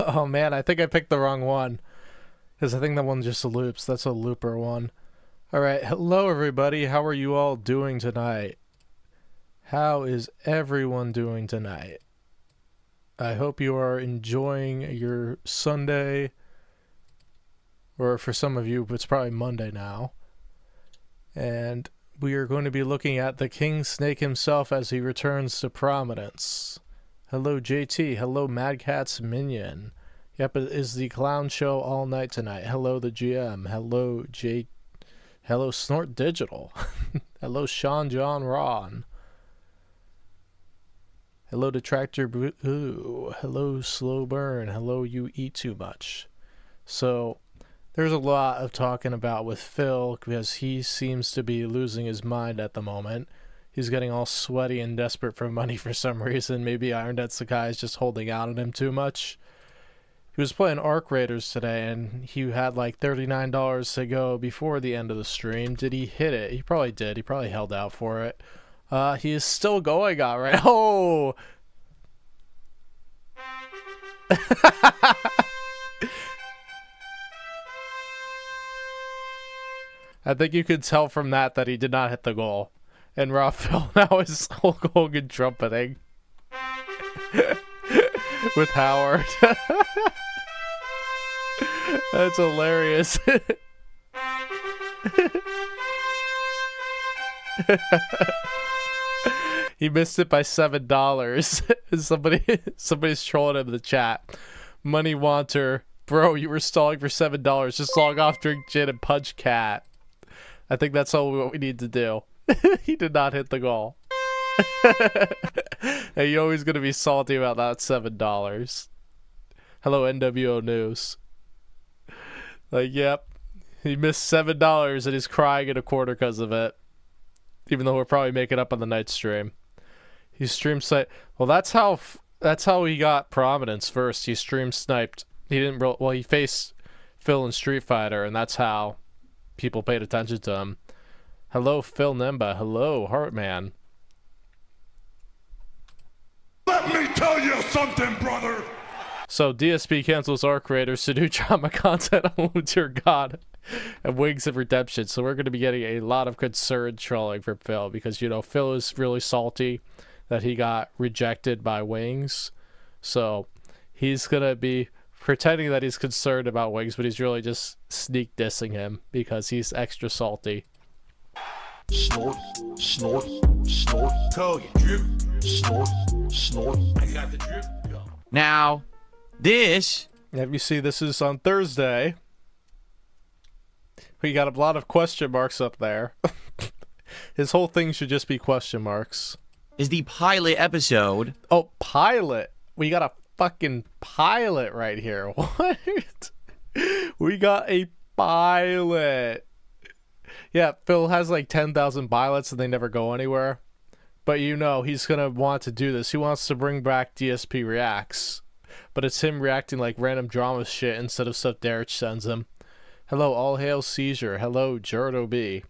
Oh man, I think I picked the wrong one. Because I think that one just loops. That's a looper one. Alright, hello everybody. How are you all doing tonight? How is everyone doing tonight? I hope you are enjoying your Sunday. Or for some of you, it's probably Monday now. And we are going to be looking at the King Snake himself as he returns to prominence. Hello JT. Hello Mad Cat's Minion. Yep, it is the clown show all night tonight. Hello the GM. Hello Hello Snort Digital. Hello Sean John Ron. Hello Detractor Boo. Hello Slow Burn. Hello You Eat Too Much. So there's a lot of talking about with Phil because he seems to be losing his mind at the moment. He's getting all sweaty and desperate for money for some reason. Maybe Iron Dead Sakai is just holding out on him too much. He was playing Arc Raiders today, and he had like $39 to go before the end of the stream. Did he hit it? He probably did. He probably held out for it. He is still going out right. Oh! I think you could tell from that he did not hit the goal. And Raw Phil now is Hulk Hogan trumpeting. With Howard. That's hilarious. He missed it by $7. Somebody's trolling him in the chat. Money Wanter. Bro, you were stalling for $7. Just log off, drink gin, and punch cat. I think that's all what we need to do. He did not hit the goal. Hey, you're always going to be salty about that $7. Hello, NWO News. Like, yep. He missed $7 and he's crying in a corner because of it. Even though we're probably making up on the night stream. He stream sniped. Well, that's how he got prominence first. He stream sniped. He didn't well, he faced Phil in Street Fighter, and that's how people paid attention to him. Hello, Phil Nemba. Hello, Heartman. Let me tell you something, brother. So DSP cancels Arc Raiders to do drama content on Dear God and Wings of Redemption. So we're going to be getting a lot of concerned trolling from Phil because, you know, Phil is really salty that he got rejected by Wings. So he's going to be pretending that he's concerned about Wings, but he's really just sneak dissing him because he's extra salty. Snort, snort, snort. Code drip, snort, snort. I got the drip. Go. Now, this. Have you see this is on Thursday. We got a lot of question marks up there. His whole thing should just be question marks. Is the pilot episode. Oh, pilot. We got a fucking pilot right here. What? We got a pilot. Yeah, Phil has like 10,000 pilots and they never go anywhere. But you know, he's going to want to do this. He wants to bring back DSP Reacts. But it's him reacting like random drama shit instead of stuff Derek sends him. Hello, All Hail Seizure. Hello, Jardo B.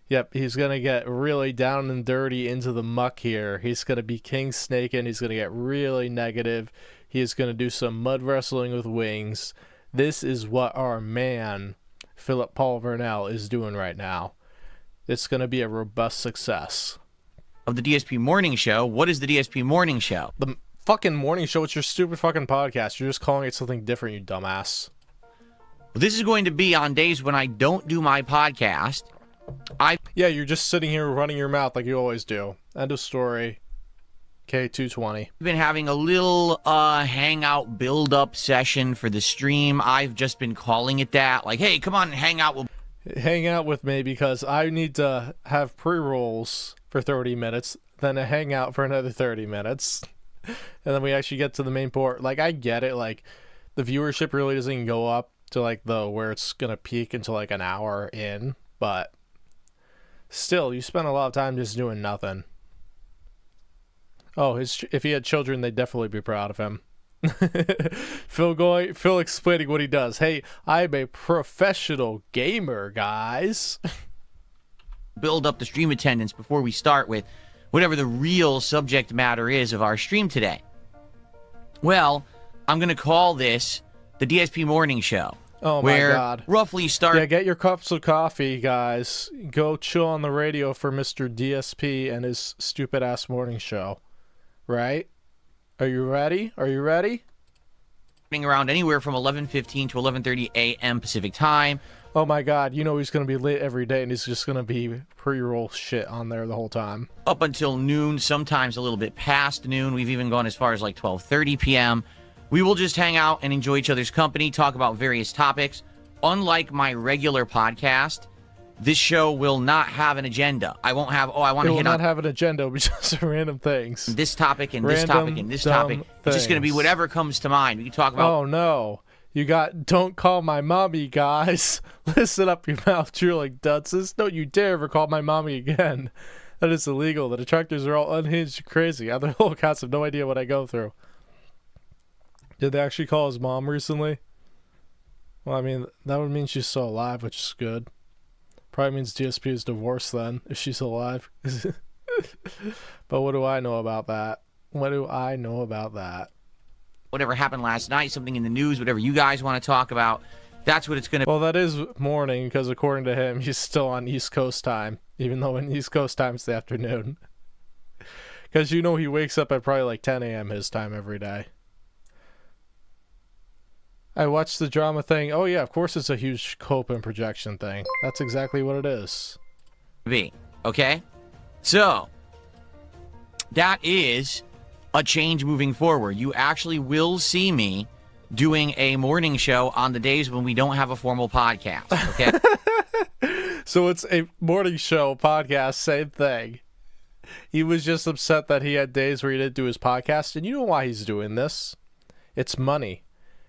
Yep, he's going to get really down and dirty into the muck here. He's going to be King Snake and he's going to get really negative. He is going to do some mud wrestling with Wings. This is what our man, Philip Paul Vernell, is doing right now. It's going to be a robust success. Of the DSP Morning Show. What is the DSP Morning Show? The fucking morning show. It's your stupid fucking podcast. You're just calling it something different, you dumbass. Well, this is going to be on days when I don't do my podcast. Yeah, you're just sitting here running your mouth like you always do. End of story. K220. I've been having a little hangout build-up session for the stream. I've just been calling it that. Like, hey, come on and hang out. Hang out with me because I need to have pre-rolls for 30 minutes, then a hangout for another 30 minutes. And then we actually get to the main port. Like, I get it. Like, the viewership really doesn't go up to, like, where it's going to peak until, like, an hour in. But still, you spend a lot of time just doing nothing. Oh, if he had children, they'd definitely be proud of him. Phil explaining what he does. Hey, I'm a professional gamer, guys. Build up the stream attendance before we start with whatever the real subject matter is of our stream today. Well, I'm going to call this the DSP Morning Show. Oh, my where God. Roughly start. Yeah, get your cups of coffee, guys. Go chill on the radio for Mr. DSP and his stupid-ass morning show. Right? Are you ready? Are you ready? Around anywhere from 11:15 to 11:30 a.m. Pacific time. Oh, my God. You know he's going to be lit every day, and he's just going to be pre-roll shit on there the whole time. Up until noon, sometimes a little bit past noon. We've even gone as far as like 12:30 p.m. We will just hang out and enjoy each other's company, talk about various topics. Unlike my regular podcast, this show will not have an agenda. I won't have, I want to hit on... It will not have an agenda. It'll be just random things. This topic and this topic and this topic. It's just going to be whatever comes to mind. We can talk about... Oh, no. You got, don't call my mommy, guys. Listen up your mouth, drilling dunces. Don't you dare ever call my mommy again. That is illegal. The detractors are all unhinged and crazy. Other whole cats have no idea what I go through. Did they actually call his mom recently? Well, I mean, that would mean she's still alive, which is good. Probably means DSP is divorced then, if she's alive. But what do I know about that? What do I know about that? Whatever happened last night, something in the news, whatever you guys want to talk about, that's what it's going to... Well, that is morning, because according to him, he's still on East Coast time, even though in East Coast time it's the afternoon. Because you know he wakes up at probably like 10 a.m. his time every day. I watched the drama thing. Oh, yeah, of course it's a huge cope and projection thing. That's exactly what it is. Okay? So, that is a change moving forward. You actually will see me doing a morning show on the days when we don't have a formal podcast, okay? So it's a morning show, podcast, same thing. He was just upset that he had days where he didn't do his podcast, and you know why he's doing this? It's money.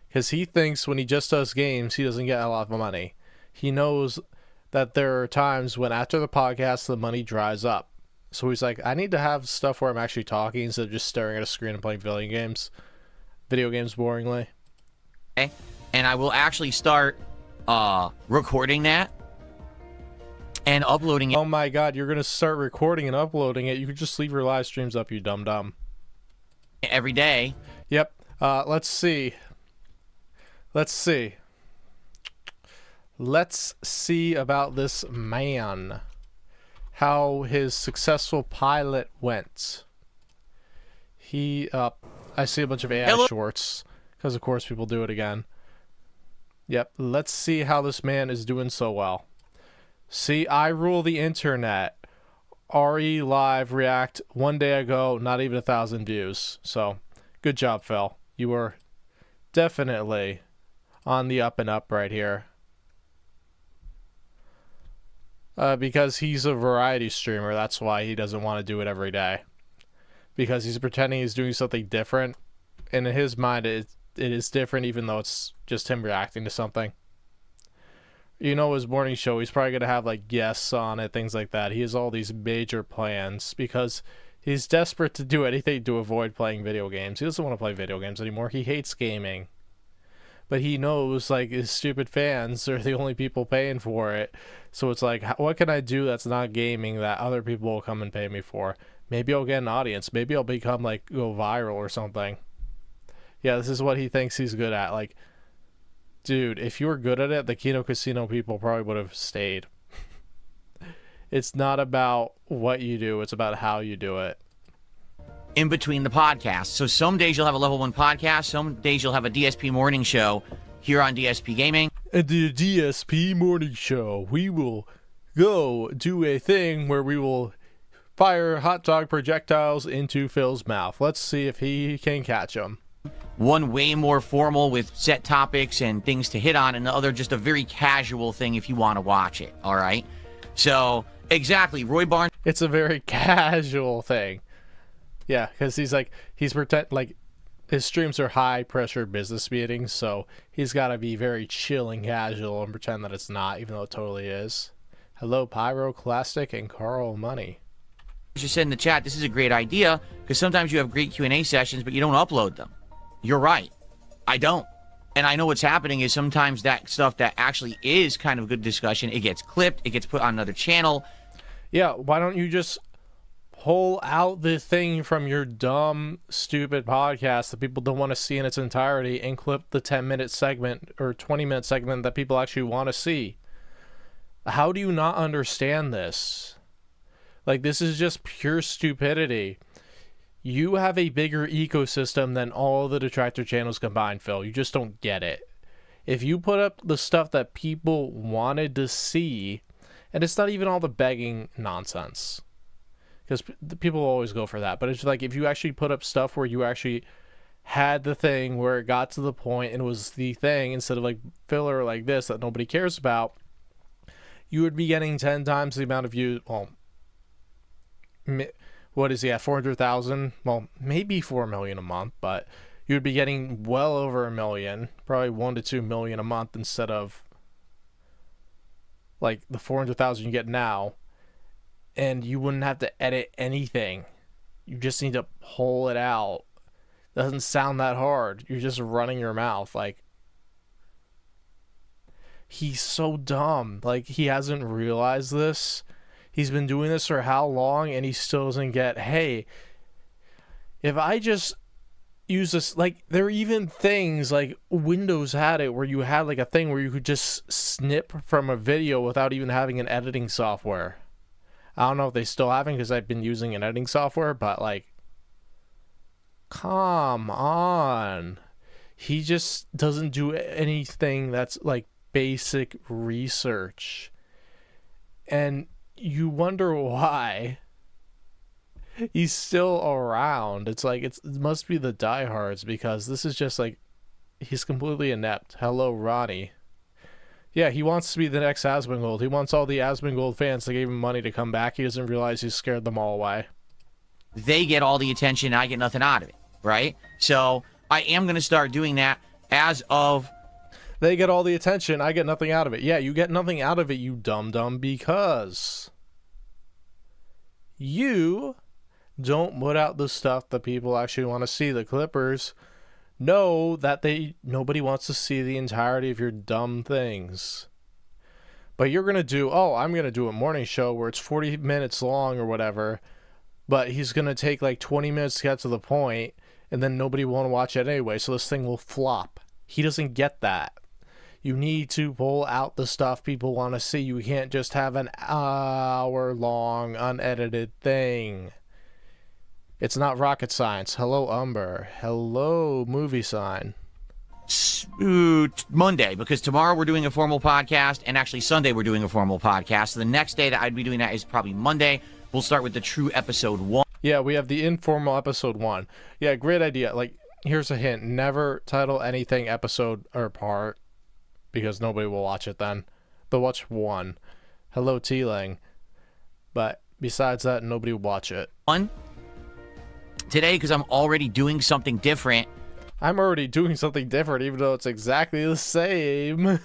Because he thinks when he just does games, he doesn't get a lot of money. He knows that there are times when after the podcast, the money dries up. So he's like, I need to have stuff where I'm actually talking instead of just staring at a screen and playing video games boringly. Okay. And I will actually start recording that and uploading it. Oh my God, you're going to start recording and uploading it. You could just leave your live streams up, you dum-dum. Every day. Yep. Let's see. Let's see about this man. How his successful pilot went. I see a bunch of AI shorts. Because of course people do it again. Yep. Let's see how this man is doing so well. See, I rule the internet. RE Live React 1 day ago, not even 1,000 views. So, good job, Phil. You were definitely on the up and up right here. Because he's a variety streamer, that's why he doesn't want to do it every day. Because he's pretending he's doing something different. And in his mind, it is different even though it's just him reacting to something. You know, his morning show, he's probably going to have like guests on it, things like that. He has all these major plans because he's desperate to do anything to avoid playing video games. He doesn't want to play video games anymore. He hates gaming. But he knows, like, his stupid fans are the only people paying for it. So it's like, what can I do that's not gaming that other people will come and pay me for? Maybe I'll get an audience. Maybe I'll become, like, go viral or something. Yeah, this is what he thinks he's good at. Like, dude, if you were good at it, the Kino Casino people probably would have stayed. It's not about what you do. It's about how you do it. In between the podcasts. So some days you'll have a level 1 podcast, some days you'll have a DSP morning show here on DSP Gaming. At the DSP morning show, we will go do a thing where we will fire hot dog projectiles into Phil's mouth. Let's see if he can catch them. One way more formal with set topics and things to hit on, and the other just a very casual thing if you want to watch it, all right? So, exactly, Roy Barnes. It's a very casual thing. Yeah, because his streams are high pressure business meetings, so he's got to be very chill and casual and pretend that it's not, even though it totally is. Hello, Pyroclastic and Carl Money. Just said in the chat, this is a great idea because sometimes you have great Q&A sessions, but you don't upload them. You're right. I don't. And I know what's happening is sometimes that stuff that actually is kind of good discussion, it gets clipped, it gets put on another channel. Yeah, why don't you just pull out the thing from your dumb, stupid podcast that people don't want to see in its entirety and clip the 10-minute segment or 20-minute segment that people actually want to see. How do you not understand this? Like, this is just pure stupidity. You have a bigger ecosystem than all the detractor channels combined, Phil. You just don't get it. If you put up the stuff that people wanted to see, and it's not even all the begging nonsense, because people always go for that, but it's like if you actually put up stuff where you actually had the thing where it got to the point and it was the thing instead of like filler like this that nobody cares about, you would be getting 10 times the amount of views. Well, what is he at? 400,000? Well, maybe 4 million a month, but you would be getting well over a million, probably 1 to 2 million a month instead of like the 400,000 you get now. And you wouldn't have to edit anything. You just need to pull it out. Doesn't sound that hard. You're just running your mouth. Like, he's so dumb. Like, he hasn't realized this. He's been doing this for how long, and he still doesn't get, hey, if I just use this, like, there are even things like Windows had it where you had like a thing where you could just snip from a video without even having an editing software. I don't know if they still have it because I've been using an editing software, but like, come on. He just doesn't do anything that's like basic research. And you wonder why he's still around. It's like, it must be the diehards, because this is just like, he's completely inept. Hello, Ronnie. Yeah, he wants to be the next Asmongold. He wants all the Asmongold fans that gave him money to come back. He doesn't realize he scared them all away. They get all the attention, I get nothing out of it, right? So I am going to start doing that as of... They get all the attention, I get nothing out of it. Yeah, you get nothing out of it, you dum-dum, because you don't put out the stuff that people actually want to see. The Clippers know that nobody wants to see the entirety of your dumb things. But you're going to do, I'm going to do a morning show where it's 40 minutes long or whatever, but he's going to take like 20 minutes to get to the point, and then nobody will want to watch it anyway, so this thing will flop. He doesn't get that. You need to pull out the stuff people want to see. You can't just have an hour-long unedited thing. It's not rocket science. Hello, Umber. Hello, movie sign. Monday, because tomorrow we're doing a formal podcast, and actually Sunday we're doing a formal podcast. So the next day that I'd be doing that is probably Monday. We'll start with the true episode 1. Yeah, we have the informal episode 1. Yeah, great idea. Like, here's a hint. Never title anything episode or part, because nobody will watch it then. But watch 1. Hello, T-Lang. But besides that, nobody will watch it. 1. Today, because I'm already doing something different. I'm already doing something different, even though it's exactly the same.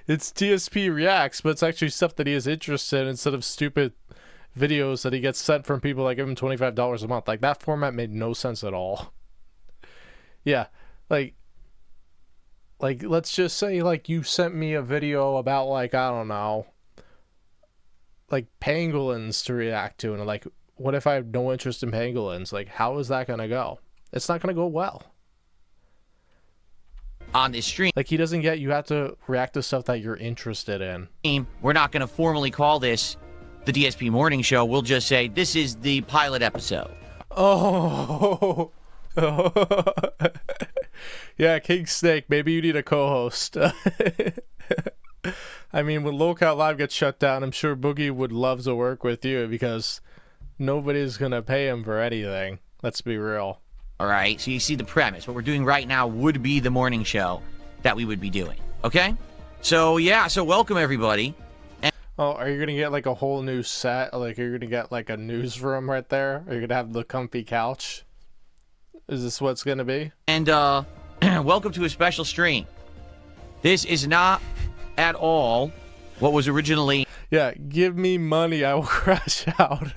It's DSP Reacts, but it's actually stuff that he is interested in instead of stupid videos that he gets sent from people that give him $25 a month. Like, that format made no sense at all. Yeah, like, let's just say, like, you sent me a video about, like, I don't know, like, pangolins to react to, and, like, what if I have no interest in pangolins? Like, how is that going to go? It's not going to go well. On this stream. Like, he doesn't get, you have to react to stuff that you're interested in. We're not going to formally call this the DSP Morning Show. We'll just say this is the pilot episode. Oh. Yeah, King Snake, maybe you need a co-host. I mean, when Lockout Live gets shut down, I'm sure Boogie would love to work with you, because nobody's going to pay him for anything. Let's be real. All right, so you see the premise. What we're doing right now would be the morning show that we would be doing, okay? So, yeah, so welcome, everybody. Oh, are you going to get, like, a whole new set? Like, are you going to get, like, a newsroom right there? Are you going to have the comfy couch? Is this what it's going to be? And, welcome to a special stream. This is not at all what was originally... Yeah, give me money, I will crash out.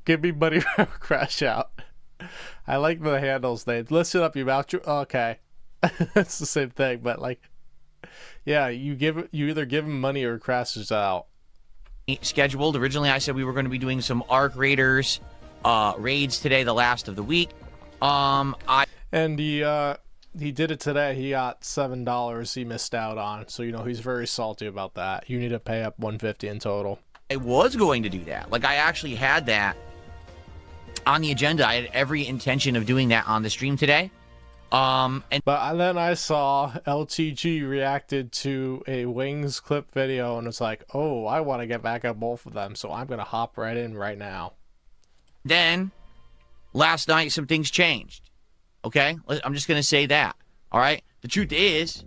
Give me money, I will crash out. I like the handles names. Listen up, you mouth. Okay. It's the same thing, but like, yeah, you either give him money or it crashes out. scheduled. Originally, I said we were going to be doing some Arc Raiders raids today, the last of the week. And he did it today. He got $7 he missed out on. So, you know, he's very salty about that. You need to pay up $150 in total. I was going to do that. Like, I actually had that on the agenda. I had every intention of doing that on the stream today. But then I saw LTG reacted to a Wings clip video, and it's like, oh, I want to get back at both of them, so I'm going to hop right in right now. Then, last night, some things changed. Okay? I'm just going to say that. All right? The truth is,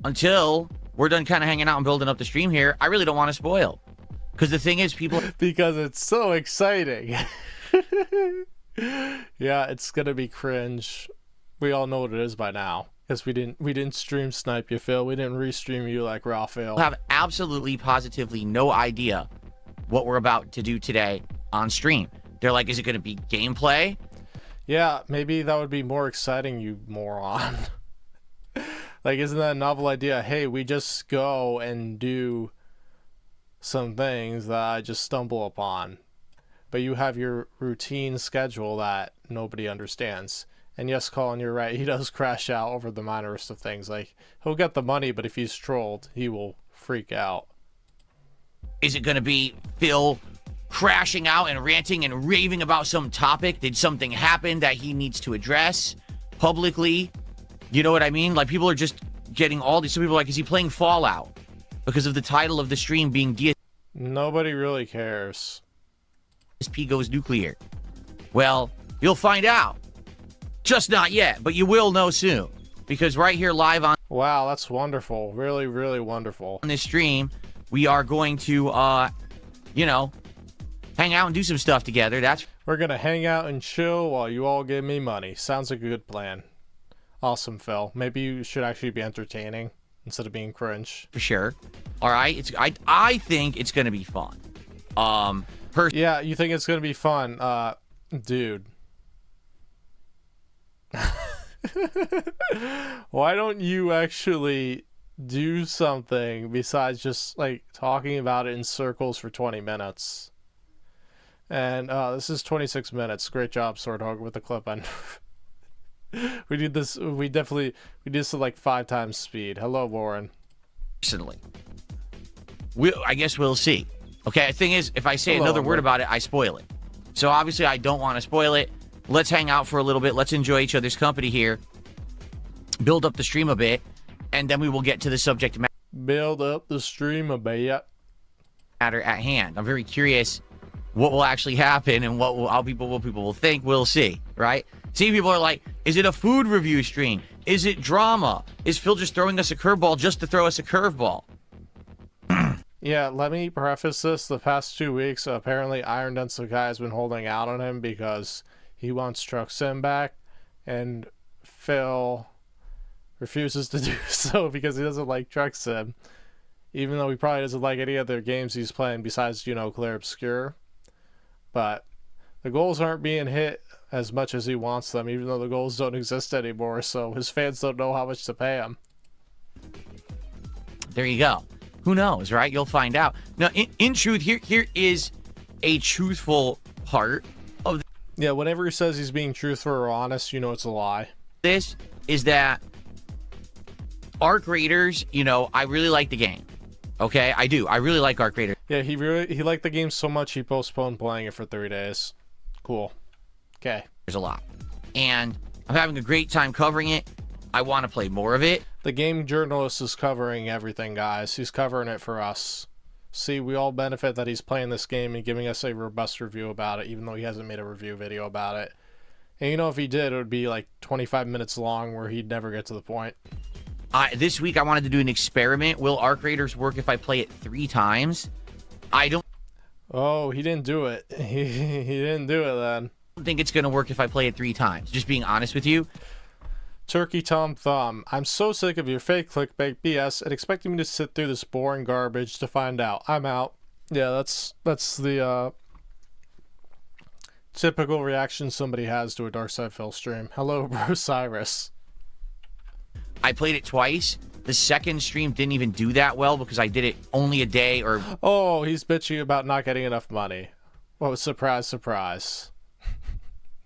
until we're done kind of hanging out and building up the stream here, I really don't want to spoil. Because the thing is, people... Because it's so exciting. Yeah, it's going to be cringe. We all know what it is by now, because we didn't stream snipe you, Phil. We didn't restream you like Raphael. Have absolutely, positively no idea what we're about to do today on stream. They're like, is it going to be gameplay? Yeah, maybe that would be more exciting, you moron. Like, isn't that a novel idea? Hey, we just go and do some things that I just stumble upon. But you have your routine schedule that nobody understands. And yes, Colin, you're right. He does crash out over the minorest of things. Like, he'll get the money, but if he's trolled, he will freak out. Is it going to be Phil crashing out and ranting and raving about some topic? Did something happen that he needs to address publicly? You know what I mean? Like, people are just getting all these. Some people are like, is he playing Fallout? Because of the title of the stream being DSP. Nobody really cares. DSP goes nuclear. Well, you'll find out. Just not yet, but you will know soon. Because right here live on... Wow, that's wonderful. Really, really wonderful. On this stream, we are going to, you know, hang out and do some stuff together. We're going to hang out and chill while you all give me money. Sounds like a good plan. Awesome, Phil. Maybe you should actually be entertaining instead of being cringe. For sure. All right. I think it's going to be fun. Yeah, you think it's going to be fun? Dude. Why don't you actually do something besides just like talking about it in circles for 20 minutes? And this is 26 minutes. Great job, Swordhog, with the clip. And we did this. We did this at like 5 times speed. Hello, Warren. Personally, I guess we'll see. Okay. The thing is, if I say Hello, another word about it, I spoil it. So obviously, I don't want to spoil it. Let's hang out for a little bit. Let's enjoy each other's company here. Build up the stream a bit, and then we will get to the subject matter. Build up the stream a bit. Matter at hand. I'm very curious what will actually happen and what people will think. We'll see, right? See, people are like, is it a food review stream? Is it drama? Is Phil just throwing us a curveball just to throw us a curveball? Yeah, let me preface this. The past 2 weeks, apparently Iron Denso guy has been holding out on him because he wants Truck Sim back, and Phil refuses to do so because he doesn't like Truck Sim, even though he probably doesn't like any other games he's playing besides, you know, Clear Obscure. But the goals aren't being hit as much as he wants them, even though the goals don't exist anymore, so his fans don't know how much to pay him. There you go. Who knows, right? You'll find out. Now, in truth, here is a truthful part of this. Yeah, whenever he says he's being truthful or honest, you know it's a lie. This is that Arc Raiders, you know, I really like the game. Okay, I do. I really like Arc Raiders. Yeah, he liked the game so much he postponed playing it for 3 days. Cool. Okay. There's a lot. And I'm having a great time covering it. I want to play more of it. The game journalist is covering everything, guys. He's covering it for us. See, we all benefit that he's playing this game and giving us a robust review about it, even though he hasn't made a review video about it. And you know, if he did, it would be like 25 minutes long where he'd never get to the point. This week, I wanted to do an experiment. Will Arc Raiders work if I play it 3 times? I don't Oh, he didn't do it. He didn't do it then. think it's going to work if I play it 3 times. Just being honest with you. Turkey Tom Thumb. I'm so sick of your fake clickbait BS and expecting me to sit through this boring garbage to find out. I'm out. Yeah, that's the typical reaction somebody has to a Dark Side Phil stream. Hello, Bruce Cyrus. I played it twice, The second stream didn't even do that well because I did it only a day or... Oh, he's bitching about not getting enough money. Well, surprise, surprise.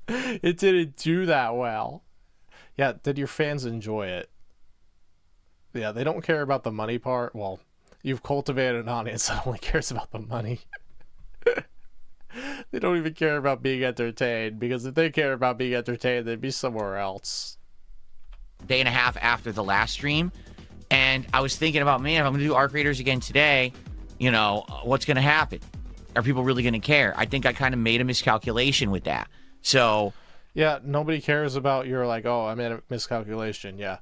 It didn't do that well. Yeah, did your fans enjoy it? Yeah, they don't care about the money part. Well, you've cultivated an audience that only cares about the money. They don't even care about being entertained, because if they care about being entertained, they'd be somewhere else. Day and a half after the last stream, and I was thinking about, man, if I'm gonna do Arc Raiders again today, you know, what's gonna happen? Are people really gonna care? I think I kind of made a miscalculation with that. So yeah, nobody cares about your, like, oh, I made a miscalculation. Yeah,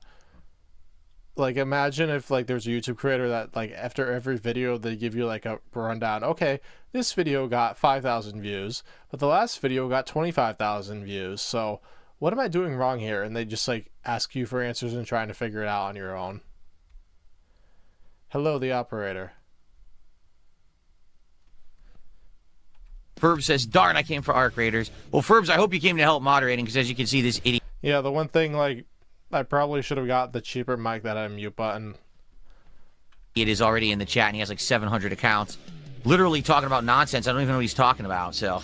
like, imagine if, like, there's a YouTube creator that, like, after every video they give you like a rundown. Okay, this video got 5,000 views, but the last video got 25,000 views, so what am I doing wrong here? And they just, like, ask you for answers and trying to figure it out on your own. Hello, the operator. Ferb says, darn, I came for Arc Raiders. Well, Ferbs, I hope you came to help moderating, because as you can see, this idiot... Yeah, the one thing, like, I probably should have got the cheaper mic that had a mute button. It is already in the chat, and he has like 700 accounts. Literally talking about nonsense. I don't even know what he's talking about, so...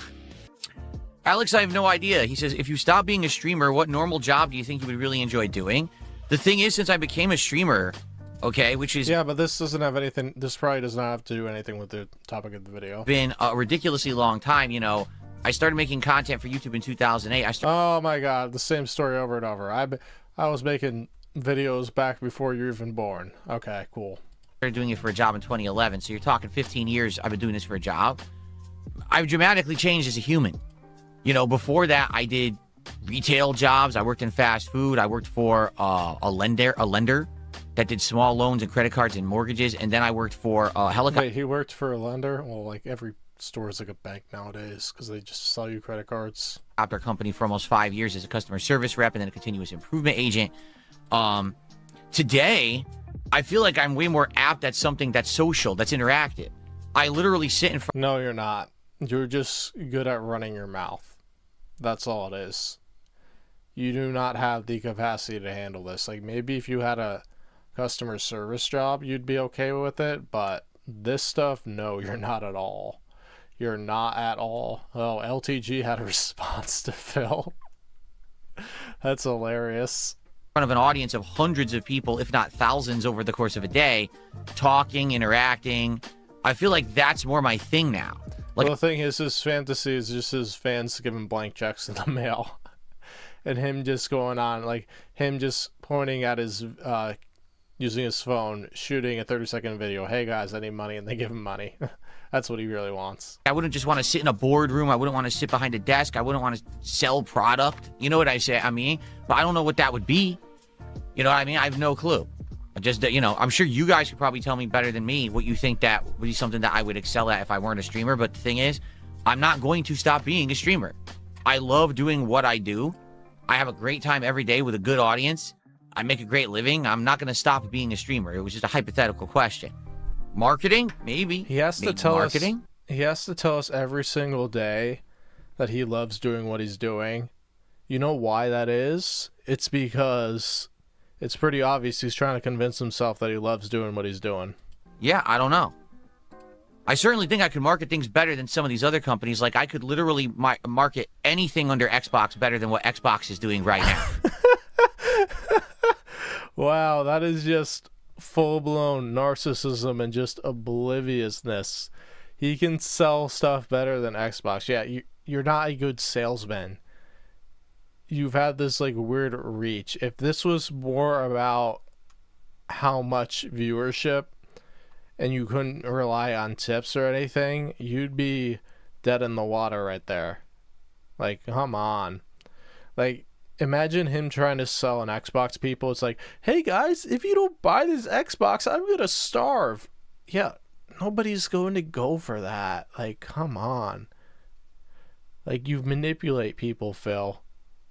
Alex, I have no idea. He says, if you stop being a streamer, what normal job do you think you would really enjoy doing? The thing is, since I became a streamer, okay, which is... Yeah, but this doesn't have anything... This probably does not have to do anything with the topic of the video. Been a ridiculously long time, you know. I started making content for YouTube in 2008. Oh my god, the same story over and over. I was making videos back before you were even born. Okay, cool. Started doing it for a job in 2011, so you're talking 15 years I've been doing this for a job. I've dramatically changed as a human. You know, before that, I did retail jobs. I worked in fast food. I worked for a lender that did small loans and credit cards and mortgages. And then I worked for a helicopter. Wait, he worked for a lender? Well, like, every store is like a bank nowadays, because they just sell you credit cards. Company for almost 5 years as a customer service rep and then a continuous improvement agent. Today, I feel like I'm way more apt at something that's social, that's interactive. I literally sit in front... No, you're not. You're just good at running your mouth. That's all it is. You do not have the capacity to handle this. Like, maybe if you had a customer service job, you'd be okay with it, but this stuff, no, you're not at all. You're not at all. Oh, LTG had a response to Phil. That's hilarious. In front of an audience of hundreds of people, if not thousands, over the course of a day, talking, interacting. I feel like that's more my thing now. Like, well, the thing is, his fantasy is just his fans giving blank checks in the mail. And him just going on, like, him just pointing at his, using his phone, shooting a 30-second video. Hey, guys, I need money, and they give him money. That's what he really wants. I wouldn't just want to sit in a boardroom. I wouldn't want to sit behind a desk. I wouldn't want to sell product. You know what I say? I mean, but I don't know what that would be. You know what I mean? I have no clue. I just, you know, I'm sure you guys could probably tell me better than me what you think that would be something that I would excel at if I weren't a streamer. But the thing is, I'm not going to stop being a streamer. I love doing what I do. I have a great time every day with a good audience. I make a great living. I'm not going to stop being a streamer. It was just a hypothetical question. Marketing? Maybe. He has to tell us. He has to tell us every single day that he loves doing what he's doing. You know why that is? It's because it's pretty obvious he's trying to convince himself that he loves doing what he's doing. Yeah, I don't know. I certainly think I could market things better than some of these other companies. Like, I could literally market anything under Xbox better than what Xbox is doing right now. Wow, that is just full-blown narcissism and just obliviousness. He can sell stuff better than Xbox. Yeah, you're not a good salesman. You've had this, like, weird reach. If this was more about how much viewership and you couldn't rely on tips or anything, you'd be dead in the water right there. Like, come on. Like, imagine him trying to sell an Xbox people. It's like, hey guys, if you don't buy this Xbox, I'm gonna starve. Yeah, nobody's going to go for that. Like, come on. Like, you manipulate people, Phil.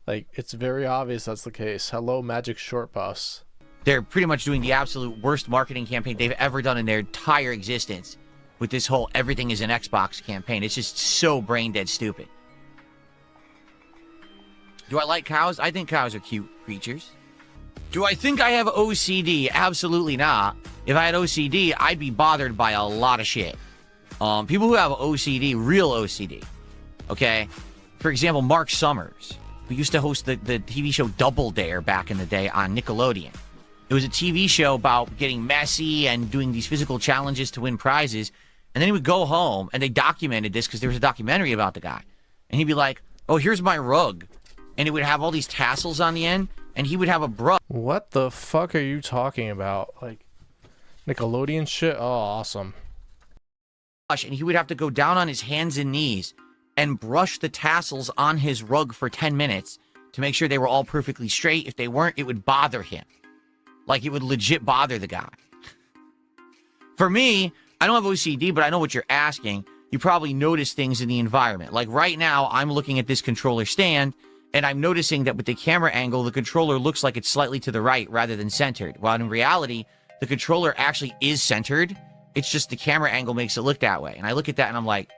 Like, it's very obvious that's the case. Hello, Magic Short Bus. They're pretty much doing the absolute worst marketing campaign they've ever done in their entire existence with this whole everything is an Xbox campaign. It's just so brain dead stupid. Do I like cows? I think cows are cute creatures. Do I think I have OCD? Absolutely not. If I had OCD, I'd be bothered by a lot of shit. People who have OCD, real OCD, okay? For example, Mark Summers, who used to host the TV show Double Dare back in the day on Nickelodeon. It was a TV show about getting messy and doing these physical challenges to win prizes. And then he would go home, and they documented this because there was a documentary about the guy. And he'd be like, oh, here's my rug. And it would have all these tassels on the end, and he would have a brush. What the fuck are you talking about? Like, Nickelodeon shit? Oh, awesome. And he would have to go down on his hands and knees and brush the tassels on his rug for 10 minutes to make sure they were all perfectly straight. If they weren't, it would bother him. Like, it would legit bother the guy. For me, I don't have OCD, but I know what you're asking. You probably notice things in the environment. Like right now, I'm looking at this controller stand, and I'm noticing that with the camera angle, the controller looks like it's slightly to the right rather than centered. While in reality, the controller actually is centered. It's just the camera angle makes it look that way. And I look at that and I'm like,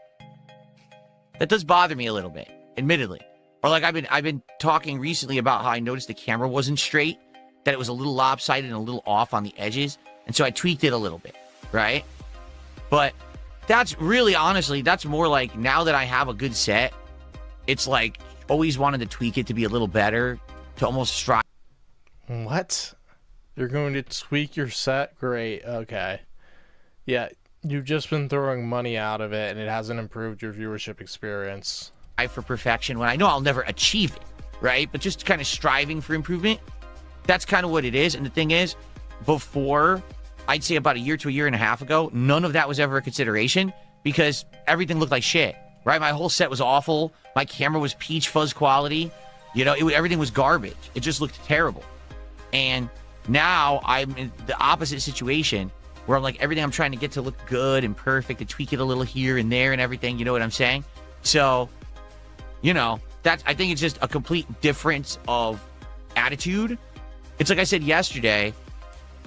that does bother me a little bit, admittedly. Or like I've been talking recently about how I noticed the camera wasn't straight, that it was a little lopsided and a little off on the edges. And so I tweaked it a little bit, right? But that's really, honestly, that's more like now that I have a good set, it's like always wanted to tweak it to be a little better, to almost strive. What? You're going to tweak your set? Great. Okay. Yeah, you've just been throwing money out of it, and it hasn't improved your viewership experience. For perfection when I know I'll never achieve it, right? But just kind of striving for improvement. That's kind of what it is. And the thing is, before, I'd say about a year to a year and a half ago, none of that was ever a consideration because everything looked like shit, right? My whole set was awful. My camera was peach fuzz quality. You know, everything was garbage. It just looked terrible. And now I'm in the opposite situation where I'm like, everything I'm trying to get to look good and perfect and tweak it a little here and there and everything. You know what I'm saying? So, you know, I think it's just a complete difference of attitude. It's like I said yesterday,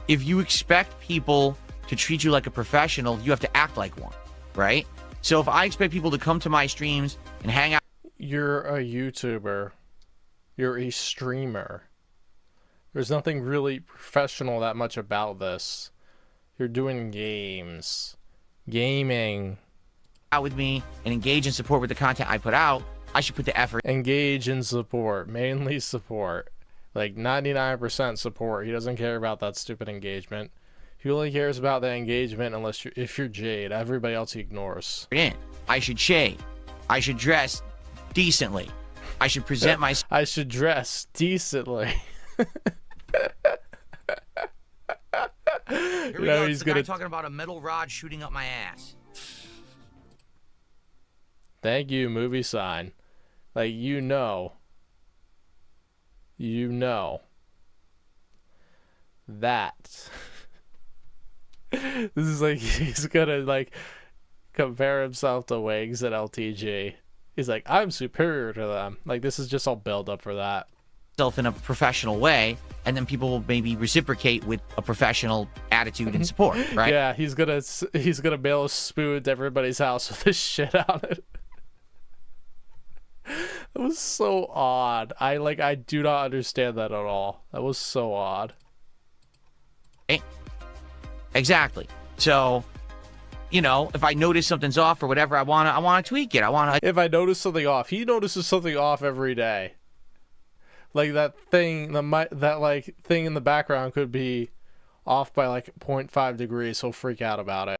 if you expect people to treat you like a professional, you have to act like one, right? So if I expect people to come to my streams and hang out. You're a YouTuber. You're a streamer. There's nothing really professional that much about this. You're doing games. Gaming. Out with me and engage and support with the content I put out, I should put the effort. Engage and support. Mainly support. Like 99% support. He doesn't care about that stupid engagement. He only cares about the engagement if you're Jade. Everybody else he ignores. I should shave. I should dress decently. I should present myself. I should dress decently. Here we go. He's the guy talking about a metal rod shooting up my ass. Thank you, movie sign. Like, you know that this is like he's gonna like compare himself to Wings at LTG. He's like, I'm superior to them. Like, this is just all build up for that. In a professional way, and then people will maybe reciprocate with a professional attitude and support, right? Yeah, he's gonna mail a spoon to everybody's house with this shit on it. That was so odd. I do not understand that at all. That was so odd. Exactly. So, you know, if I notice something's off or whatever, I wanna tweak it. If I notice something off, he notices something off every day. Like that thing, that like thing in the background could be off by like 0.5 degrees. He'll freak out about it.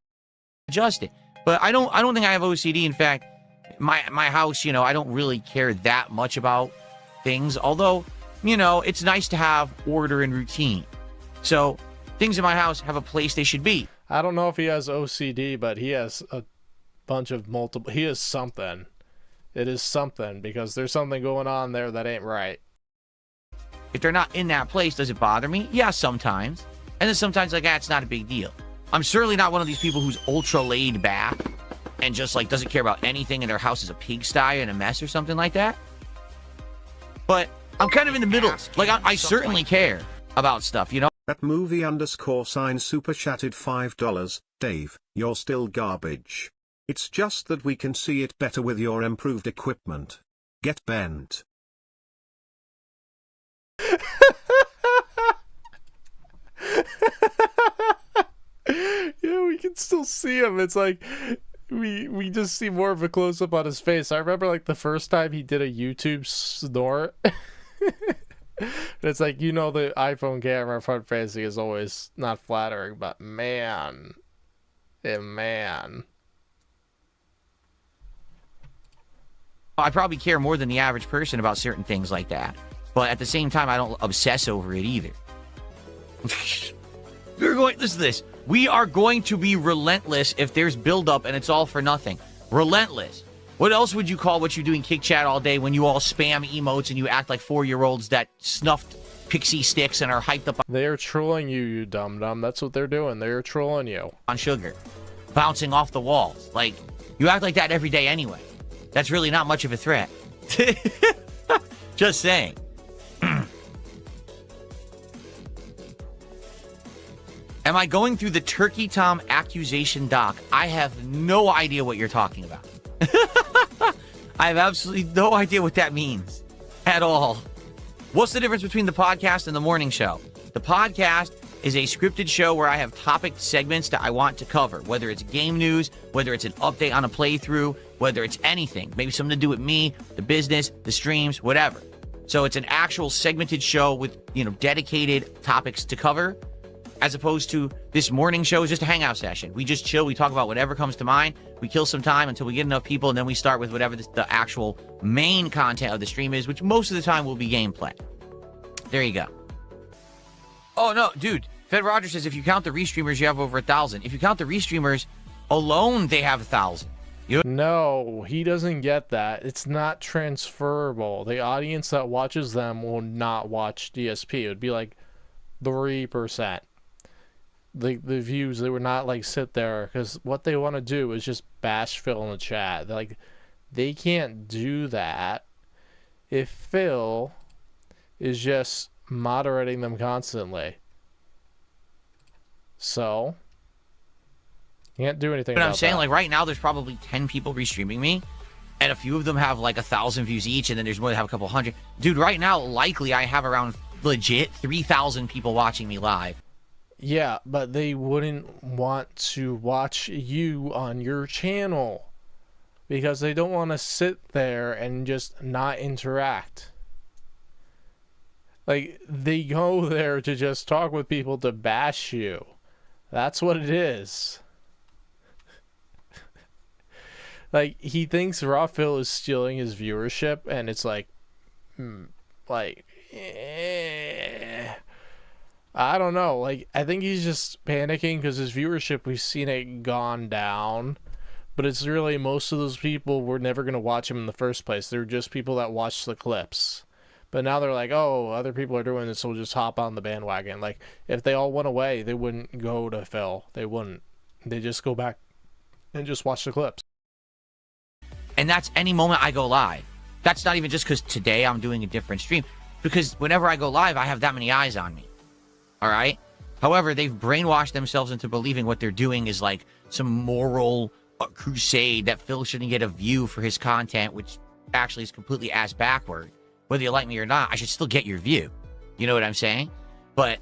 Adjust it. But I don't think I have OCD. In fact, my house, you know, I don't really care that much about things. Although, you know, it's nice to have order and routine. So things in my house have a place they should be. I don't know if he has OCD, but he has a bunch of multiple. He has something. It is something, because there's something going on there that ain't right. If they're not in that place, does it bother me? Yeah, sometimes. And then sometimes, like, it's not a big deal. I'm certainly not one of these people who's ultra laid back and just, like, doesn't care about anything and their house is a pigsty and a mess or something like that. But I'm kind of in the middle. Like, I certainly care about stuff, you know? That movie_sign super chatted $5. Dave, you're still garbage. It's just that we can see it better with your improved equipment. Get bent. can still see him. It's like we just see more of a close up on his face. I remember like the first time he did a YouTube snort. It's like, you know, the iPhone camera front facing is always not flattering, but man, man. I probably care more than the average person about certain things like that. But at the same time, I don't obsess over it either. Listen to this. We are going to be relentless if there's buildup and it's all for nothing. Relentless. What else would you call what you do in Kick Chat all day when you all spam emotes and you act like 4-year-olds that snuffed pixie sticks and are hyped up They're trolling you, you dum-dum. That's what they're doing. They're trolling you. on sugar, bouncing off the walls? Like, you act like that every day anyway. That's really not much of a threat. Just saying. Am I going through the Turkey Tom accusation doc? I have no idea what you're talking about. I have absolutely no idea what that means at all. What's the difference between the podcast and the morning show? The podcast is a scripted show where I have topic segments that I want to cover, whether it's game news, whether it's an update on a playthrough, whether it's anything, maybe something to do with me, the business, the streams, whatever. So it's an actual segmented show with, dedicated topics to cover, as opposed to this morning show is just a hangout session. We just chill. We talk about whatever comes to mind. We kill some time until we get enough people, and then we start with whatever the actual main content of the stream is, which most of the time will be gameplay. There you go. Oh, no, dude. Fed Rogers says if you count the restreamers, you have over 1,000. If you count the restreamers alone, they have 1,000. No, he doesn't get that. It's not transferable. The audience that watches them will not watch DSP. It would be like 3%. The views, they would not like sit there, because what they want to do is just bash Phil in the chat. They can't do that if Phil is just moderating them constantly. So can't do anything. But about I'm saying, that. like, right now, there's probably 10 people restreaming me, and a few of them have like 1,000 views each, and then there's more that have a couple hundred. Dude, right now, likely I have around legit 3,000 people watching me live. Yeah, but they wouldn't want to watch you on your channel because they don't want to sit there and just not interact. Like, they go there to just talk with people to bash you. That's what it is. Like, he thinks Raw Phil is stealing his viewership, and it's like, I don't know. Like, I think he's just panicking because his viewership, we've seen it gone down. But it's really, most of those people were never going to watch him in the first place. They're just people that watch the clips. But now they're like, oh, other people are doing this, so we'll just hop on the bandwagon. Like, if they all went away, they wouldn't go to Phil. They wouldn't. They just go back and just watch the clips. And that's any moment I go live. That's not even just because today I'm doing a different stream. Because whenever I go live, I have that many eyes on me. All right? However, they've brainwashed themselves into believing what they're doing is like some moral crusade that Phil shouldn't get a view for his content, which actually is completely ass backward. Whether you like me or not, I should still get your view. You know what I'm saying? But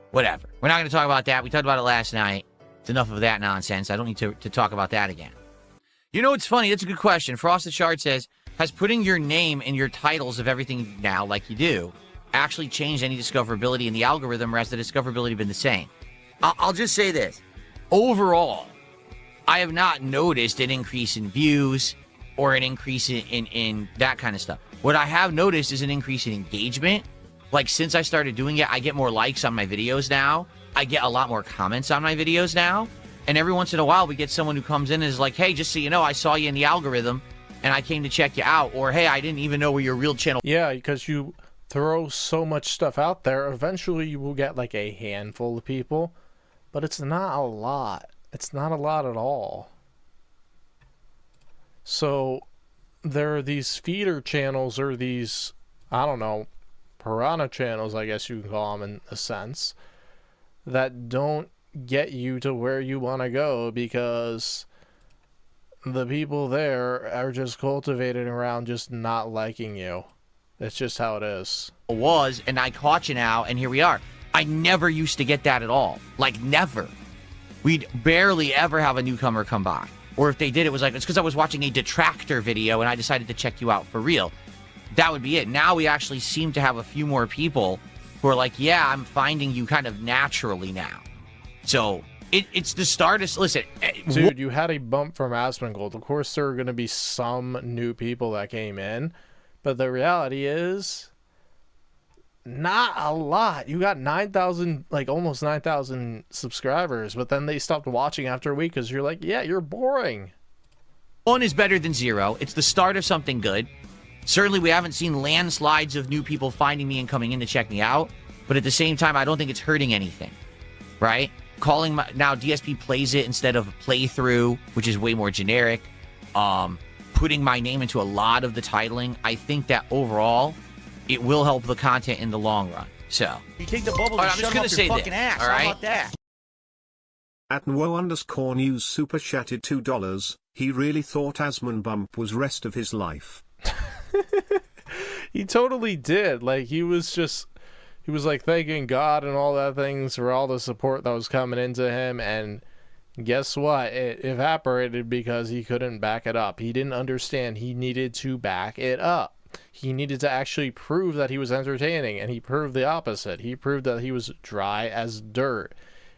whatever. We're not going to talk about that. We talked about it last night. It's enough of that nonsense. I don't need to talk about that again. You know what's funny? That's a good question. Frosted Shard says, has putting your name in your titles of everything now, like you do, actually changed any discoverability in the algorithm, or has the discoverability been the same? I'll just say this. Overall, I have not noticed an increase in views or an increase in that kind of stuff. What I have noticed is an increase in engagement. Like, since I started doing it, I get more likes on my videos now. I get a lot more comments on my videos now. And every once in a while, we get someone who comes in and is like, hey, just so you know, I saw you in the algorithm and I came to check you out. Or, hey, I didn't even know where your real channel. Yeah, because you throw so much stuff out there, eventually you will get like a handful of people. But it's not a lot. It's not a lot at all. So there are these feeder channels, or these, I don't know, piranha channels, I guess you can call them in a sense, that don't get you to where you want to go because the people there are just cultivated around just not liking you. That's just how it is. And I caught you now, and here we are. I never used to get that at all. Like, never. we'd barely ever have a newcomer come by. Or if they did, it was like, it's because I was watching a detractor video and I decided to check you out for real. That would be it. Now we actually seem to have a few more people who are like, yeah, I'm finding you kind of naturally now. So it's the start of, listen. Dude, you had a bump from Asmongold. Of course, there are going to be some new people that came in, but the reality is not a lot. You got 9,000, like almost 9,000 subscribers, but then they stopped watching after a week because you're like, yeah, you're boring. 1 is better than 0. It's the start of something good. Certainly, we haven't seen landslides of new people finding me and coming in to check me out, but at the same time, I don't think it's hurting anything, right? Calling now DSP plays it instead of playthrough, which is way more generic. Putting my name into a lot of the titling, I think that overall, it will help the content in the long run. So, You take the bubble All and right, I'm just shove gonna up say your this, fucking ass. all How right? about that? At @NWO_news super chatted $2. He really thought Asmon Bump was rest of his life. He totally did. Like, he was like thanking God and all that things for all the support that was coming into him, and guess what? It evaporated because he couldn't back it up. He didn't understand he needed to back it up. He needed to actually prove that he was entertaining, and he proved the opposite. He proved that he was dry as dirt,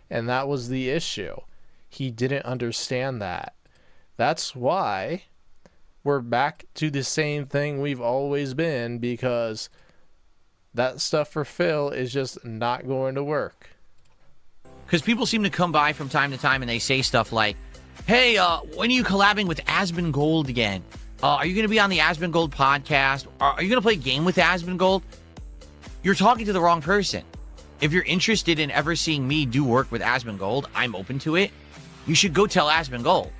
and that was the issue. He didn't understand that. That's why we're back to the same thing we've always been, because that stuff for Phil is just not going to work. because people seem to come by from time to time and they say stuff like, hey, when are you collabing with Asmongold again? Are you going to be on the Asmongold podcast? Are you going to play a game with Asmongold? You're talking to the wrong person. If you're interested in ever seeing me do work with Asmongold, I'm open to it. You should go tell Asmongold.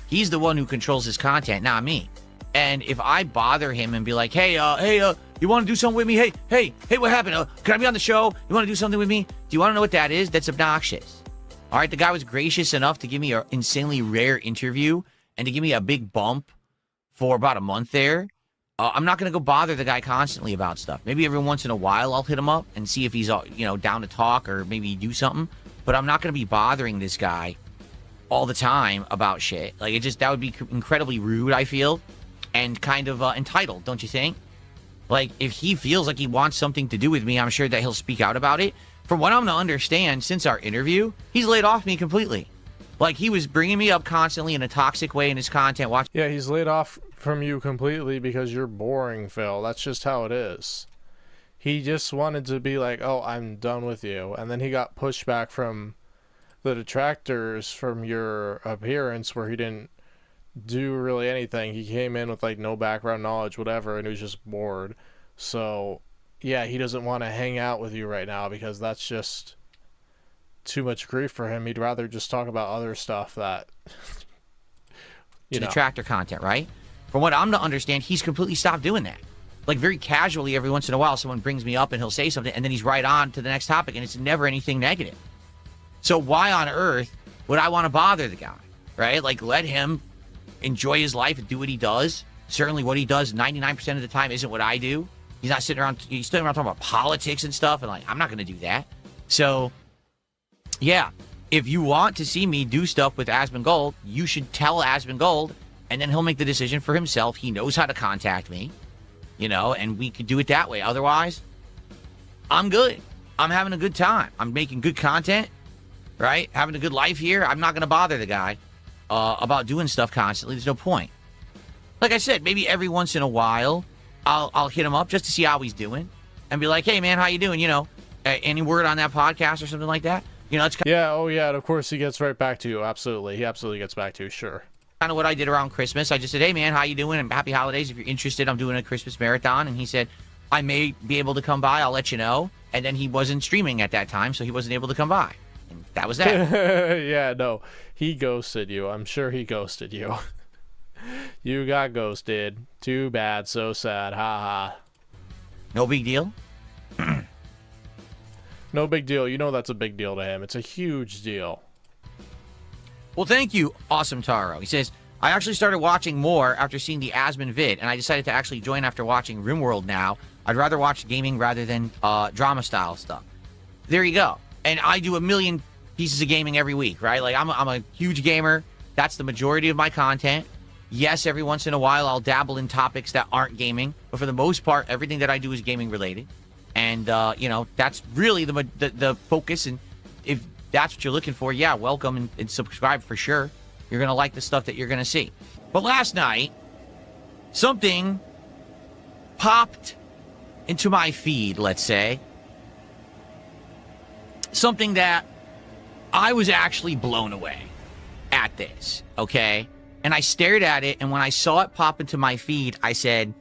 He's the one who controls his content, not me. And if I bother him and be like, hey, you want to do something with me? Hey, what happened? Can I be on the show? You want to do something with me? Do you want to know what that is? That's obnoxious. All right, the guy was gracious enough to give me an insanely rare interview and to give me a big bump for about a month there. I'm not going to go bother the guy constantly about stuff. Maybe every once in a while I'll hit him up and see if he's down to talk or maybe do something. But I'm not going to be bothering this guy all the time about shit. Like, that would be incredibly rude, I feel, and kind of entitled, don't you think? Like, if he feels like he wants something to do with me, I'm sure that he'll speak out about it. From what I'm to understand, since our interview, he's laid off me completely. Like, he was bringing me up constantly in a toxic way in his content. Yeah, he's laid off from you completely because you're boring, Phil. That's just how it is. He just wanted to be like, oh, I'm done with you. And then he got pushback from the detractors from your appearance where he didn't do really anything. He came in with like no background knowledge, whatever, and he was just bored. So yeah, he doesn't want to hang out with you right now because that's just too much grief for him. He'd rather just talk about other stuff that detractor content, right? From what I'm to understand, he's completely stopped doing that. Like, very casually, every once in a while, someone brings me up and he'll say something, and then he's right on to the next topic, and it's never anything negative. So why on earth would I want to bother the guy, right? Like, let him enjoy his life and do what he does. Certainly what he does 99% of the time isn't what I do. He's not sitting around talking about politics and stuff, and like, I'm not going to do that. So, yeah, if you want to see me do stuff with Asmongold, you should tell Asmongold, and then he'll make the decision for himself. He knows how to contact me, and we could do it that way. Otherwise, I'm good. I'm having a good time. I'm making good content, right? Having a good life here. I'm not going to bother the guy about doing stuff constantly. There's no point. Like I said, maybe every once in a while, I'll hit him up just to see how he's doing and be like, hey, man, how you doing? Any word on that podcast or something like that? It's yeah, oh yeah, and of course he gets right back to you. Absolutely. He absolutely gets back to you, sure. Kind of what I did around Christmas. I just said, hey, man, how you doing? And happy holidays. If you're interested, I'm doing a Christmas marathon. And he said, I may be able to come by. I'll let you know. And then he wasn't streaming at that time, so he wasn't able to come by. And that was that. Yeah, no, he ghosted you. I'm sure he ghosted you. You got ghosted. Too bad. So sad. Ha ha. No big deal. No big deal. You know that's a big deal to him. It's a huge deal. Well, thank you, Awesome Taro. He says, I actually started watching more after seeing the Asmon vid, and I decided to actually join after watching RimWorld now. I'd rather watch gaming rather than drama-style stuff. There you go. And I do a million pieces of gaming every week, right? Like, I'm a huge gamer. That's the majority of my content. Yes, every once in a while, I'll dabble in topics that aren't gaming. But for the most part, everything that I do is gaming related. And, you know, that's really the focus. And if that's what you're looking for, yeah, welcome and subscribe for sure. You're going to like the stuff that you're going to see. But last night, something popped into my feed, let's say. Something that I was actually blown away at this, okay? And I stared at it, and when I saw it pop into my feed, I said,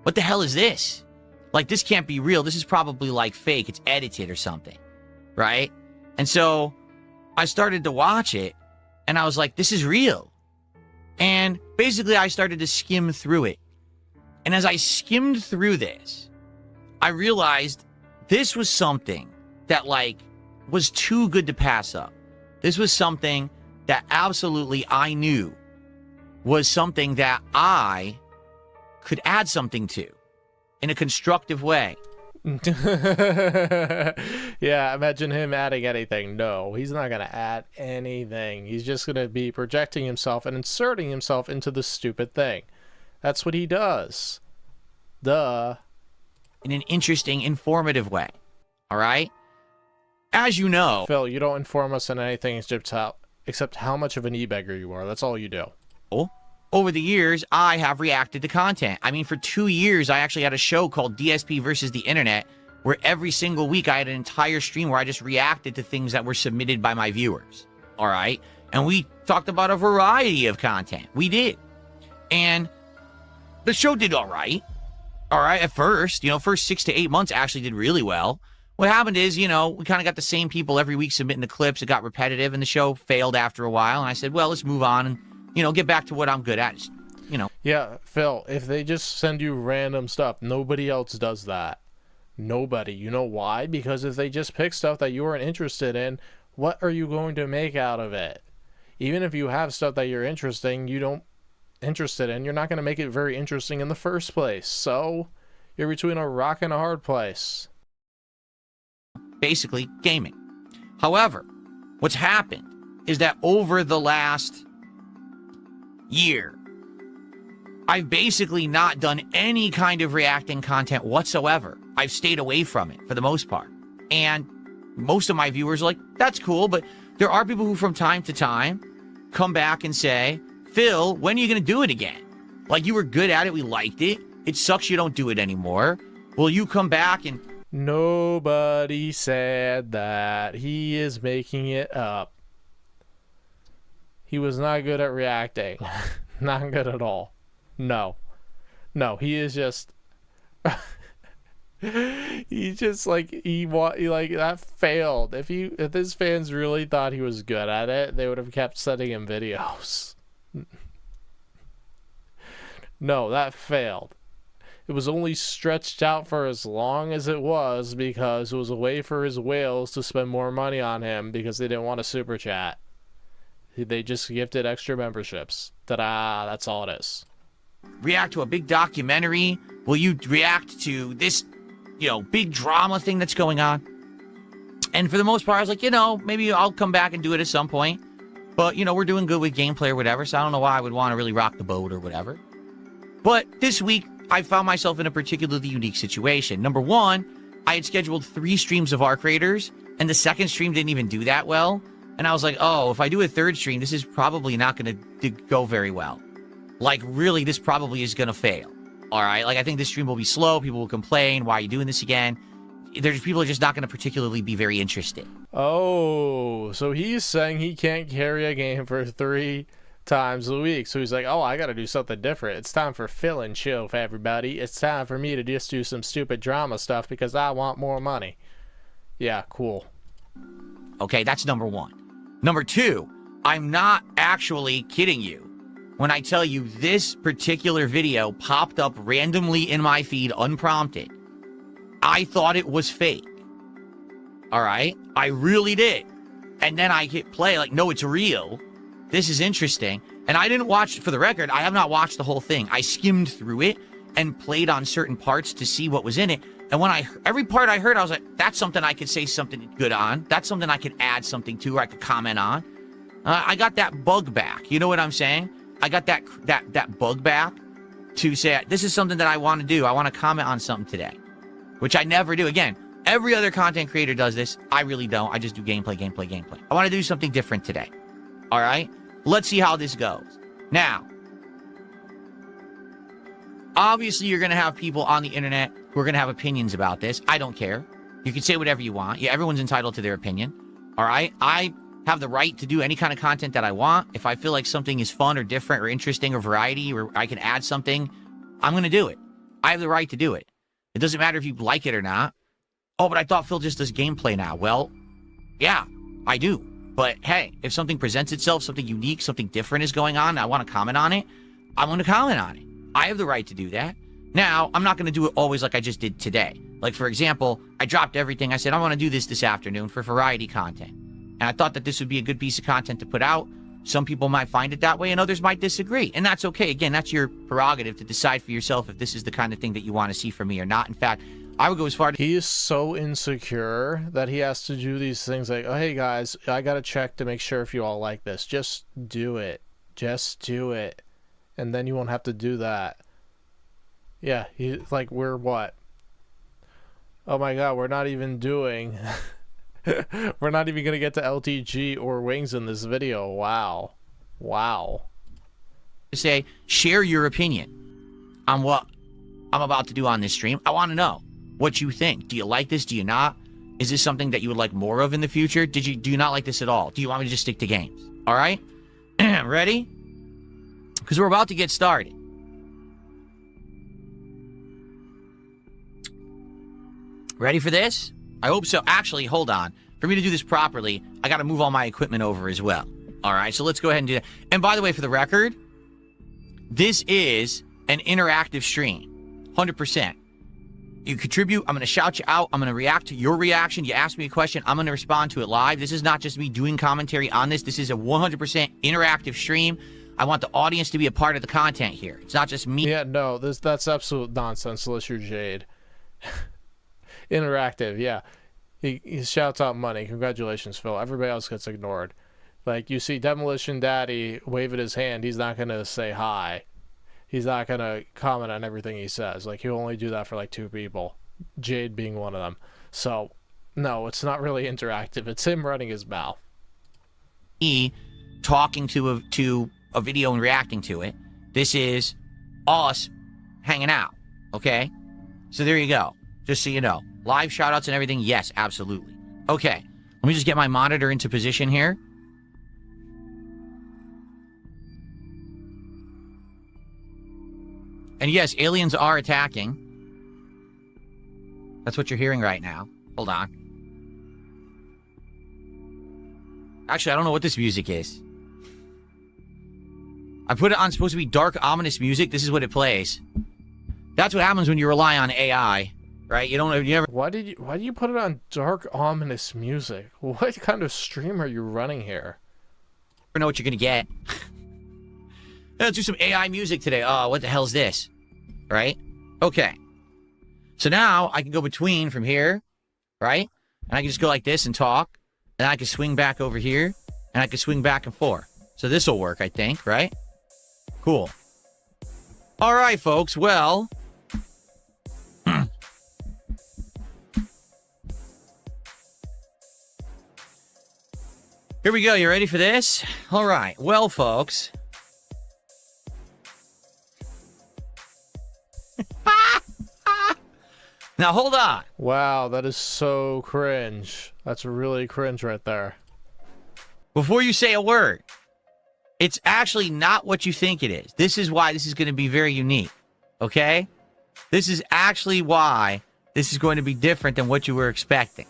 what the hell is this? Like, this can't be real. This is probably, like, fake. It's edited or something, right? And so I started to watch it, and I was like, this is real. And basically, I started to skim through it. And as I skimmed through this, I realized this was something that, like, was too good to pass up. This was something that absolutely I knew was something that I could add something to in a constructive way. Yeah, imagine him adding anything. No, he's not going to add anything. He's just going to be projecting himself and inserting himself into the stupid thing. That's what he does. Duh. In an interesting, informative way. All right? As you know... Phil, you don't inform us on anything except how much of an e-beggar you are. That's all you do. Over the years, I have reacted to content. I mean, for 2 years, I actually had a show called DSP versus the Internet, where every single week I had an entire stream where I just reacted to things that were submitted by my viewers. All right? And we talked about a variety of content. We did. And the show did all right. All right, at first. You know, first 6 to 8 months actually did really well. What happened is, you know, we kind of got the same people every week submitting the clips. It got repetitive, and the show failed after a while. And I said, well, let's move on and, you know, get back to what I'm good at, you know. Yeah, Phil, if they just send you random stuff, nobody else does that. Nobody. You know why? Because if they just pick stuff that you aren't interested in, what are you going to make out of it? Even if you have stuff that you're interested in, you're not going to make it very interesting in the first place. So, you're between a rock and a hard place. Basically, gaming. However, what's happened is that over the last year, I've basically not done any kind of reacting content whatsoever. I've stayed away from it for the most part. And most of my viewers are like, that's cool, but there are people who from time to time come back and say, Phil, when are you going to do it again? Like, you were good at it, we liked it. It sucks you don't do it anymore. Will you come back and... Nobody said that. He is making it up. He was not good at reacting. Not good at all. No, he is just... he just, like, like, that failed. If his fans really thought he was good at it, they would have kept sending him videos. No, that failed. It was only stretched out for as long as it was because it was a way for his whales to spend more money on him because they didn't want a super chat. They just gifted extra memberships. Ta-da, that's all it is. React to a big documentary? Will you react to this, you know, big drama thing that's going on? And for the most part, I was like, you know, maybe I'll come back and do it at some point. But, you know, we're doing good with gameplay or whatever, so I don't know why I would want to really rock the boat or whatever. But this week, I found myself in a particularly unique situation. Number one, I had scheduled 3 streams of Arc Raiders, and the second stream didn't even do that well. And I was like, oh, if I do a third stream, this is probably not going to go very well. Like, really, this probably is going to fail. All right? Like, I think this stream will be slow. People will complain. Why are you doing this again? People are just not going to particularly be very interested. Oh, so he's saying he can't carry a game for 3 times a week. So he's like, oh, I got to do something different. It's time for Phil and Chill for everybody. It's time for me to just do some stupid drama stuff because I want more money. Yeah, cool. Okay, that's number one. Number two, I'm not actually kidding you when I tell you this particular video popped up randomly in my feed unprompted. I thought it was fake. All right? I really did. And then I hit play like, no, it's real. This is interesting. And I didn't watch, for the record, I have not watched the whole thing. I skimmed through it. and played on certain parts to see what was in it. And when every part I heard, I was like, that's something I could say something good on. That's something I could add something to, or I could comment on. I got that bug back. You know what I'm saying? I got that bug back to say, this is something that I want to do. I want to comment on something today, which I never do. Again, every other content creator does this. I really don't. I just do gameplay. I want to do something different today. All right? Let's see how this goes. Now, obviously, you're going to have people on the internet who are going to have opinions about this. I don't care. You can say whatever you want. Yeah, everyone's entitled to their opinion. All right? I have the right to do any kind of content that I want. If I feel like something is fun or different or interesting or variety or I can add something, I'm going to do it. I have the right to do it. It doesn't matter if you like it or not. Oh, but I thought Phil just does gameplay now. Well, yeah, I do. But hey, if something presents itself, something unique, something different is going on, and I want to comment on it, I'm going to comment on it. I have the right to do that. Now, I'm not going to do it always like I just did today. Like, for example, I dropped everything. I said, I want to do this afternoon for variety content. And I thought that this would be a good piece of content to put out. Some people might find it that way, and others might disagree. And that's okay. Again, that's your prerogative to decide for yourself if this is the kind of thing that you want to see from me or not. In fact, I would go as far to... He is so insecure that he has to do these things like, oh, hey, guys, I got to check to make sure if you all like this. Just do it. Just do it. And then you won't have to do that. Yeah, he's like, we're what? Oh, my God, we're not even doing... We're not even going to get to LTG or wings in this video. Wow. Wow. Say, share your opinion on what I'm about to do on this stream. I want to know what you think. Do you like this? Do you not? Is this something that you would like more of in the future? Do you not like this at all? Do you want me to just stick to games? All right? Ready? Because we're about to get started. Ready for this? I hope so. Actually, hold on. For me to do this properly, I got to move all my equipment over as well. All right, so let's go ahead and do that. And by the way, for the record, this is an interactive stream. 100%. You contribute. I'm going to shout you out. I'm going to react to your reaction. You ask me a question. I'm going to respond to it live. This is not just me doing commentary on this. This is a 100% interactive stream. I want the audience to be a part of the content here. It's not just me. Yeah, no, that's absolute nonsense unless you're Jade. Interactive, yeah. He shouts out money. Congratulations, Phil. Everybody else gets ignored. Like, you see Demolition Daddy waving his hand. He's not going to say hi. He's not going to comment on everything he says. Like, he'll only do that for, like, 2 people. Jade being one of them. So, no, it's not really interactive. It's him running his mouth. Talking to a video and reacting to it. This is us hanging out. Okay? So there you go. Just so you know. Live shoutouts and everything? Yes, absolutely. Okay, let me just get my monitor into position here. And yes, aliens are attacking. That's what you're hearing right now. Hold on. Actually, I don't know what this music is. I put it on supposed to be dark, ominous music. This is what it plays. That's what happens when you rely on AI. Right? You never... Why do you put it on dark, ominous music? What kind of stream are you running here? Never know what you're gonna get. Let's do some AI music today. Oh, what the hell's this? Right? Okay. So now I can go between from here, right? And I can just go like this and talk. And I can swing back over here. And I can swing back and forth. So this will work, I think, right? Cool. All right, folks. Well... Here we go. You ready for this? All right. Well, folks. Now, hold on. Wow, that is so cringe. That's really cringe right there. Before you say a word, it's actually not what you think it is. This is why this is going to be very unique. Okay? This is actually why this is going to be different than what you were expecting.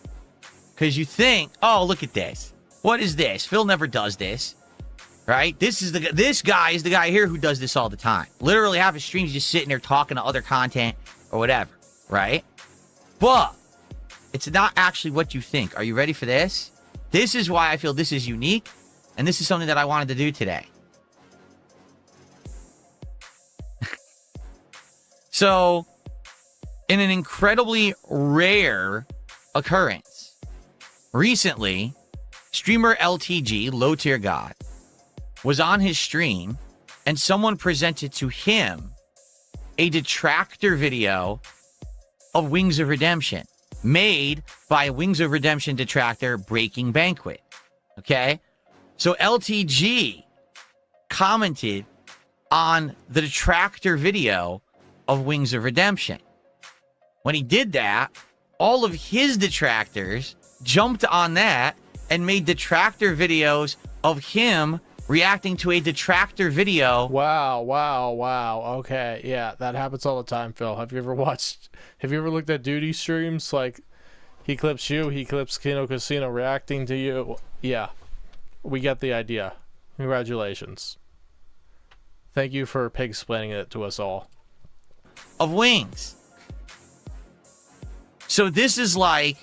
Because you think, oh, look at this. What is this? Phil never does this, right? This guy is the guy here who does this all the time. Literally half his streams just sitting there talking to other content or whatever, right? But it's not actually what you think. Are you ready for this? This is why I feel this is unique, and this is something that I wanted to do today. So, in an incredibly rare occurrence, recently, streamer LTG, Low Tier God, was on his stream and someone presented to him a detractor video of Wings of Redemption made by Wings of Redemption detractor Breaking Banquet. Okay? So LTG commented on the detractor video of Wings of Redemption. When he did that, all of his detractors jumped on that and made detractor videos of him reacting to a detractor video. Wow. Okay, yeah, that happens all the time, Phil. Have you ever looked at Duty streams? Like, he clips you, he clips Kino Casino reacting to you. Yeah, we get the idea. Congratulations. Thank you for pig-splaining it to us all. Of Wings. So this is like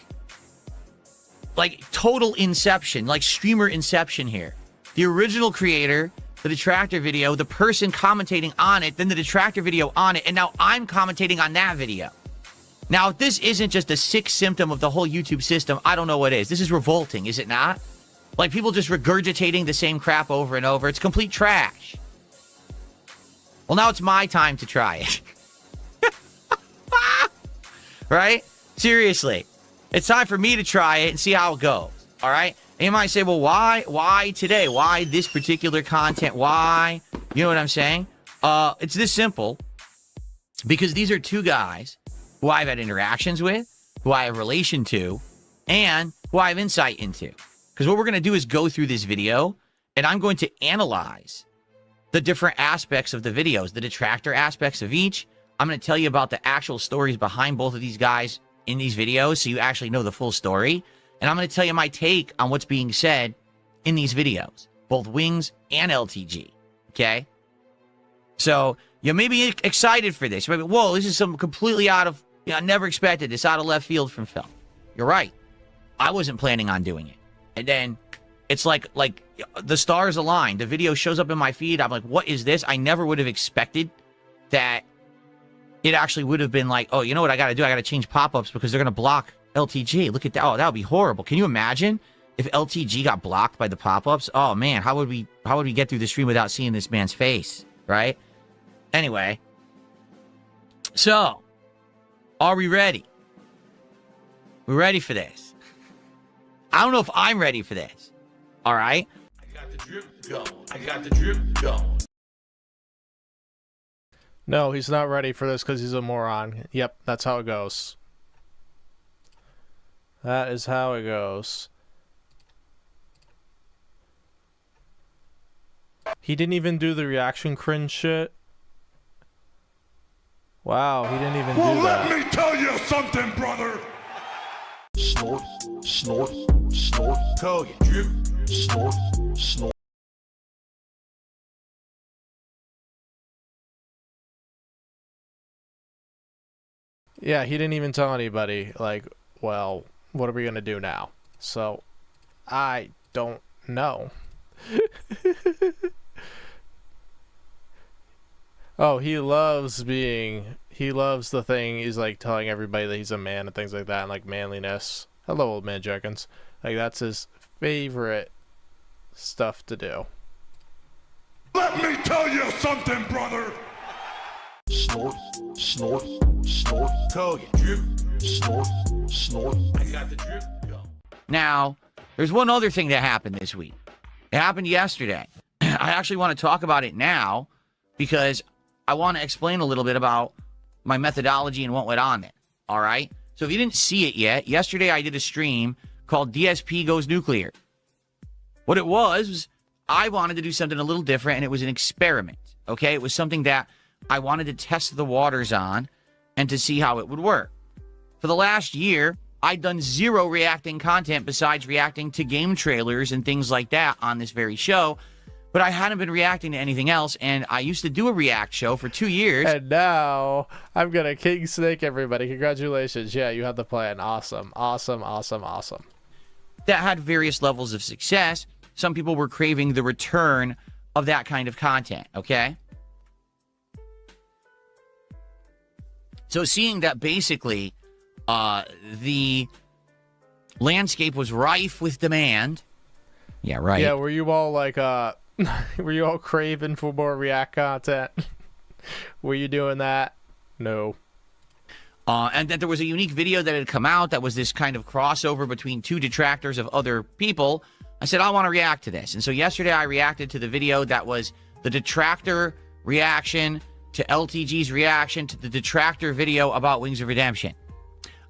total inception, like streamer inception here. The original creator, the detractor video, the person commentating on it, then the detractor video on it, and now I'm commentating on that video. Now, if this isn't just a sick symptom of the whole YouTube system, I don't know what is. This is revolting, is it not? Like, people just regurgitating the same crap over and over. It's complete trash. Well, now it's my time to try it. Right? Seriously. It's time for me to try it and see how it goes. All right? And you might say, well, why today? Why this particular content? Why? You know what I'm saying? It's this simple. Because these are two guys who I've had interactions with, who I have relation to, and who I have insight into. Because what we're going to do is go through this video, and I'm going to analyze the different aspects of the videos, the detractor aspects of each. I'm going to tell you about the actual stories behind both of these guys in these videos, so you actually know the full story. And I'm going to tell you my take on what's being said in these videos, both Wings and LTG. Okay? So you may be excited for this. You might be, whoa, this is some completely out of, I never expected this, out of left field from Phil. You're right. I wasn't planning on doing it. And then it's like the stars align. The video shows up in my feed. I'm like, what is this? I never would have expected that it actually would have been like, oh, you know what I got to do? I got to change pop-ups because they're going to block LTG. Look at that. Oh, that would be horrible. Can you imagine if LTG got blocked by the pop-ups? Oh, man, how would we get through the stream without seeing this man's face, right? Anyway, so are we ready? We're ready for this. I don't know if I'm ready for this. All right? I got the drip going. I got the drip going. No, he's not ready for this because he's a moron. Yep, that's how it goes. That is how it goes. He didn't even do the reaction cringe shit. Wow, he didn't even do that. Let me tell you something, brother. Snort, snort, snort. Call you drip. Snort, snort. Yeah, he didn't even tell anybody, like, well, what are we gonna do now? So, I don't know. Oh, he loves the thing, he's like telling everybody that he's a man and things like that, and like manliness. Hello, old man Jenkins. Like, that's his favorite stuff to do. Let me tell you something, brother. Snort, snort, snort. Call you drip. Snort, snort. I got the drip. Go. Now, there's one other thing that happened this week. It happened yesterday. I actually want to talk about it now because I want to explain a little bit about my methodology and what went on there. All right? So if you didn't see it yet, yesterday I did a stream called DSP Goes Nuclear. What it was I wanted to do something a little different, and it was an experiment. Okay? It was something that I wanted to test the waters on and to see how it would work. For the last year, I'd done zero reacting content besides reacting to game trailers and things like that on this very show, but I hadn't been reacting to anything else, and I used to do a react show for 2 years. And now, I'm gonna King Snake everybody. Congratulations. Yeah, you had the plan. Awesome. Awesome, awesome, awesome. That had various levels of success. Some people were craving the return of that kind of content, okay? So seeing that basically the landscape was rife with demand. Yeah, right. Yeah, were you all like, were you all craving for more React content? Were you doing that? No. And that there was a unique video that had come out that was this kind of crossover between two detractors of other people. I said, I want to react to this. And so yesterday I reacted to the video that was the detractor reaction to LTG's reaction to the detractor video about Wings of Redemption.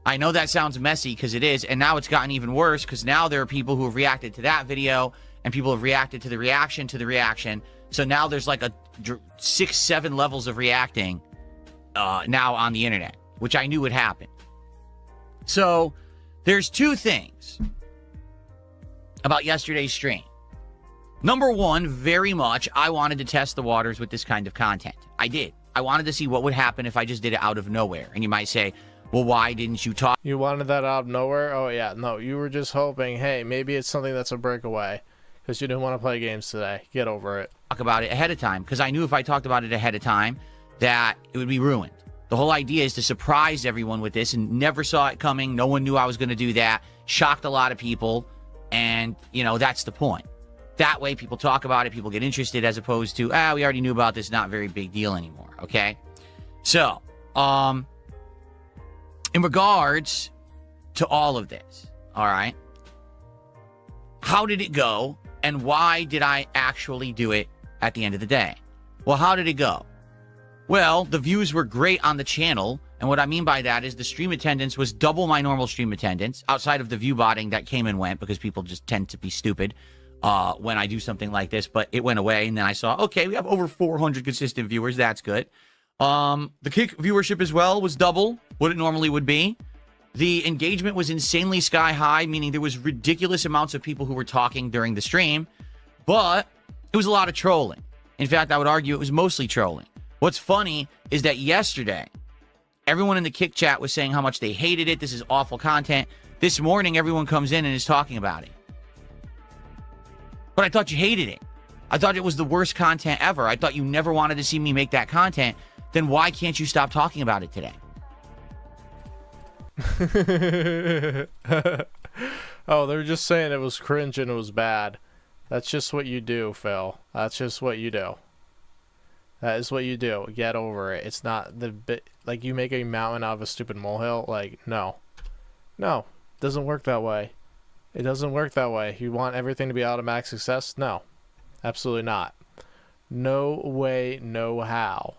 I know that sounds messy because it is, and now it's gotten even worse because now there are people who have reacted to that video and people have reacted to the reaction to the reaction. So now there's like a 6-7 levels of reacting now on the internet, which I knew would happen. So there's two things about yesterday's stream. Number one, very much, I wanted to test the waters with this kind of content. I did. I wanted to see what would happen if I just did it out of nowhere. And you might say, well, why didn't you talk? You wanted that out of nowhere? Oh, yeah. No, you were just hoping, hey, maybe it's something that's a breakaway because you didn't want to play games today. Get over it. Talk about it ahead of time because I knew if I talked about it ahead of time that it would be ruined. The whole idea is to surprise everyone with this and never saw it coming. No one knew I was going to do that. Shocked a lot of people. And, you know, that's the point. That way people talk about it. People get interested as opposed to, we already knew about this. Not a very big deal anymore. Okay. So, in regards to all of this, all right, how did it go and why did I actually do it at the end of the day? Well, how did it go? Well, the views were great on the channel, and what I mean by that is the stream attendance was double my normal stream attendance, outside of the view botting that came and went because people just tend to be stupid when I do something like this, but it went away, and then I saw, okay, we have over 400 consistent viewers. That's good. The kick viewership as well was double what it normally would be. The engagement was insanely sky high, meaning there was ridiculous amounts of people who were talking during the stream, but it was a lot of trolling. In fact, I would argue it was mostly trolling. What's funny is that yesterday, everyone in the kick chat was saying how much they hated it. This is awful content. This morning, everyone comes in and is talking about it. But I thought you hated it. I thought it was the worst content ever. I thought you never wanted to see me make that content. Then why can't you stop talking about it today? Oh, they're just saying it was cringe and it was bad. That's just what you do, Phil. That's just what you do. That is what you do. Get over it. It's not the bit like you make a mountain out of a stupid molehill. Like, no. No. Doesn't work that way. It doesn't work that way. You want everything to be automatic success? No. Absolutely not. No way, no how.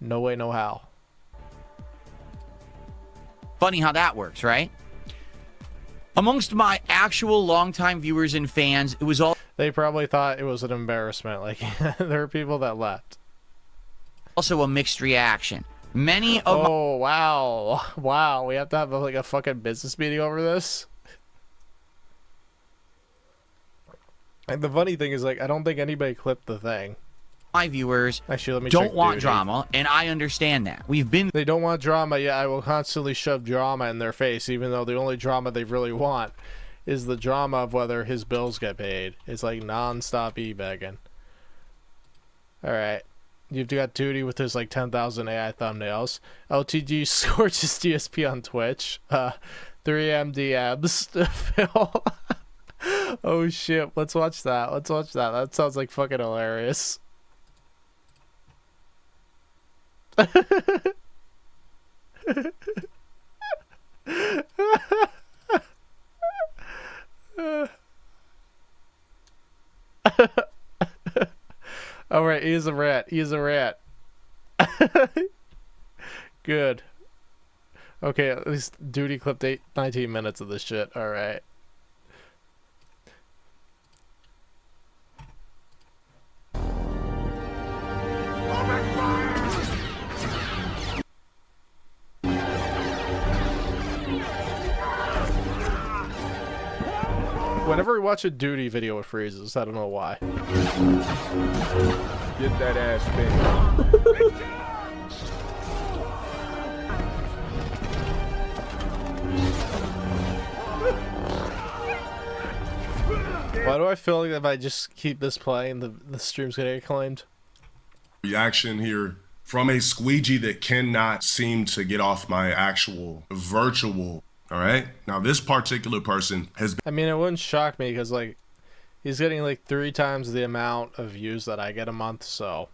No way, no how. Funny how that works, right? Amongst my actual longtime viewers and fans, it was all... They probably thought it was an embarrassment. Like, there are people that left. Also a mixed reaction. Many of Oh, wow. Wow. We have to have like a fucking business meeting over this? And the funny thing is, like, I don't think anybody clipped the thing. my viewers Actually, let me don't check want duty. drama, and I understand that. They don't want drama, yet I will constantly shove drama in their face, even though the only drama they really want is the drama of whether his bills get paid. It's like non-stop e-begging. Alright. You've got Duty with his like 10,000 AI thumbnails. LTG scorches DSP on Twitch. 3M DMs. Phil. Oh shit. Let's watch that. Let's watch that. That sounds like fucking hilarious. All right, he is a rat. He is a rat. Good. Okay, at least Duty clipped 19 minutes of this shit. All right. Whenever we watch a Duty video, it freezes. I don't know why. Get that ass bent. Why do I feel like if I just keep this playing, the stream's gonna get claimed? Reaction here from a squeegee that cannot seem to get off my actual virtual. All right. Now, this particular person has been. I mean, it wouldn't shock me because, like, he's getting like 3 times the amount of views that I get a month. So,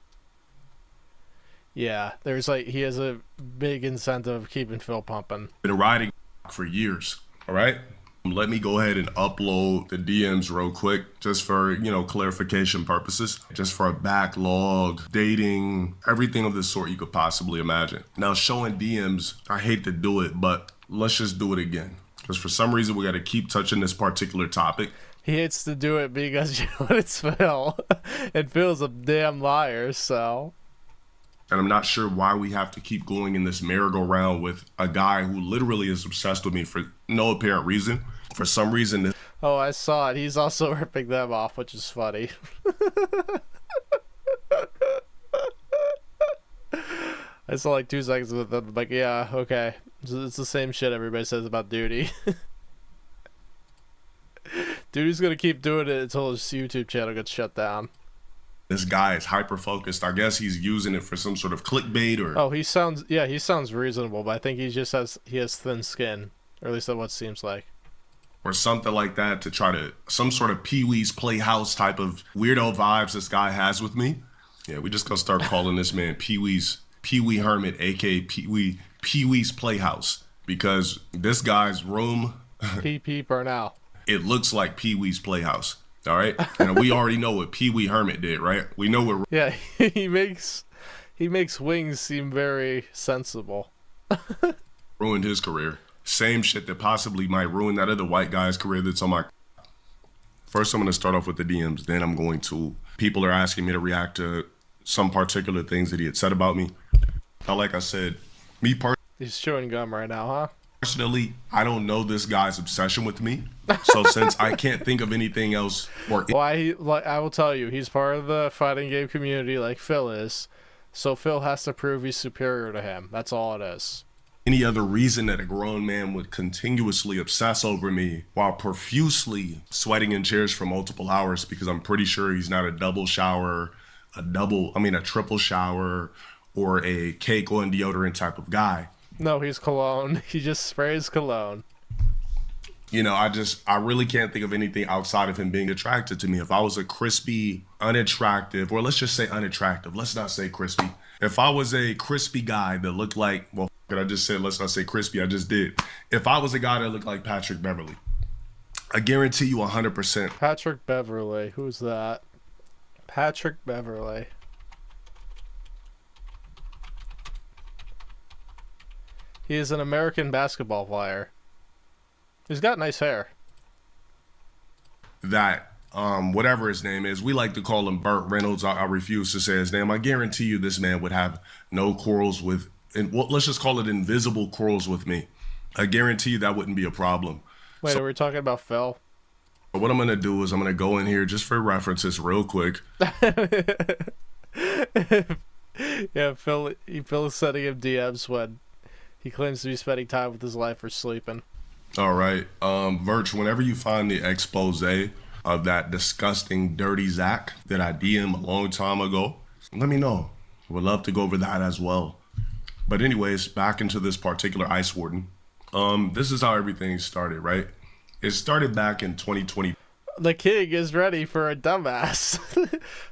yeah, there's like, he has a big incentive of keeping Phil pumping. Been riding for years. All right. Let me go ahead and upload the DMs real quick, just for, you know, clarification purposes, just for a backlog, dating, everything of this sort you could possibly imagine. Now, showing DMs, I hate to do it, but let's just do it again, because for some reason we got to keep touching this particular topic. He hates to do it because, you know, it's Phil, and Phil's a damn liar, so. And I'm not sure why we have to keep going in this merry-go-round with a guy who literally is obsessed with me for no apparent reason. For some reason. Oh, I saw it. He's also ripping them off, which is funny. I saw like 2 seconds with them. Like, yeah, okay. It's the same shit everybody says about Duty. Duty's gonna keep doing it until his YouTube channel gets shut down. This guy is hyper-focused. I guess he's using it for some sort of clickbait or... Oh, he sounds reasonable, but I think he has thin skin. Or at least that's what it seems like. Or something like that, to try to... Some sort of Pee-wee's Playhouse type of weirdo vibes this guy has with me. Yeah, we just gonna start calling this man Pee-wee Hermit, a.k.a. Pee-wee's Playhouse. Because this guy's room... PP Burnell. It looks like Pee-wee's Playhouse. All right, and we already know what Pee-wee Hermit did, right? We know what. Yeah, he makes Wings seem very sensible. Ruined his career. Same shit that possibly might ruin that other white guy's career that's on my. First, I'm going to start off with the DMs. Then I'm going to. People are asking me to react to some particular things that he had said about me. Now, like I said, me personally. He's chewing gum right now, huh? Personally, I don't know this guy's obsession with me. So since I can't think of anything else or why, like, I will tell you, he's part of the fighting game community like Phil is. So Phil has to prove he's superior to him. That's all it is. Any other reason that a grown man would continuously obsess over me while profusely sweating in chairs for multiple hours, because I'm pretty sure he's not a triple shower, or a cake on deodorant type of guy. No, he's cologne. He just sprays cologne. You know, I really can't think of anything outside of him being attracted to me. If I was a crispy, unattractive, or let's just say unattractive, let's not say crispy. If I was a crispy guy that looked like, well, I just said, let's not say crispy, I just did. If I was a guy that looked like Patrick Beverly, I guarantee you 100%. Patrick Beverly, who's that? Patrick Beverly. He is an American basketball player. He's got nice hair. That, whatever his name is, we like to call him Burt Reynolds. I refuse to say his name. I guarantee you this man would have no quarrels with, and well, let's just call it invisible quarrels with me. I guarantee you that wouldn't be a problem. Wait, are we talking about Phil? What I'm going to do is I'm going to go in here just for references real quick. Yeah, Phil is sending him DMs when he claims to be spending time with his wife or sleeping. All right. Virch, whenever you find the expose of that disgusting, dirty Zach that I DM a long time ago, let me know. Would love to go over that as well. But anyways, back into this particular Ice Warden. This is how everything started, right? It started back in 2020. The king is ready for a dumbass.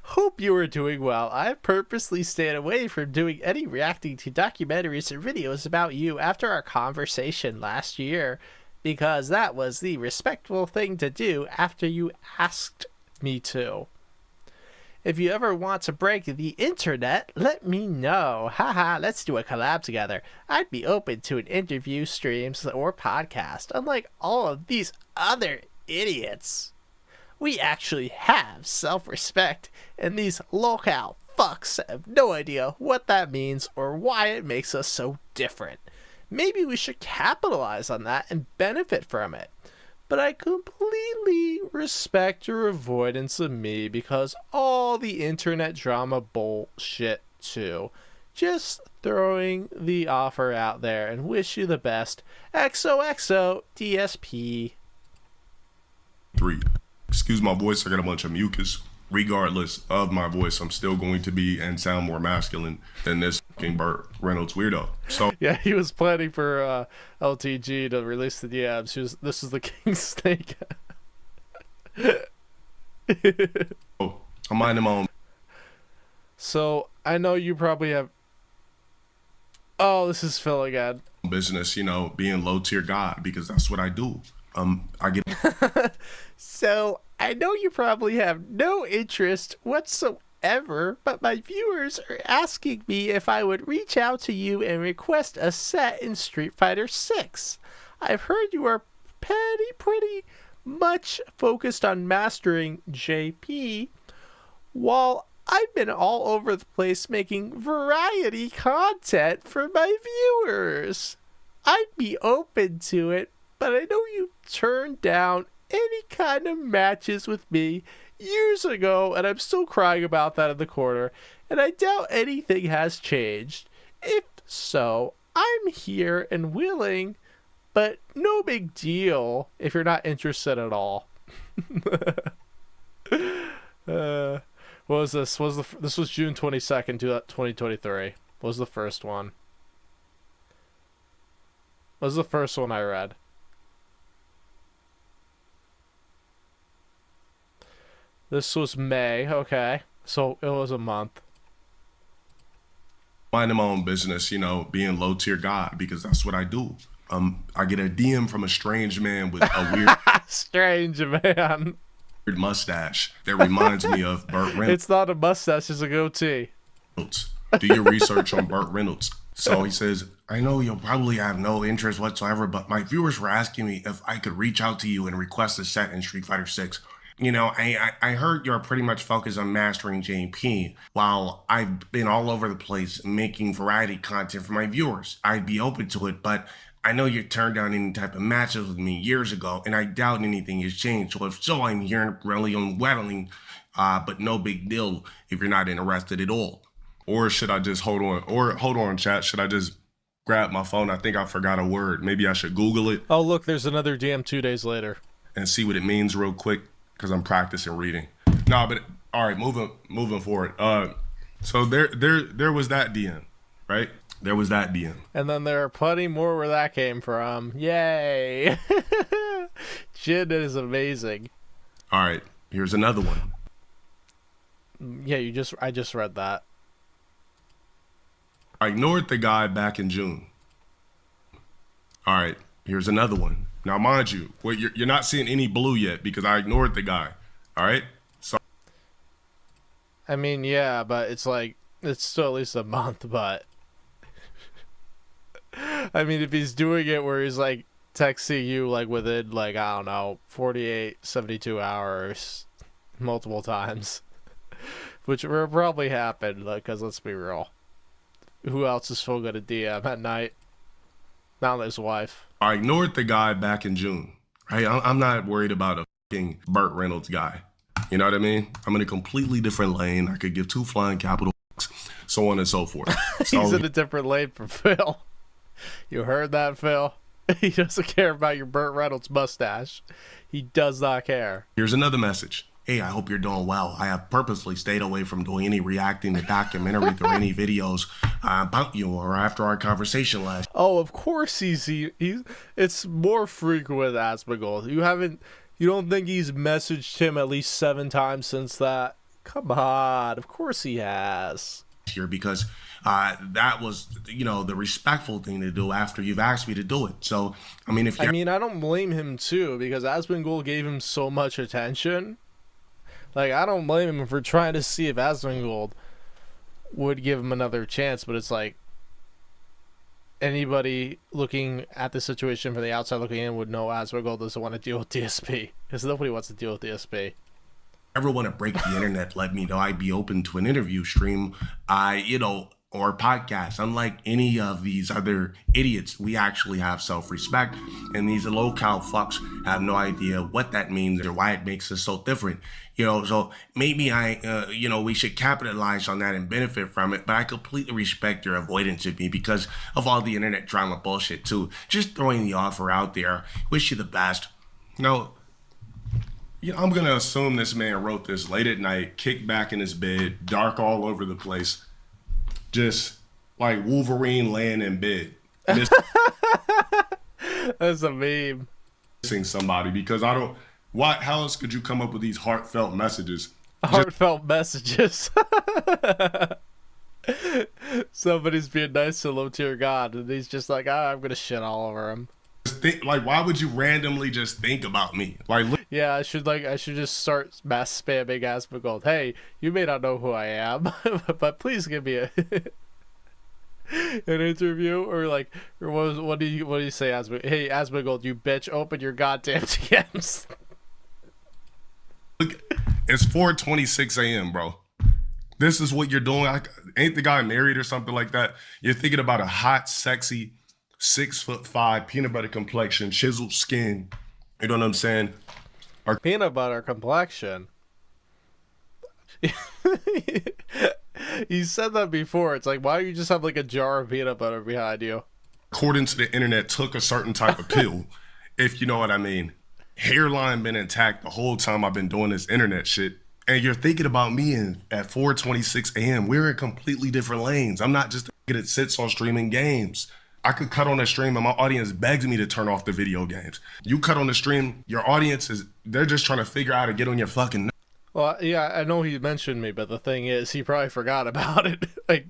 Hope you are doing well. I purposely stayed away from doing any reacting to documentaries or videos about you after our conversation last year, because that was the respectful thing to do after you asked me to. If you ever want to break the internet, let me know. Haha, let's do a collab together. I'd be open to an interview, streams, or podcast, unlike all of these other idiots. We actually have self-respect, and these locale fucks have no idea what that means or why it makes us so different. Maybe we should capitalize on that and benefit from it. But I completely respect your avoidance of me because all the internet drama bullshit too. Just throwing the offer out there and wish you the best. XOXO DSP. 3. Excuse my voice, I got a bunch of mucus. Regardless of my voice, I'm still going to be and sound more masculine than this. fucking Burt Reynolds weirdo. So Yeah, he was planning for LTG to release the DMs. This is the King Snake. I'm minding my own So I know you probably have. Oh, this is Phil again. business, you know, being low tier guy, because that's what I do. I get So I know you probably have no interest whatsoever, but my viewers are asking me if I would reach out to you and request a set in Street Fighter 6. I've heard you are pretty much focused on mastering JP, while I've been all over the place making variety content for my viewers. I'd be open to it, but I know you turned down any kind of matches with me years ago, and I'm still crying about that in the corner, and I doubt anything has changed. If so, I'm here and willing, but no big deal if you're not interested at all. What was this? This was June 22nd, 2023. What was the first one? What was the first one I read? This was May. Okay. So it was a month. minding my own business, you know, being low tier guy, because that's what I do. I get a DM from a strange man with a weird Strange man. mustache that reminds me of Burt Reynolds. It's not a mustache, it's a goatee. Do your research on Burt Reynolds. So he says, I know you'll probably have no interest whatsoever, but my viewers were asking me if I could reach out to you and request a set in Street Fighter 6. You know, I heard you're pretty much focused on mastering JP, while I've been all over the place making variety content for my viewers. I'd be open to it, but I know you turned down any type of matches with me years ago, and I doubt anything has changed. So if so, I'm here really unwelling, but no big deal if you're not interested at all. Or should I just hold on, chat? Should I just grab my phone? I think I forgot a word. Maybe I should Google it. Oh, look, there's another DM 2 days later. And see what it means real quick, because I'm practicing reading. No, but all right, moving forward. So there was that DM, right? There was that DM. And then there are plenty more where that came from. Yay! Jin is amazing. All right, here's another one. Yeah, I just read that. I ignored the guy back in June. All right, here's another one. Now, mind you, you're not seeing any blue yet because I ignored the guy. All right? So I mean, yeah, but it's like, it's still at least a month, but... I mean, if he's doing it where he's, like, texting you, like, within, like, I don't know, 48, 72 hours, multiple times, which will probably happen, because let's be real. Who else is still gonna DM at night? Not his wife. I ignored the guy back in June, right? I'm not worried about a fucking Burt Reynolds guy. You know what I mean? I'm in a completely different lane. I could give two flying capital so on and so forth. So, He's in a different lane from Phil. You heard that, Phil? He doesn't care about your Burt Reynolds mustache. He does not care. here's another message. Hey, I hope you're doing well. I have purposely stayed away from doing any reacting to documentaries or any videos about you or after our conversation last. Oh, of course he's it's more frequent with Asmongold. You don't think he's messaged him at least 7 times since that? Come on, of course he has. Here because that was, you know, the respectful thing to do after you've asked me to do it. So, I mean, if you I don't blame him too, because Asmongold gave him so much attention. Like, I don't blame him for trying to see if Asmongold would give him another chance, but it's like, anybody looking at the situation from the outside looking in would know Asmongold doesn't want to deal with DSP, because nobody wants to deal with DSP. ever want to break the internet, let me know. I'd be open to an interview stream, or podcast. Unlike any of these other idiots, we actually have self-respect, and these low-cal fucks have no idea what that means or why it makes us so different. So maybe we should capitalize on that and benefit from it, but I completely respect your avoidance of me because of all the internet drama bullshit too. Just throwing the offer out there. Wish you the best. No. Yeah, I'm gonna assume this man wrote this late at night, kicked back in his bed, dark all over the place, just like Wolverine laying in bed, That's a meme. missing somebody because I don't. Why? How else could you come up with these heartfelt messages? Heartfelt messages. Somebody's being nice to low tier god, and he's just like, I'm gonna shit all over him. Just think, like, why would you randomly just think about me? Like, look, Yeah, I should just start mass spamming Asmongold. Hey, you may not know who I am, but please give me an interview, or like, or what do you say, Asmongold? Hey, Asmongold, you bitch, open your goddamn DMs. look, it's 4:26 a.m., bro. This is what you're doing. Ain't the guy married or something like that? You're thinking about a hot, sexy, 6'5", peanut butter complexion, chiseled skin. You know what I'm saying? Peanut butter complexion. You said that before. It's like, why don't you just have like a jar of peanut butter behind you? According to the internet, took a certain type of pill, if you know what I mean. Hairline been intact the whole time I've been doing this internet shit. And you're thinking about me at 4:26 a.m. We're in completely different lanes. I'm not just a nigga that sits on streaming games. I could cut on a stream and my audience begs me to turn off the video games. You cut on the stream, your audience they're just trying to figure out how to get on your fucking Well, yeah, I know he mentioned me, but the thing is, he probably forgot about it like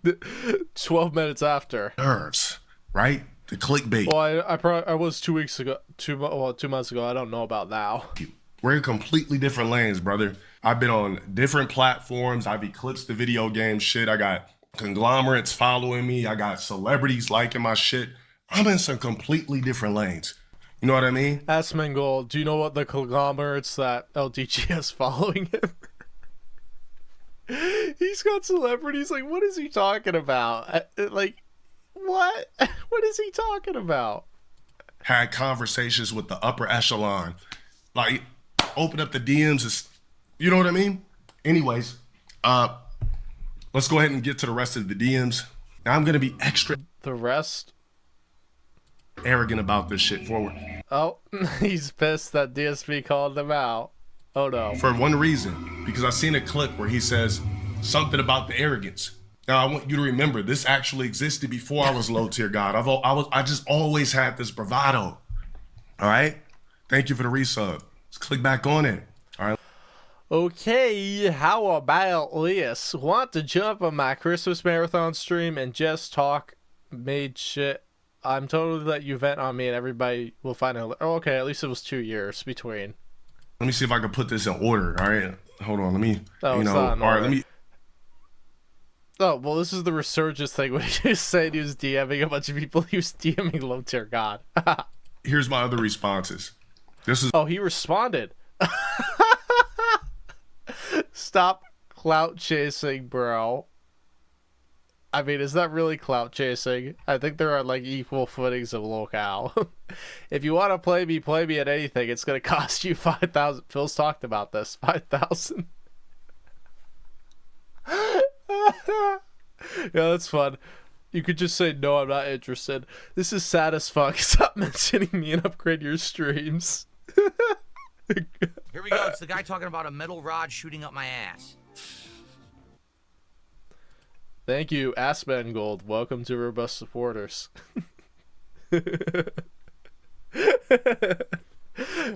12 minutes after. nerves, right? The clickbait. Well, I was 2 weeks ago, 2 months ago. I don't know about now. We're in completely different lanes, brother. I've been on different platforms. I've eclipsed the video game shit. I got conglomerates following me. I got celebrities liking my shit. I'm in some completely different lanes. You know what I mean? Asmongold, do you know what the conglomerates that LTG has following him? He's got celebrities. Like, what is he talking about? Like, what? What is he talking about? Had conversations with the upper echelon. Like, open up the DMs. You know what I mean? Anyways, let's go ahead and get to the rest of the DMs. Now I'm going to be extra The rest? arrogant about this shit forward. Oh, he's pissed that DSP called him out. Oh no. For one reason, because I seen a clip where he says something about the arrogance. Now I want you to remember this actually existed before I was low tier god. I just always had this bravado. All right. Thank you for the resub. Let's click back on it. All right. Okay, how about this? Want to jump on my Christmas marathon stream and just talk made shit? I'm totally let you vent on me and everybody will find out. Oh, okay, at least it was 2 years between. Let me see if I can put this in order. All right. Hold on. Let me. Oh, you it's know. not in All right. order. Let me. Oh, well, this is the resurgence thing when he was saying he was DMing a bunch of people. He was DMing low tier god. Here's my other responses. This is. Oh, he responded. Stop clout chasing, bro. I mean, is that really clout chasing? I think there are like equal footings of locale. If you want to play me at anything. It's going to cost you 5,000. Phil's talked about this. 5,000. Yeah, that's fun. You could just say, no, I'm not interested. This is sad as fuck. Stop mentioning me and upgrade your streams. Here we go. It's the guy talking about a metal rod shooting up my ass. Thank you, Asmongold. Welcome to Robust Supporters.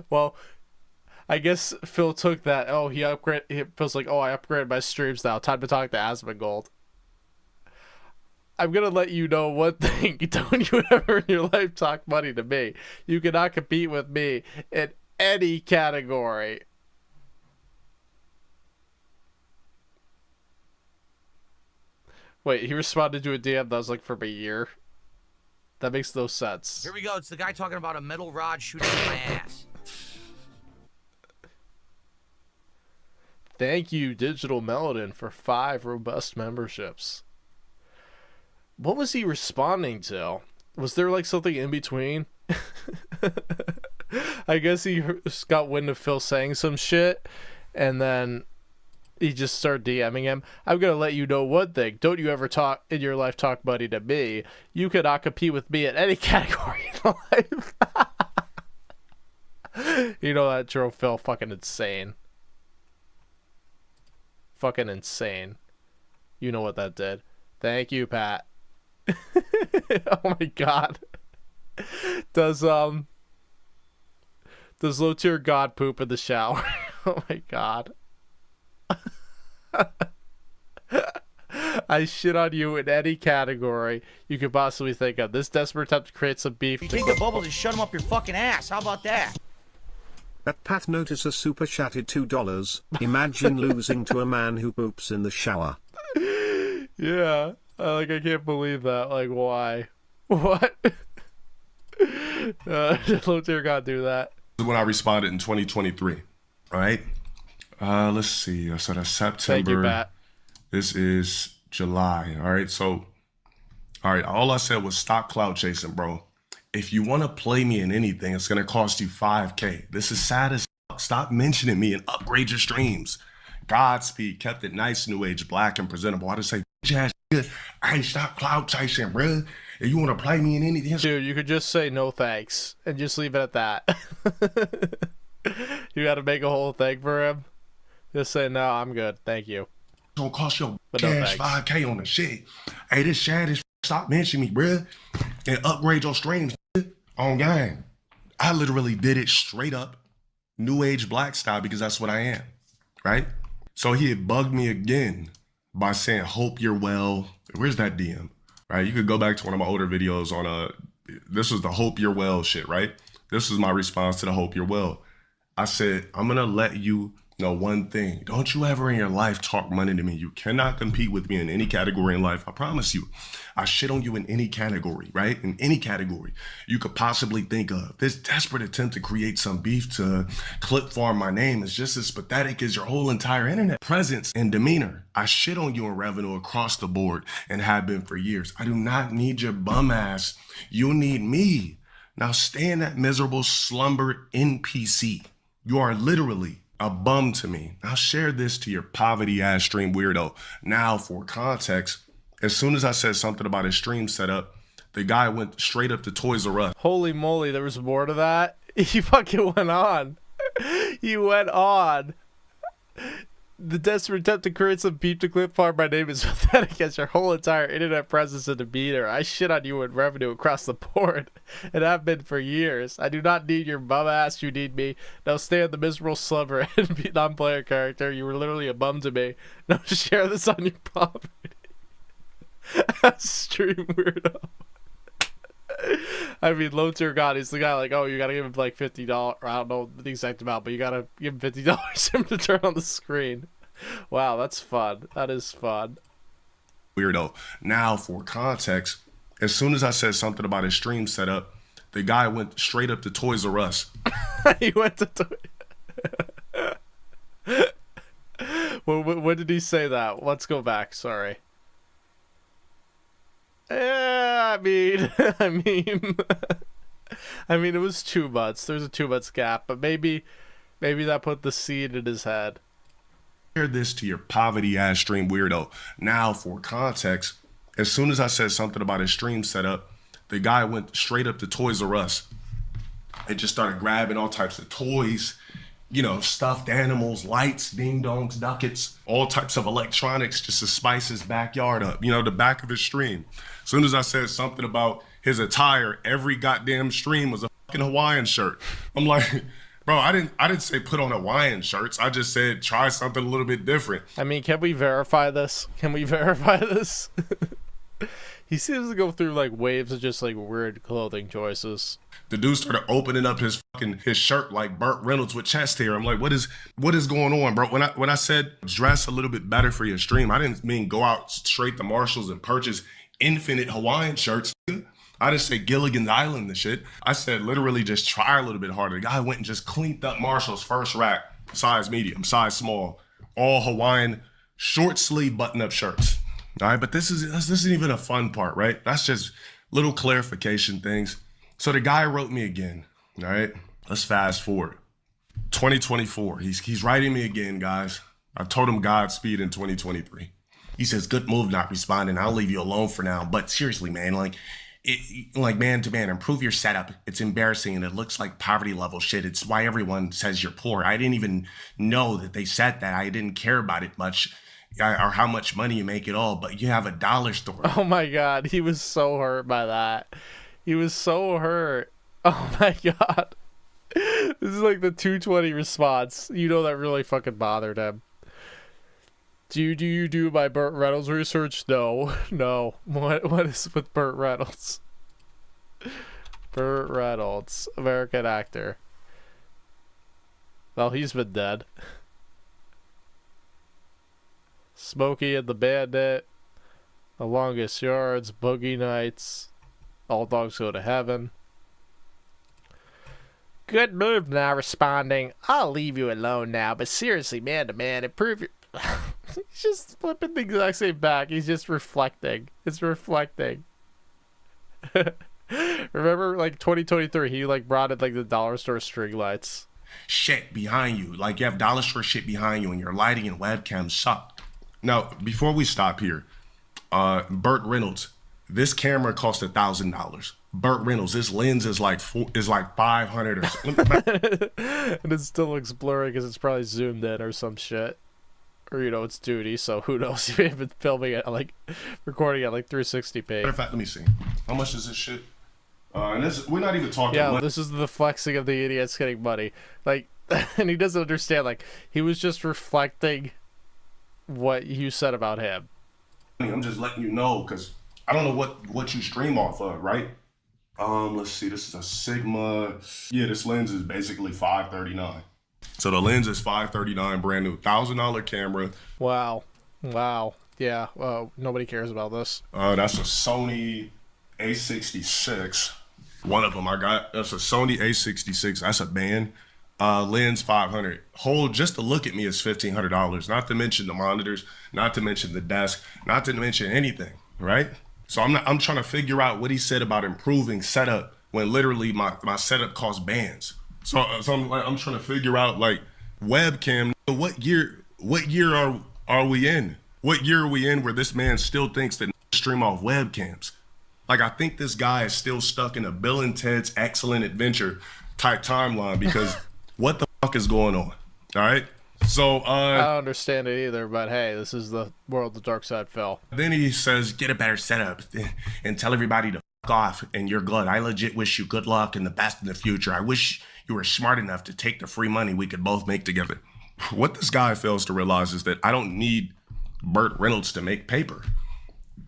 Well, I guess Phil took that. Oh, Phil's like, oh, I upgraded my streams now. Time to talk to Asmongold. I'm gonna let you know one thing. Don't you ever in your life talk money to me. You cannot compete with me in any category. Wait, he responded to a DM that was like from a year. That makes no sense. Here we go. It's the guy talking about a metal rod shooting up my ass. Thank you, Digital Melodin, for 5 robust memberships. What was he responding to? Was there like something in between? I guess he got wind of Phil saying some shit, and then he just started DMing him. I'm gonna let you know one thing. Don't you ever talk in your life talk money to me. You cannot compete with me in any category in life. You know that drove Phil fucking insane. Fucking insane. You know what that did. Thank you, Pat. Oh my god. Does low tier god poop in the shower? Oh my god. I shit on you in any category you could possibly think of. This desperate attempt to create some beef. You take the bubbles and shut them up your fucking ass. How about that? At Pat Noticer super chatted $2. Imagine losing to a man who poops in the shower. Yeah. I can't believe that. Like, why? What? Low tier god do that. This is when I responded in 2023. All right. Let's see. So that's September. Thank you, Pat. This is July. All right. So, all right. All I said was stop cloud chasing, bro. If you want to play me in anything, it's going to cost you $5K. This is sad as fuck. Stop mentioning me and upgrade your streams. Godspeed, kept it nice, new age, black, and presentable. I just say, ass shit. I ain't stop cloud chasing, bro. If you want to play me in anything. Dude, you could just say no thanks and just leave it at that. You got to make a whole thing for him. Just say, no, I'm good. Thank you. It's going to cost your But cash $5K on the shit. Hey, this shad is stop mentioning me, bro. And upgrade your streams on game. I literally did it straight up, new age black style, because that's what I am, right? So he had bugged me again by saying, hope you're well. Where's that DM? Right? You could go back to one of my older videos on this was the hope you're well shit, right? This was my response to the hope you're well. I said, I'm gonna let you know one thing. Don't you ever in your life talk money to me. You cannot compete with me in any category in life. I promise you. I shit on you in any category, right? In any category you could possibly think of. This desperate attempt to create some beef to clip farm my name is just as pathetic as your whole entire internet presence and demeanor. I shit on you in revenue across the board and have been for years. I do not need your bum ass. You need me. Now stay in that miserable slumber NPC. You are literally a bum to me. Now share this to your poverty ass stream weirdo. Now for context, as soon as I said something about his stream setup, the guy went straight up to Toys R Us. Holy moly, there was more to that? He fucking went on. He went on. The desperate attempt to create some beef to clip farm my name is pathetic as your whole entire internet presence and demeanor. I shit on you in revenue across the board and have been for years. I do not need your bum ass, you need me. Now stay on the miserable slumber and be non-player character. You were literally a bum to me. Now share this on your property. Stream weirdo. I mean, low tier god, he's the guy like, oh, you gotta give him like $50. I don't know the exact amount, but you gotta give him $50 for him to turn on the screen. Wow, that's fun. That is fun. Weirdo. Now for context, as soon as I said something about his stream setup, the guy went straight up to Toys R Us. He went to when did he say that? Let's go back. Sorry. Yeah, I mean, it was 2 months. There's a 2 months gap, but maybe that put the seed in his head. Share this to your poverty ass stream weirdo. Now for context, as soon as I said something about his stream setup, the guy went straight up to Toys R Us and just started grabbing all types of toys, you know, stuffed animals, lights, ding dongs, ducats, all types of electronics just to spice his backyard up, you know, the back of his stream. As soon as I said something about his attire, every goddamn stream was a fucking Hawaiian shirt. I'm like, bro, I didn't say put on Hawaiian shirts. I just said try something a little bit different. I mean, can we verify this? Can we verify this? He seems to go through like waves of just like weird clothing choices. The dude started opening up his shirt like Burt Reynolds with chest hair. I'm like, what is going on, bro? When I said dress a little bit better for your stream, I didn't mean go out straight to Marshalls and purchase infinite Hawaiian shirts. I didn't say Gilligan's Island and shit. I said literally just try a little bit harder. The guy went and just cleaned up Marshall's first rack, size medium, size small, all Hawaiian short sleeve button up shirts. All right, but this isn't even a fun part, right? That's just little clarification things. So the guy wrote me again, all right? Let's fast forward. 2024, he's writing me again, guys. I told him Godspeed in 2023. He says, good move not responding. I'll leave you alone for now. But seriously, man, like man to man, improve your setup. It's embarrassing and it looks like poverty level shit. It's why everyone says you're poor. I didn't even know that they said that. I didn't care about it much. or how much money you make it all, but you have a dollar store. Oh my god, he was so hurt by that. He was so hurt. Oh my god. This is like the 220 response. You know that really fucking bothered him. Do you do my Burt Reynolds research? No. No. What is with Burt Reynolds? Burt Reynolds, American actor. Well, he's been dead. Smokey and the Bandit, The Longest Yards, Boogie Nights, All Dogs Go to Heaven. Good move now responding. I'll leave you alone now, but seriously, man to man, improve your... He's just flipping the exact same back. He's just reflecting. It's reflecting. Remember, like, 2023, he, like, brought in, like, the dollar store string lights. Shit behind you. Like, you have dollar store shit behind you, and your lighting and webcam suck. Now, before we stop here, Burt Reynolds, this camera cost $1,000. Burt Reynolds, this lens is like $500 or something. And it still looks blurry because it's probably zoomed in or some shit. Or, you know, it's duty, so who knows? You may have been filming it, like, recording at, like, 360p. Matter of fact, let me see. How much is this shit? And this, we're not even talking Yeah, money. this is the flexing of the idiots getting money. Like, and he doesn't understand, like, he was just reflecting what you said about him. I'm just letting you know, because I don't know what you stream off of, right? Let's see, this is a Sigma. Yeah, this lens is basically $539. So the lens is $539, brand new, $1,000 camera. Wow. Wow. Yeah, nobody cares about this. That's a Sony A66. One of them I got, that's a Sony A66. That's a band. Lens $500. Hold just to look at me is $1,500. Not to mention the monitors, not to mention the desk, not to mention anything, right? So I'm trying to figure out what he said about improving setup when literally my setup costs bands. So I'm trying to figure out, like, webcam. What year are we in? What year are we in where this man still thinks that stream off webcams? Like, I think this guy is still stuck in a Bill and Ted's Excellent Adventure type timeline, because what the fuck is going on? All right. So I don't understand it either, but hey, this is the world the dark side fell. Then he says, get a better setup and tell everybody to fuck off, and you're good. I legit wish you good luck and the best in the future. I wish you were smart enough to take the free money we could both make together. What this guy fails to realize is that I don't need Burt Reynolds to make paper.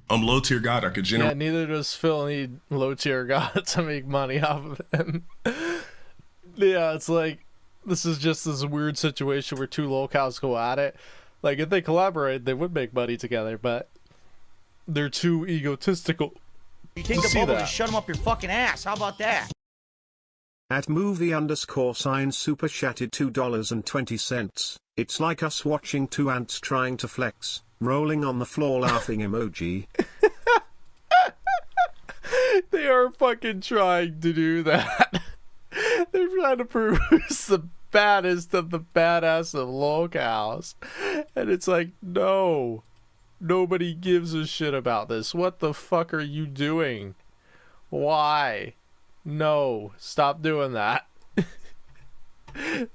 I'm low tier god. I could generate. Yeah, neither does Phil need low tier god to make money off of him. Yeah, it's like, this is just this weird situation where two locals go at it. Like, if they collaborate, they would make money together, but they're too egotistical. You take the bubble and shut him up your fucking ass. How about that? At movie_sign super chatted $2.20. It's like us watching two ants trying to flex, rolling on the floor laughing emoji. They are fucking trying to do that. They're trying to prove who's the baddest of the badass of locals. And it's like, no. Nobody gives a shit about this. What the fuck are you doing? Why? No. Stop doing that.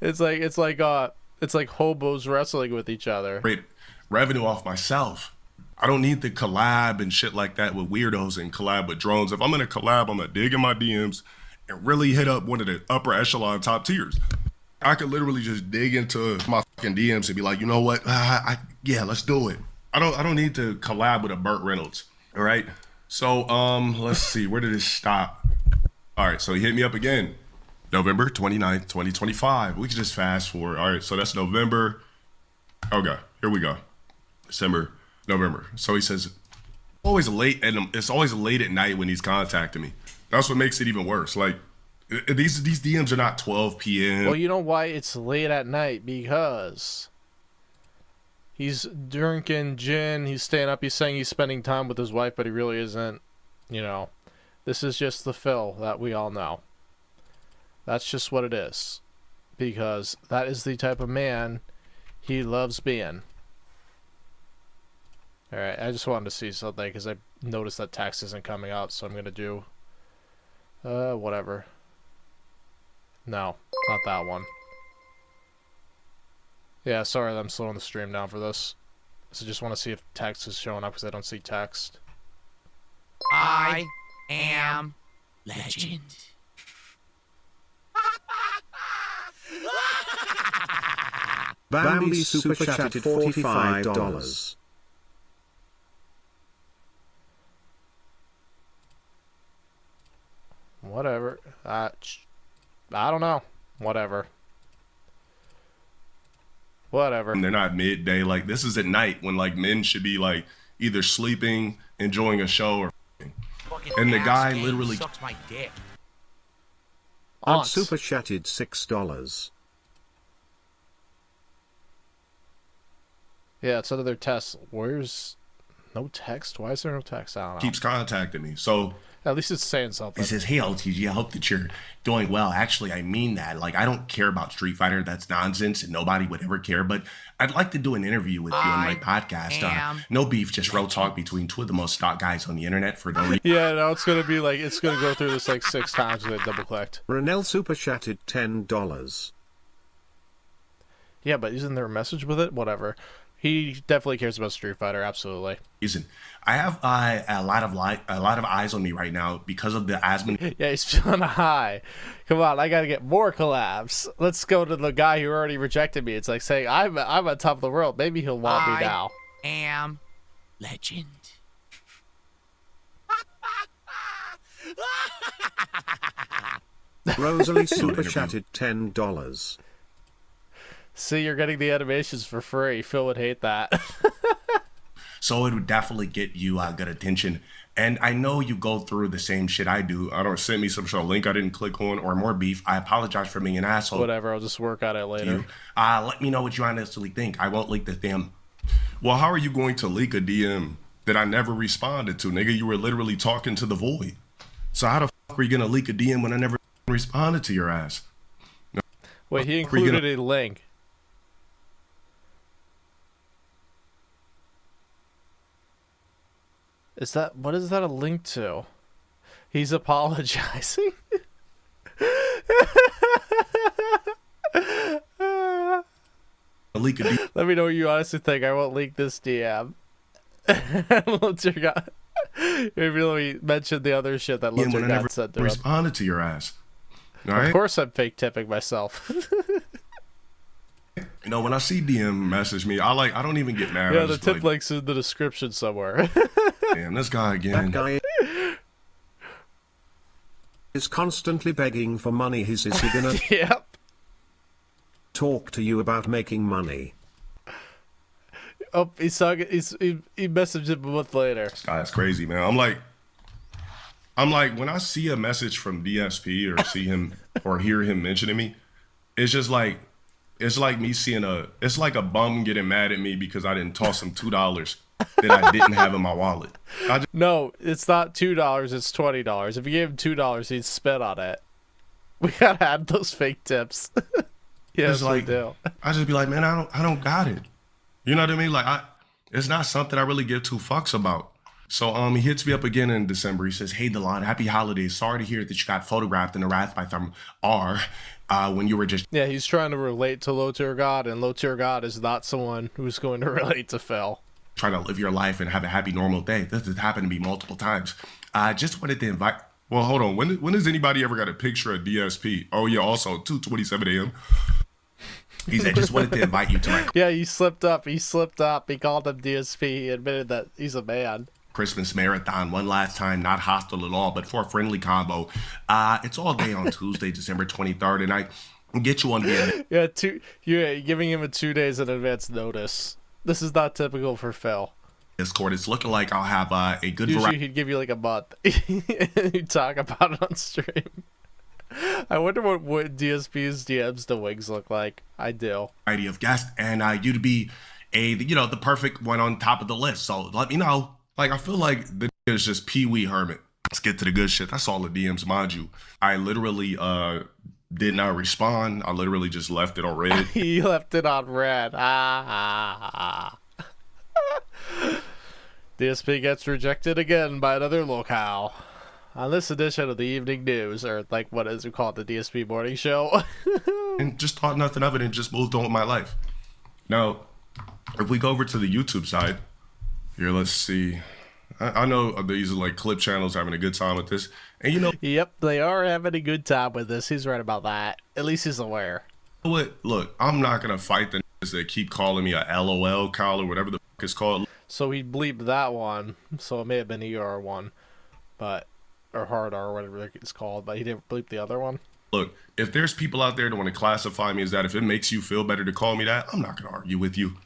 It's like hobos wrestling with each other. Revenue off myself. I don't need to collab and shit like that with weirdos and collab with drones. If I'm gonna collab, I'm gonna dig in my DMs and really hit up one of the upper echelon top tiers. I could literally just dig into my fucking DMs and be like, you know what? Yeah, let's do it. I don't need to collab with a Burt Reynolds. All right. So let's see, where did it stop? All right, so he hit me up again. November 29th, 2025. We can just fast forward. All right, so that's November. Okay, here we go. December, November. So he says, always late, and it's always late at night when he's contacting me. That's what makes it even worse. Like, these DMs are not 12 p.m. Well, you know why it's late at night? Because he's drinking gin, he's staying up, he's saying he's spending time with his wife, but he really isn't. You know, this is just the Phil that we all know. That's just what it is. Because that is the type of man he loves being. Alright, I just wanted to see something because I noticed that text isn't coming up, so I'm going to do whatever. No, not that one. Yeah, sorry that I'm slowing the stream down for this. So just want to see if text is showing up because I don't see text. I am legend. Bambi super chatted $45. Whatever. I don't know. Whatever. Whatever. And they're not midday. Like, this is at night when, like, men should be, like, either sleeping, enjoying a show, or and the guy literally sucks my dick. And super chatted $6. Yeah, it's another test. Where's no text? Why is there no text? I don't know. keeps contacting me. So At least it's saying something. He says, hey, LTG, I hope that you're doing well. Actually, I mean that. Like, I don't care about Street Fighter. That's nonsense, and nobody would ever care. But I'd like to do an interview with you on my podcast. No beef, just real talk between two of the most stock guys on the internet for no reason. Yeah, no, it's gonna be like it's gonna go through this like 6 times with it double clicked. Renell super chatted $10. Yeah, but isn't there a message with it? Whatever. He definitely cares about Street Fighter. Absolutely. I have a lot of eyes on me right now because of the asthma. Yeah, he's feeling high. Come on, I gotta get more collabs. Let's go to the guy who already rejected me. It's like saying I'm on top of the world. Maybe he'll want me now. Am legend. Rosalie super chatted $10. See, you're getting the animations for free. Phil would hate that. So it would definitely get you good attention. And I know you go through the same shit I do. I don't send me some sort of link I didn't click on. Or more beef. I apologize for being an asshole. Whatever, I'll just work on it later. Let me know what you honestly think. I won't leak the DM. Well, how are you going to leak a DM that I never responded to? Nigga, you were literally talking to the void. So how the fuck are you going to leak a DM when I never responded to your ass? Wait, he included a link. What is that a link to? He's apologizing. Leak a DM. Let me know what you honestly think. I won't leak this DM. Lutzer got. Maybe let me mention the other shit that Lutzer got said to him. Responded to your ass. All right? Of course I'm fake tipping myself. You know, when I see DM message me, I don't even get mad. Yeah, the tip link's in the description somewhere. Damn, this guy again. That guy is constantly begging for money. Is he gonna Yep. talk to you about making money? Oh, he messaged him a month later. This guy's crazy, man. I'm like, when I see a message from DSP or see him or hear him mentioning me, it's just like, it's like me seeing it's like a bum getting mad at me because I didn't toss him $2 that I didn't have in my wallet. No, it's not $2, it's $20. If you gave him $2, he'd spit on it. We gotta add those fake tips. Yes, like, we do. I just be like, man, I don't got it. You know what I mean? Like, it's not something I really give 2 fucks about. So he hits me up again in December. He says, hey, Delon, happy holidays. Sorry to hear that you got photographed in a Wrath by Thumb R when you were just... Yeah, he's trying to relate to Low Tier God, and Low Tier God is not someone who's going to relate to Phil. Trying to live your life and have a happy, normal day. This has happened to me multiple times. I just wanted to invite... Well, hold on. When has anybody ever got a picture of DSP? Oh, yeah, also 2:27 a.m. He said, just wanted to invite you to my... Yeah, he slipped up. He called him DSP. He admitted that he's a man. Christmas marathon one last time, not hostile at all, but for a friendly combo. It's all day on Tuesday, December 23rd, and I get you on the... Yeah, you're giving him a 2 days in advance notice. This is not typical for Phil. Discord. It's looking like I'll have a good Usually variety. he'd give you like a month. He'd talk about it on stream. I wonder what DSP's DMs to Wings look like. I do. Variety of guests, and you'd be the perfect one on top of the list. So let me know. Like, I feel like the is just Pee-wee Hermit. Let's get to the good shit. That's all the DMs, mind you. I literally did not respond. I literally just left it on red. He left it on red. DSP gets rejected again by another locale. On this edition of the Evening News, or like what is it called, the DSP Morning Show. And just thought nothing of it and just moved on with my life. Now, If we go over to the YouTube side, here, let's see. I know these are like clip channels having a good time with this. And you know Yep, they are having a good time with this. He's right about that. At least he's aware. what? Look, I'm not going to fight the niggas that keep calling me a LOL, Kyle, or whatever the fuck it's called. So he bleeped that one. So it may have been ER one, but or hard R or whatever it's called. But he didn't bleep the other one. Look, if there's people out there that want to classify me as that, if it makes you feel better to call me that, I'm not going to argue with you.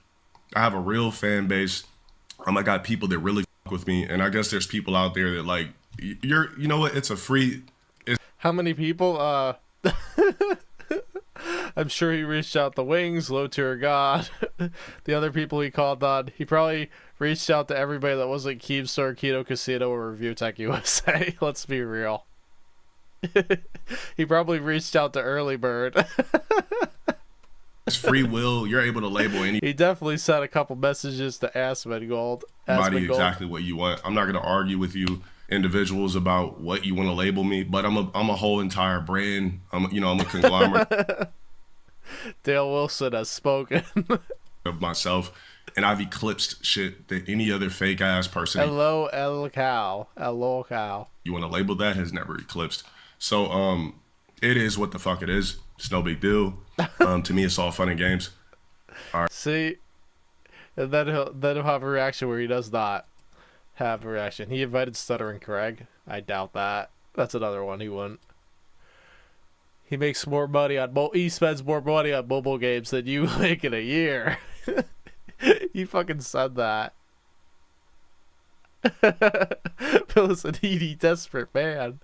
I have a real fan base. I got people that really fuck with me, and I guess there's people out there that like you know what? It's a free. How many people? I'm sure he reached out to Wings, Low Tier God, the other people he called on. He probably reached out to everybody that wasn't Keemstar, Keto Casino, or Review Tech USA. Let's be real. He probably reached out to Early Bird. It's free will. You're able to label He definitely sent a couple messages to Asmongold. anybody exactly what you want. I'm not going to argue with you individuals about what you want to label me, but I'm a whole entire brand. I'm a conglomerate Dale Wilson has spoken. of myself, and I've eclipsed shit that any other fake ass person Hello, El Cow. Hello, Cow. you want to label that has never eclipsed. So it is what the fuck it is. It's no big deal. To me, it's all fun and games. See, and then he'll have a reaction where he does not have a reaction. He invited Stuttering Craig. I doubt that. That's another one he wouldn't. He makes more money on he spends more money on mobile games than you make in a year. He fucking said that. Phil is a needy, desperate man.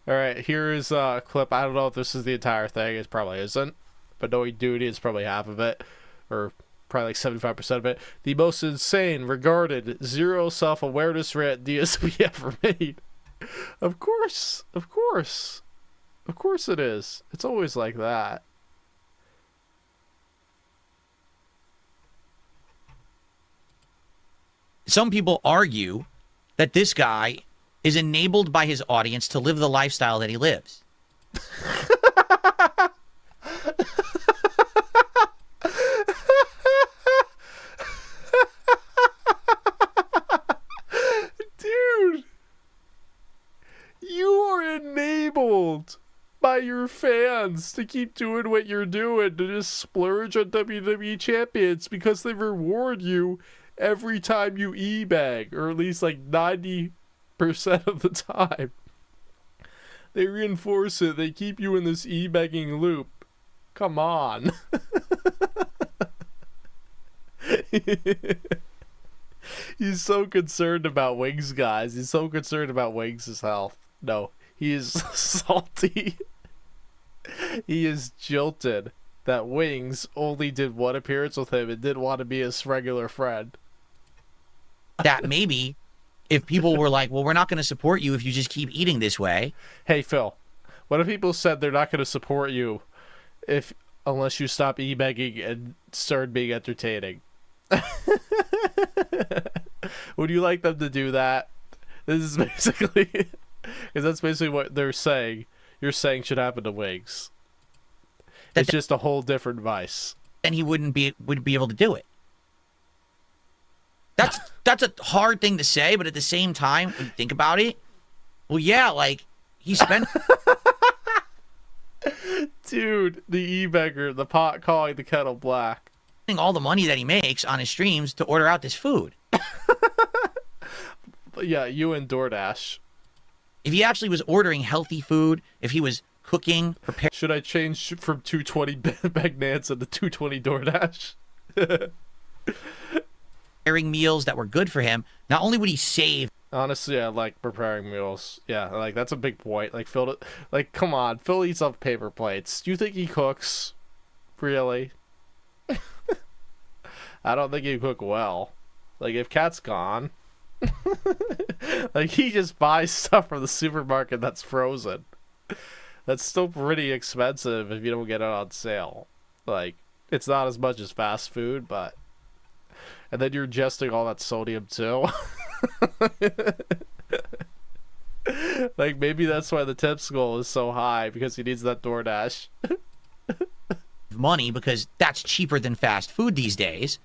Alright, here is a clip. I don't know if this is the entire thing. It probably isn't. But Knowing Duty is probably half of it. Or probably like 75% of it. The most insane, regarded, zero self-awareness rant DSP ever made. Of course. Of course. Of course it is. It's always like that. Some people argue that this guy is enabled by his audience to live the lifestyle that he lives. Dude, you are enabled by your fans to keep doing what you're doing, to just splurge on WWE champions because they reward you every time you e-bag, or at least like 90% of the time. They reinforce it. They keep you in this e-begging loop. Come on. He's so concerned about Wings, guys. He's so concerned about Wings' health. No, he is salty. He is jilted that Wings only did one appearance with him and didn't want to be his regular friend. That maybe if people were like, well, we're not going to support you if you just keep eating this way. Hey, Phil, what if people said they're not going to support you unless you stop e-begging and start being entertaining? Would you like them to do that? This is basically, because that's basically what they're saying. You're saying should happen to Wings. It's just a whole different vice. Then he would be able to do it. That's a hard thing to say, but at the same time, when you think about it, well, yeah, like he spent. Dude, the e-beggar, the pot calling the kettle black. All the money that he makes on his streams to order out this food. But yeah, you and DoorDash. If he actually was ordering healthy food, if he was cooking, preparing. Should I change from 220 Bagnanza to 220 DoorDash? Preparing meals that were good for him, not only would he save. Honestly, I like preparing meals. Yeah, like that's a big point. Like Phil, like come on, Phil eats off paper plates. Do you think he cooks? Really? I don't think he cook well. Like if Cat's gone, like he just buys stuff from the supermarket that's frozen. That's still pretty expensive if you don't get it on sale. Like it's not as much as fast food, but. And then you're ingesting all that sodium too. Like, maybe that's why the tips goal is so high, because he needs that DoorDash. Money, because that's cheaper than fast food these days,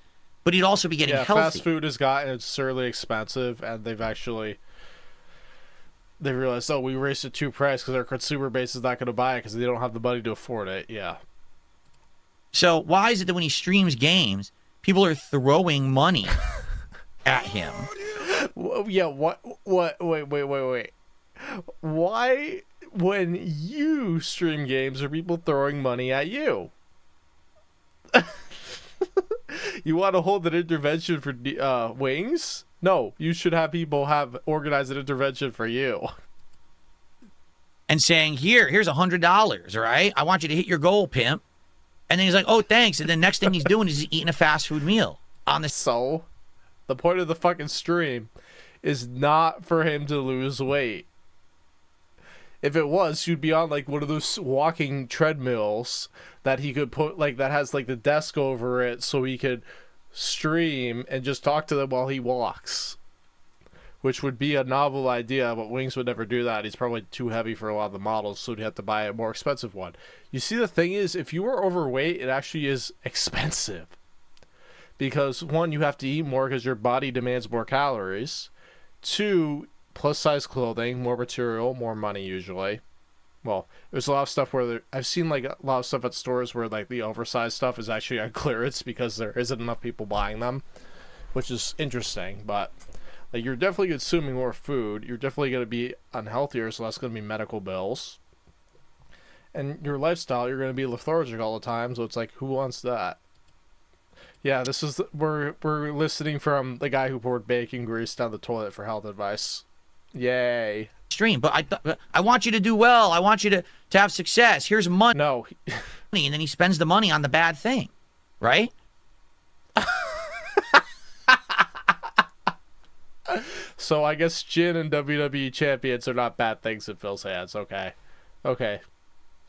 but he'd also be getting healthy. Fast food has gotten absurdly expensive, and they realized, oh, we raised it too price because our consumer base is not going to buy it because they don't have the money to afford it. Yeah. So why is it that when he streams games, people are throwing money at him? Yeah, what, wait. Why, when you stream games, are people throwing money at you? You want to hold an intervention for wings? No, you should have people organize an intervention for you. And saying, here's $100, all right? I want you to hit your goal, pimp. And then he's like, oh, thanks. And then next thing he's doing is he's eating a fast food meal on the... So, the point of the fucking stream is not for him to lose weight. If it was, you'd be on like one of those walking treadmills that he could put, like, that has like the desk over it so he could stream and just talk to them while he walks, which would be a novel idea, but Wings would never do that. He's probably too heavy for a lot of the models, so he'd have to buy a more expensive one. You see, the thing is, if you are overweight, it actually is expensive, because one, you have to eat more because your body demands more calories. Two, plus size clothing, more material, more money usually. Well, there's a lot of stuff where I've seen like a lot of stuff at stores where like the oversized stuff is actually on clearance because there isn't enough people buying them, which is interesting. But like, you're definitely consuming more food. You're definitely going to be unhealthier, so that's going to be medical bills. And your lifestyle, you're going to be lethargic all the time, so it's like, who wants that? Yeah, this is we're listening from the guy who poured bacon grease down the toilet for health advice. Yay. Stream, but I want you to do well. I want you to have success. Here's money. No. And then he spends the money on the bad thing, right? So I guess Jin and WWE champions are not bad things in Phil's hands. Okay.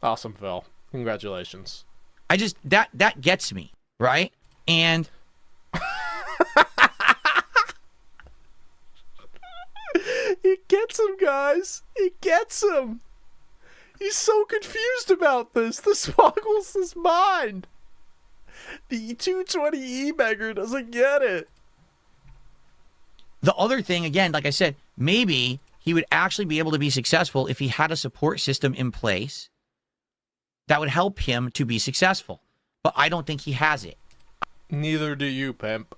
Awesome, Phil. Congratulations. I just, that gets me, right? And it gets him, guys. It gets him. He's so confused about this. This boggles his mind. The 220E beggar doesn't get it. the other thing, again, like I said, maybe he would actually be able to be successful if he had a support system in place that would help him to be successful. But I don't think he has it. Neither do you, pimp.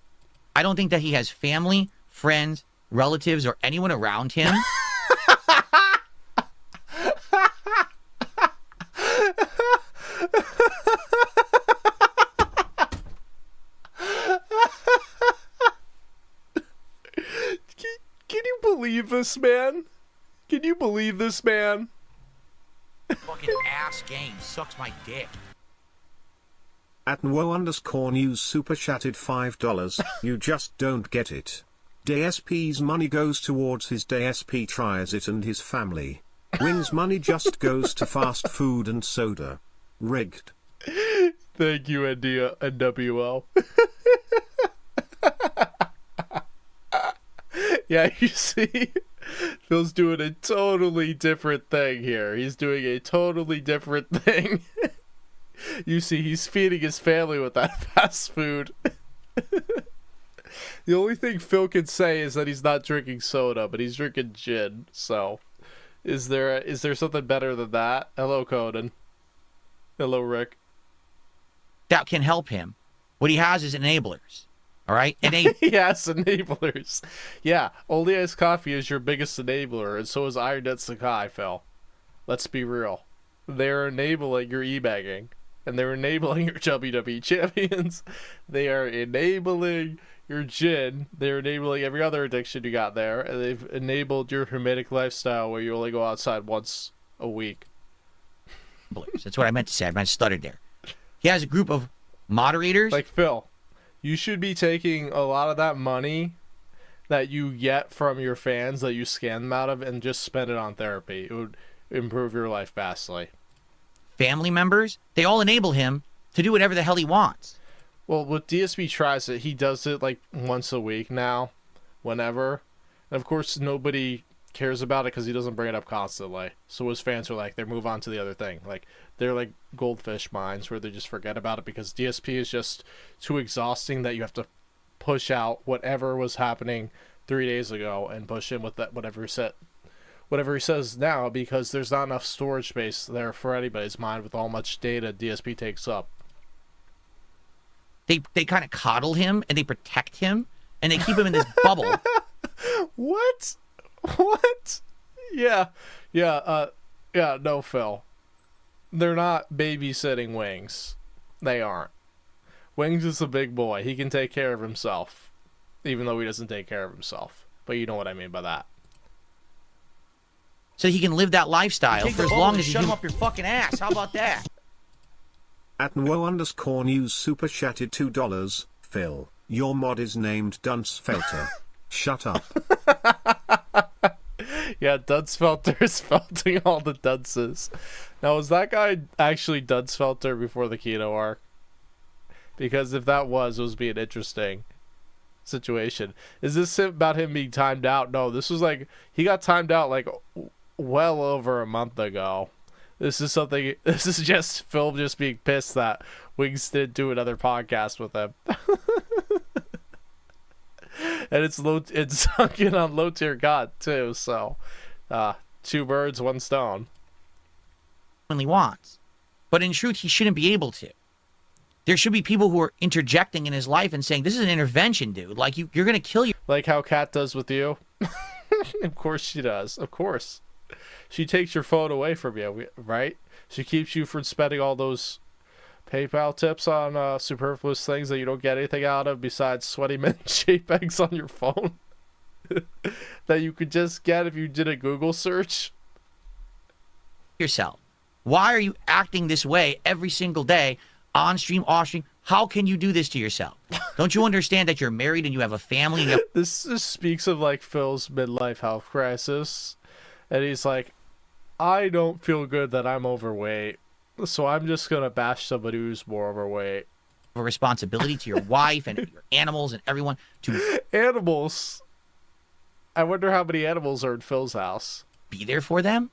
I don't think that he has family, friends, relatives, or anyone around him. Can you believe this, man? Can you believe this, man? Fucking ass game sucks my dick. At @NWO_news super chatted $5. You just don't get it. DSP's money goes towards his DSP tries it and his family. Wings money just goes to fast food and soda. Rigged. Thank you, NWO. Yeah, you see, Phil's doing a totally different thing here. He's doing a totally different thing. You see, he's feeding his family with that fast food. The only thing Phil can say is that he's not drinking soda, but he's drinking gin. So, is there something better than that? Hello, Conan. Hello, Rick. That can help him. What he has is enablers. All right? Yes, enablers. Yeah, Only Iced Coffee is your biggest enabler, and so is IronNet Sakai, Phil. Let's be real. They're enabling your e-bagging, and they're enabling your WWE champions. They are enabling your gin. They're enabling every other addiction you got there, and they've enabled your hermetic lifestyle where you only go outside once a week. That's what I meant to say. I meant stuttered there. He has a group of moderators. Like, Phil, you should be taking a lot of that money that you get from your fans that you scam them out of and just spend it on therapy. It would improve your life vastly. Family members, they all enable him to do whatever the hell he wants. Well, with DSP tries it, he does it like once a week now, whenever. And of course, nobody cares about it because he doesn't bring it up constantly. So his fans are like, they move on to the other thing. Like, they're like goldfish mines where they just forget about it because DSP is just too exhausting that you have to push out whatever was happening 3 days ago and push in with that whatever he says now, because there's not enough storage space there for anybody's mind with how much data DSP takes up. They kind of coddle him and they protect him and they keep him in this bubble. What? What? Yeah. No, Phil. They're not babysitting Wings. They aren't. Wings is a big boy. He can take care of himself, even though he doesn't take care of himself. But you know what I mean by that. So he can live that lifestyle for as long as you shut him up your fucking ass. How about that? At @NWO_news super chatted $2. Phil, your mod is named Duncefelter. Shut up. Yeah, Dunsfelter is felting all the dunces. Now, was that guy actually Dunsfelter before the Kino arc? Because if that was, it would be an interesting situation. Is this about him being timed out? No, this was like, he got timed out like well over a month ago. This is just Phil just being pissed that Wings didn't do another podcast with him. And it's sunk in on low tier God too, so two birds, one stone. He wants. But in truth, he shouldn't be able to. There should be people who are interjecting in his life and saying, this is an intervention, dude. Like, you're going to kill your... Like how Kat does with you. Of course she does. Of course. She takes your phone away from you, right? She keeps you from spending all those PayPal tips on superfluous things that you don't get anything out of besides sweaty mint JPEGs on your phone. That you could just get if you did a Google search. Yourself. Why are you acting this way every single day, on stream, off stream? How can you do this to yourself? Don't you understand that you're married and you have a family? And This just speaks of like Phil's midlife health crisis. And he's like, I don't feel good that I'm overweight, so I'm just going to bash somebody who's more overweight. a responsibility to your wife and your animals and everyone to Animals? I wonder how many animals are in Phil's house. be there for them.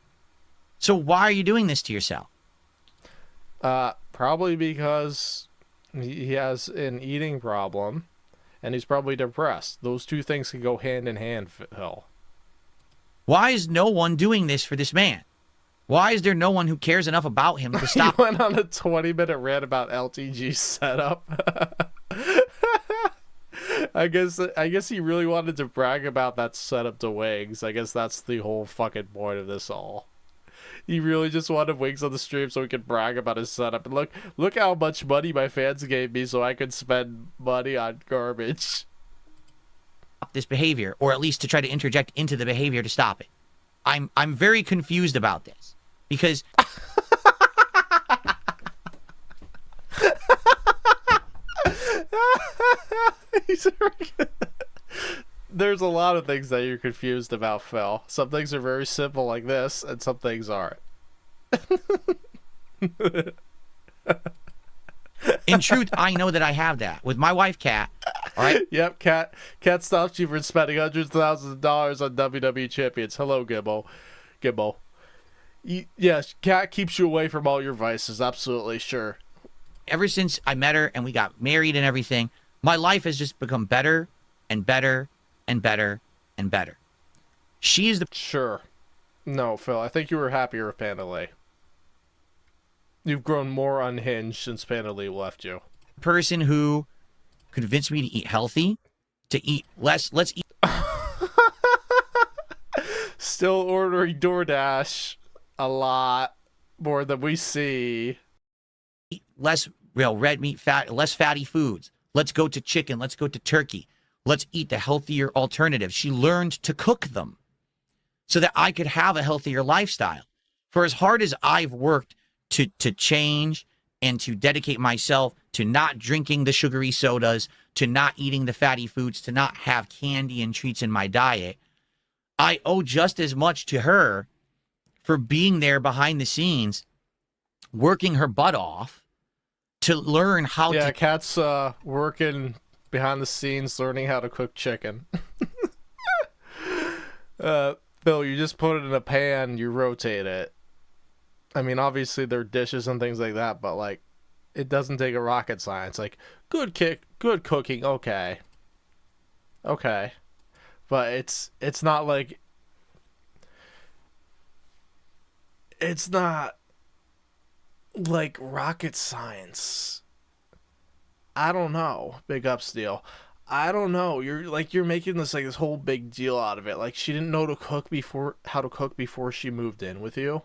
So why are you doing this to yourself? Probably because he has an eating problem, and he's probably depressed. Those two things can go hand in hand, Phil. Why is no one doing this for this man? Why is there no one who cares enough about him to stop? He went on a 20-minute rant about LTG's setup. I guess he really wanted to brag about that setup to Wings. I guess that's the whole fucking point of this all. He really just wanted Wings on the stream so he could brag about his setup. And look how much money my fans gave me so I could spend money on garbage. This behavior, or at least to try to interject into the behavior to stop it. I'm very confused about this because There's a lot of things that you're confused about, Phil. Some things are very simple like this, and some things aren't. in truth, I know that I have that with my wife, Kat. All right. Yep, Kat stops you from spending hundreds of thousands of dollars on WWE champions. Hello, Gibbo. Yes, Kat keeps you away from all your vices. Absolutely, sure. Ever since I met her and we got married and everything, my life has just become better and better and better and better. She is the Sure. No, Phil, I think you were happier with Pandalay. You've grown more unhinged since Pandalay left you. person who convinced me to eat healthy, to eat less. Let's eat Still ordering DoorDash a lot more than we see. less real red meat, less fatty foods. Let's go to chicken. Let's go to turkey. Let's eat the healthier alternatives. She learned to cook them so that I could have a healthier lifestyle. For as hard as I've worked to change and to dedicate myself to not drinking the sugary sodas, to not eating the fatty foods, to not have candy and treats in my diet, I owe just as much to her for being there behind the scenes, working her butt off to learn how Yeah, to... Kat's working behind the scenes, learning how to cook chicken. Phil, Phil, you just put it in a pan, you rotate it. I mean, obviously there are dishes and things like that, but like, it doesn't take a rocket science. Like, good cooking, okay, but it's not like, it's not like rocket science. I don't know. Big up, Steel. I don't know. You're making this whole big deal out of it. Like, she didn't know how to cook before she moved in with you.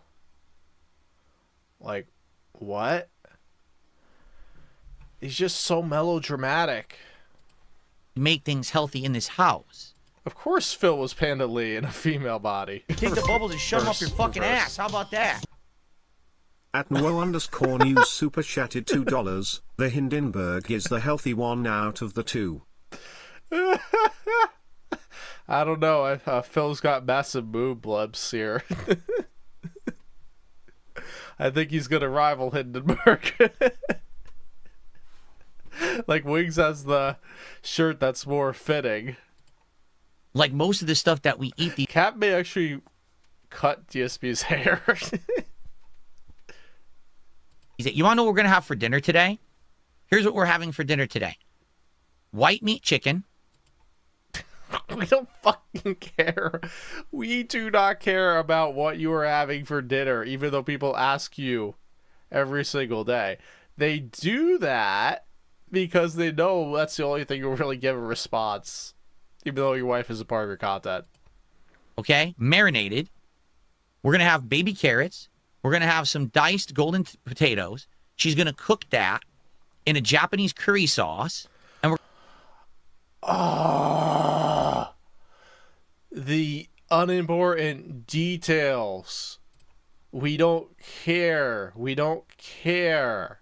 Like, what? He's just so melodramatic. Make things healthy in this house. Of course Phil was Panda Lee in a female body. You take the bubbles and shove them up your fucking ass. How about that? At @Nuo_news super chatted $2. The Hindenburg is the healthy one out of the two. I don't know. Phil's got massive boob blubs here. I think he's gonna rival Hindenburg. Like, Wings has the shirt that's more fitting. Like most of the stuff that we eat, the Cat may actually cut DSP's hair. You want to know what we're gonna have for dinner today? Here's what we're having for dinner today: white meat chicken. We don't fucking care. We do not care about what you are having for dinner, even though people ask you every single day. They do that because they know that's the only thing you'll really give a response, even though your wife is a part of your content. Okay, marinated. We're gonna have baby carrots. We're gonna have some diced golden potatoes. She's gonna cook that in a Japanese curry sauce, and we're the unimportant details. We don't care. We don't care.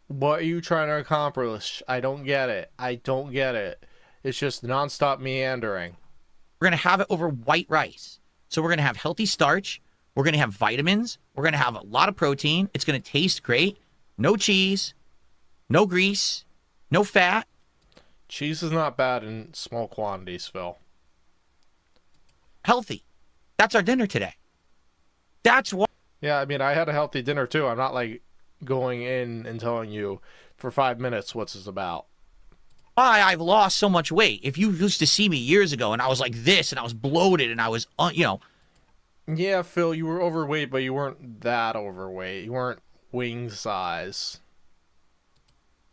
What are you trying to accomplish? I don't get it. I don't get it. It's just nonstop meandering. we're gonna have it over white rice. So we're gonna have healthy starch. We're going to have vitamins. We're going to have a lot of protein. It's going to taste great. No cheese. No grease. No fat. Cheese is not bad in small quantities, Phil. Healthy. That's our dinner today. That's what... Yeah, I mean, I had a healthy dinner, too. I'm not, like, going in and telling you for 5 minutes what's this about. Why I've lost so much weight. If you used to see me years ago and I was like this and I was bloated and I was, Yeah, Phil, you were overweight, but you weren't that overweight. You weren't wing size.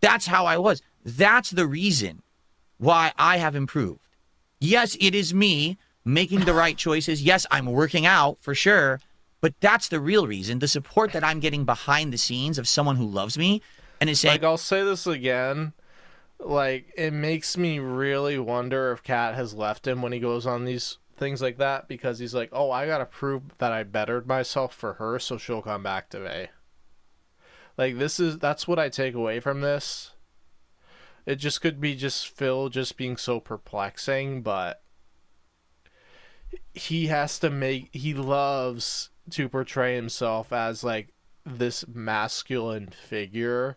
That's how I was. That's the reason why I have improved. Yes, it is me making the right choices. Yes, I'm working out for sure. But that's the real reason. The support that I'm getting behind the scenes of someone who loves me and is saying... Like, I'll say this again. Like, it makes me really wonder if Kat has left him when he goes on these things like that, because he's like, oh, I gotta prove that I bettered myself for her so she'll come back to me. Like, that's what I take away from this. It just could be just Phil just being so perplexing, but he loves to portray himself as like this masculine figure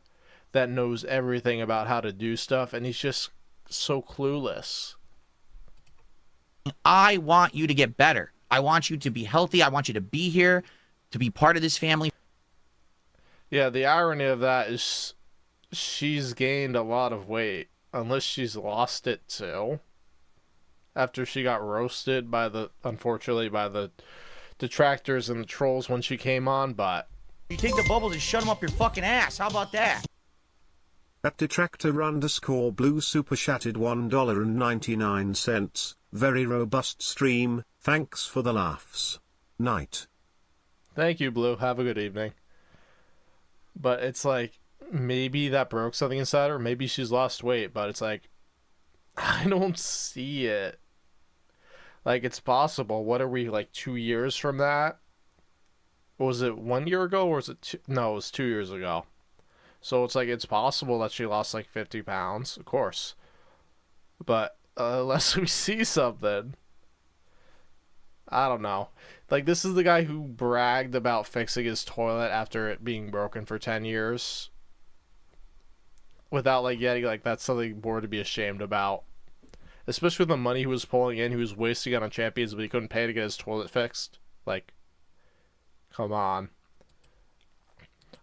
that knows everything about how to do stuff, and he's just so clueless. I want you to get better. I want you to be healthy. I want you to be here, to be part of this family. Yeah, the irony of that is she's gained a lot of weight, unless she's lost it too. After she got roasted unfortunately by the detractors and the trolls when she came on, but... You take the bubbles and shut them up your fucking ass. How about that? At detractor_blue super chatted $1.99. Very robust stream. Thanks for the laughs. Night. Thank you, Blue. Have a good evening. But it's like, maybe that broke something inside her. Maybe she's lost weight, but it's like, I don't see it. Like, it's possible. What are we, like, 2 years from that? Was it 1 year ago, or was it No, it was 2 years ago. So it's like, it's possible that she lost, like, 50 pounds. Of course. But unless we see something, I don't know. Like, this is the guy who bragged about fixing his toilet after it being broken for 10 years. Without, like, getting, like, that's something more to be ashamed about. especially with the money he was pulling in. He was wasting it on champions, but he couldn't pay to get his toilet fixed. Like, come on.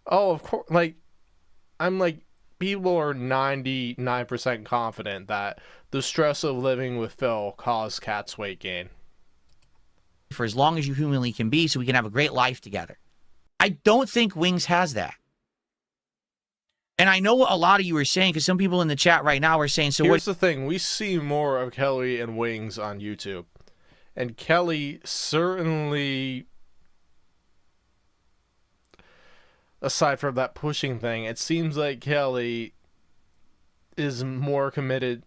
Oh, of course. Like, I'm like, people are 99% confident that the stress of living with Phil caused Kat's weight gain. For as long as you humanly can be, so we can have a great life together. I don't think Wings has that. And I know what a lot of you are saying, because some people in the chat right now are saying, so here's the thing. We see more of Kelly and Wings on YouTube. And Kelly certainly, aside from that pushing thing, it seems like Kelly is more committed.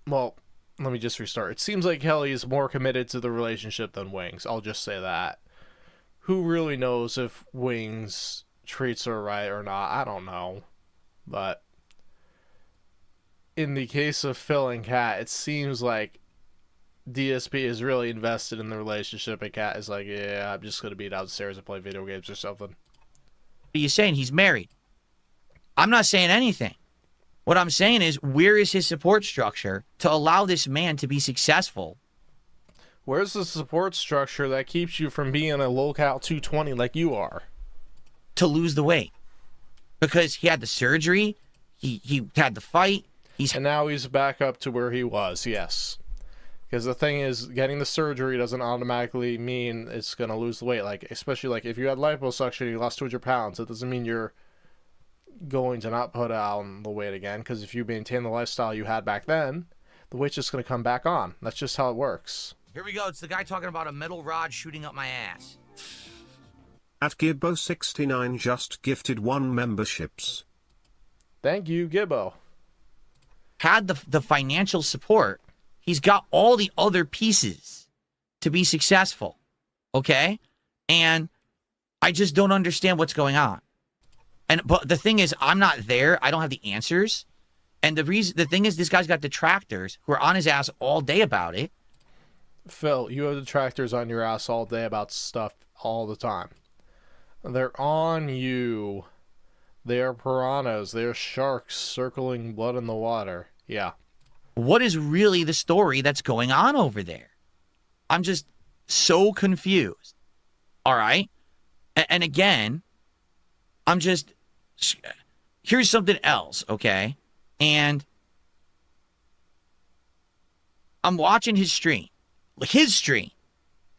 Well, let me just restart. It seems like Kelly is more committed to the relationship than Wings. I'll just say that. Who really knows if Wings treats her right or not? I don't know. But in the case of Phil and Kat, it seems like DSP is really invested in the relationship, and Kat is like, yeah, I'm just going to be downstairs and play video games or something. What are you saying? He's married. I'm not saying anything. What I'm saying is, where is his support structure to allow this man to be successful? Where's the support structure that keeps you from being a low-cal 220 like you are? To lose the weight. Because he had the surgery, he had the fight. And now he's back up to where he was, yes. Because the thing is, getting the surgery doesn't automatically mean it's going to lose the weight. Like, especially like if you had liposuction and you lost 200 pounds, it doesn't mean you're going to not put on the weight again. Because if you maintain the lifestyle you had back then, the weight's just going to come back on. That's just how it works. Here we go. It's the guy talking about a metal rod shooting up my ass. At Gibbo69 just gifted 1 memberships. Thank you, Gibbo. Had the financial support, he's got all the other pieces to be successful. Okay? And I just don't understand what's going on. But the thing is, I'm not there. I don't have the answers. And the thing is, this guy's got detractors who are on his ass all day about it. Phil, you have detractors on your ass all day about stuff all the time. They're on you. They are piranhas. They are sharks circling blood in the water. Yeah. What is really the story that's going on over there? I'm just so confused. All right? And again, I'm just... Here's something else, okay? And I'm watching his stream. His stream.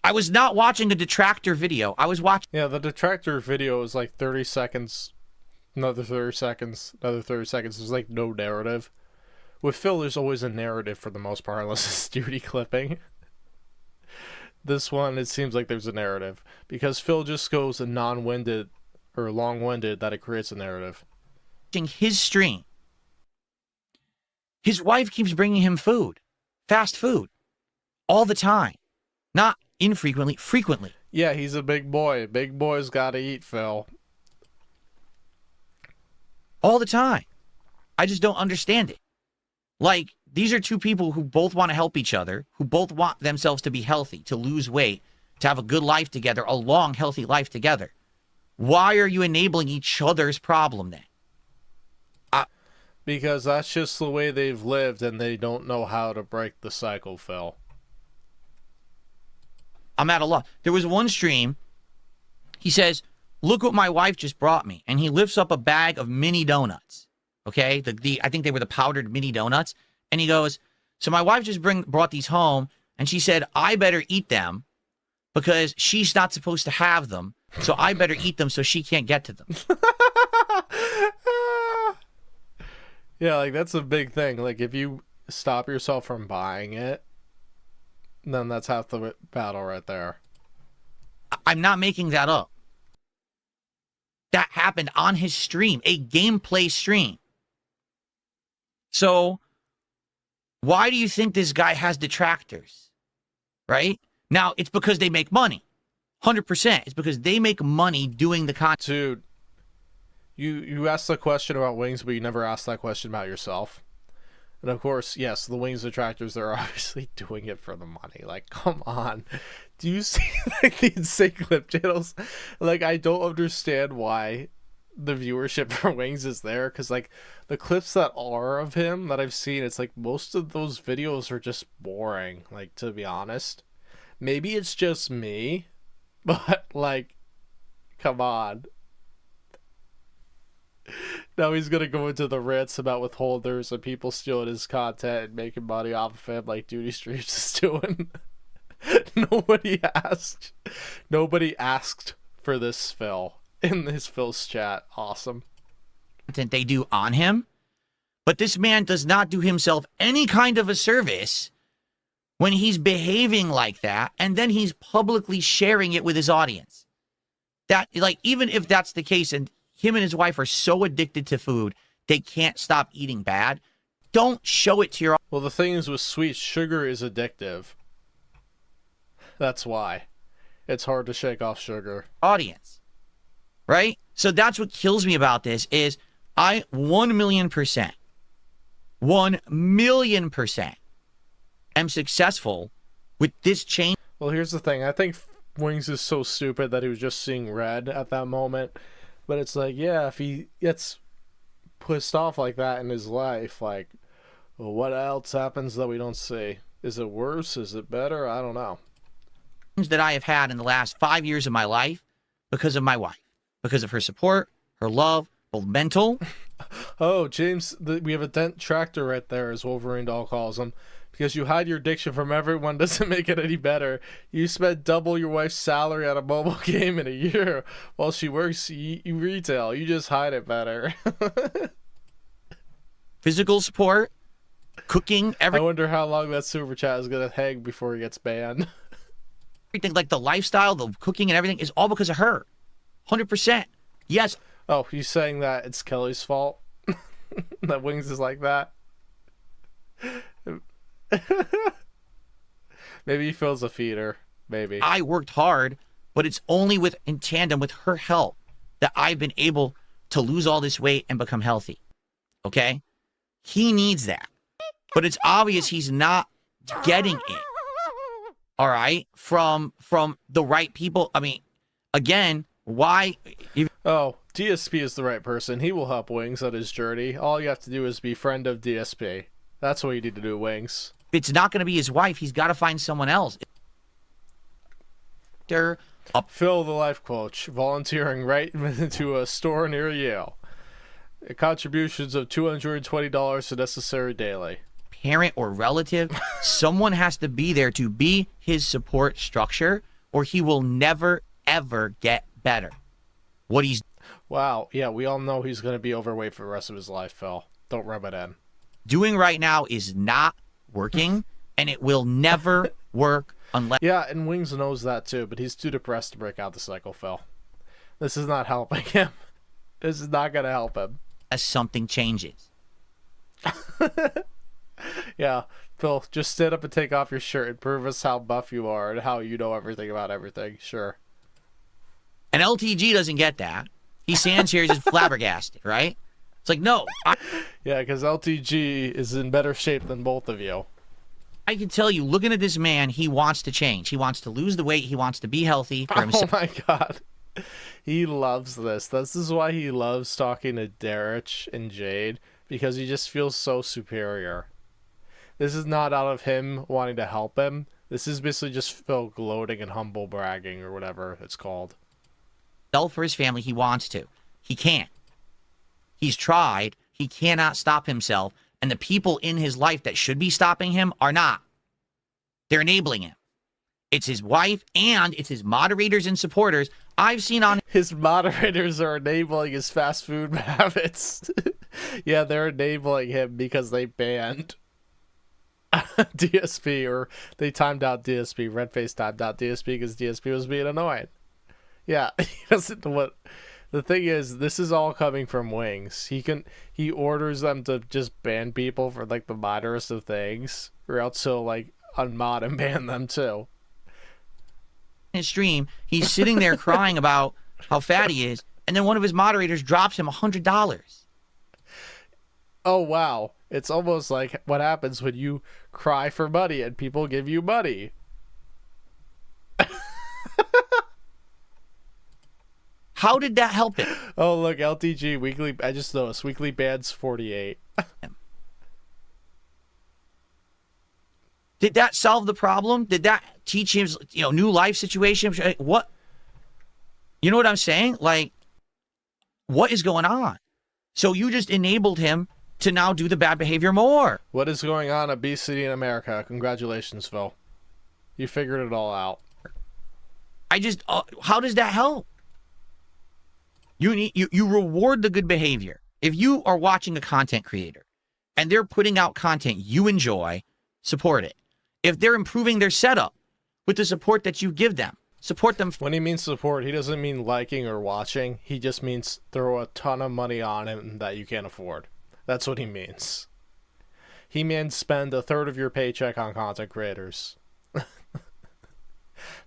I was not watching a detractor video. I was watching... Yeah, the detractor video is like 30 seconds, another 30 seconds, another 30 seconds. There's like no narrative. With Phil, there's always a narrative for the most part, unless it's duty clipping. This one, it seems like there's a narrative. Because Phil just goes non-winded or long-winded that it creates a narrative. His stream. His wife keeps bringing him food. Fast food. All the time. Not infrequently, frequently. Yeah, he's a big boy. Big boys gotta eat, Phil. All the time. I just don't understand it. Like, these are two people who both want to help each other, who both want themselves to be healthy, to lose weight, to have a good life together, a long, healthy life together. Why are you enabling each other's problem then? Because that's just the way they've lived, and they don't know how to break the cycle, Phil. I'm at a loss. There was one stream, he says, look what my wife just brought me. And he lifts up a bag of mini donuts. Okay? I think they were the powdered mini donuts. And he goes, so my wife just brought these home, and she said, I better eat them because she's not supposed to have them. So I better eat them so she can't get to them. Yeah, like, that's a big thing. Like, if you stop yourself from buying it, then that's half the battle right there. I'm not making that up. That happened on his stream, a gameplay stream. So, why do you think this guy has detractors? Right? Now, it's because they make money. 100%. It's because they make money doing the content. Dude, you asked the question about Wings, but you never asked that question about yourself. And of course, yes, the Wings detractors, they're obviously doing it for the money. Like, come on. Do you see like the insane clip channels? Like, I don't understand why the viewership for Wings is there, because like the clips that are of him that I've seen, it's like most of those videos are just boring, like, to be honest. Maybe it's just me, but like, come on. Now he's gonna go into the rants about withholders and people stealing his content and making money off of him like Duty Streams is doing. Nobody asked for this, Phil, in this Phil's chat. Awesome. They do on him, but this man does not do himself any kind of a service when he's behaving like that, and then he's publicly sharing it with his audience. That, like, even if that's the case, and him and his wife are so addicted to food, they can't stop eating bad, don't show it to your... Well, the thing is with sweets, sugar is addictive. That's why. It's hard to shake off sugar. Audience. Right? So that's what kills me about this is I 1,000,000%, 1,000,000% am successful with this change. Well, here's the thing. I think Wings is so stupid that he was just seeing red at that moment. But it's like, yeah, if he gets pissed off like that in his life, like, well, what else happens that we don't see? Is it worse? Is it better? I don't know. That I have had in the last 5 years of my life because of my wife, because of her support, her love, both mental. Oh, James, we have a dent tractor right there, as Wolverine Doll calls him. Because you hide your addiction from everyone doesn't make it any better. You spent double your wife's salary on a mobile game in a year while she works retail. You just hide it better. Physical support, cooking, I wonder how long that super chat is going to hang before he gets banned. everything, like the lifestyle, the cooking and everything is all because of her. 100%. Yes. Oh, he's saying that it's Kelly's fault? That Wings is like that? Maybe he feels a feeder. Maybe. I worked hard, but it's only in tandem with her help that I've been able to lose all this weight and become healthy. Okay? He needs that. But it's obvious he's not getting it. All right? From the right people. I mean, again, why? Oh, DSP is the right person. He will help Wings on his journey. All you have to do is be friend of DSP. That's what you need to do, Wings. If it's not going to be his wife, he's got to find someone else. Phil, the life coach, volunteering right into a store near you. Contributions of $220 are necessary daily. Parent or relative, someone has to be there to be his support structure, or he will never, ever get better. What he's... Wow, yeah, we all know he's going to be overweight for the rest of his life, Phil. Don't rub it in. Doing right now is not working, and it will never work unless... Yeah, and Wings knows that too, but he's too depressed to break out the cycle, Phil. This is not helping him. This is not going to help him. As something changes. Yeah, Phil, just stand up and take off your shirt and prove us how buff you are and how you know everything about everything. Sure. And LTG doesn't get that. He stands here just flabbergasted, right? It's like, no. Yeah, because LTG is in better shape than both of you. I can tell you, looking at this man, he wants to change. He wants to lose the weight. He wants to be healthy for himself. Oh my God. He loves this. This is why he loves talking to Derek and Jade, because he just feels so superior. This is not out of him wanting to help him. This is basically just Phil gloating and humble bragging or whatever it's called. For his family, he wants to. He can't. He's tried. He cannot stop himself. And the people in his life that should be stopping him are not. They're enabling him. It's his wife and it's his moderators and supporters. I've seen on... His moderators are enabling his fast food habits. Yeah, they're enabling him because they banned DSP, or they timed out DSP. Redface timed out DSP because DSP was being annoying. Yeah, he doesn't know what... The thing is, this is all coming from Wings. He orders them to just ban people for like the moderatest of things, or else he'll like unmod and ban them too. In his stream, he's sitting there crying about how fat he is, and then one of his moderators drops him $100. Oh wow. It's almost like what happens when you cry for money and people give you money. How did that help him? Oh, look, LTG weekly. I just noticed weekly bans 48. Did that solve the problem? Did that teach him, new life situation? What? You know what I'm saying? Like, what is going on? So you just enabled him to now do the bad behavior more. What is going on? Obesity in America. Congratulations, Phil. You figured it all out. How does that help? You reward the good behavior. If you are watching a content creator and they're putting out content you enjoy, support it. If they're improving their setup with the support that you give them, support them. When he means support, he doesn't mean liking or watching. He just means throw a ton of money on him that you can't afford. That's what he means. He means spend a third of your paycheck on content creators.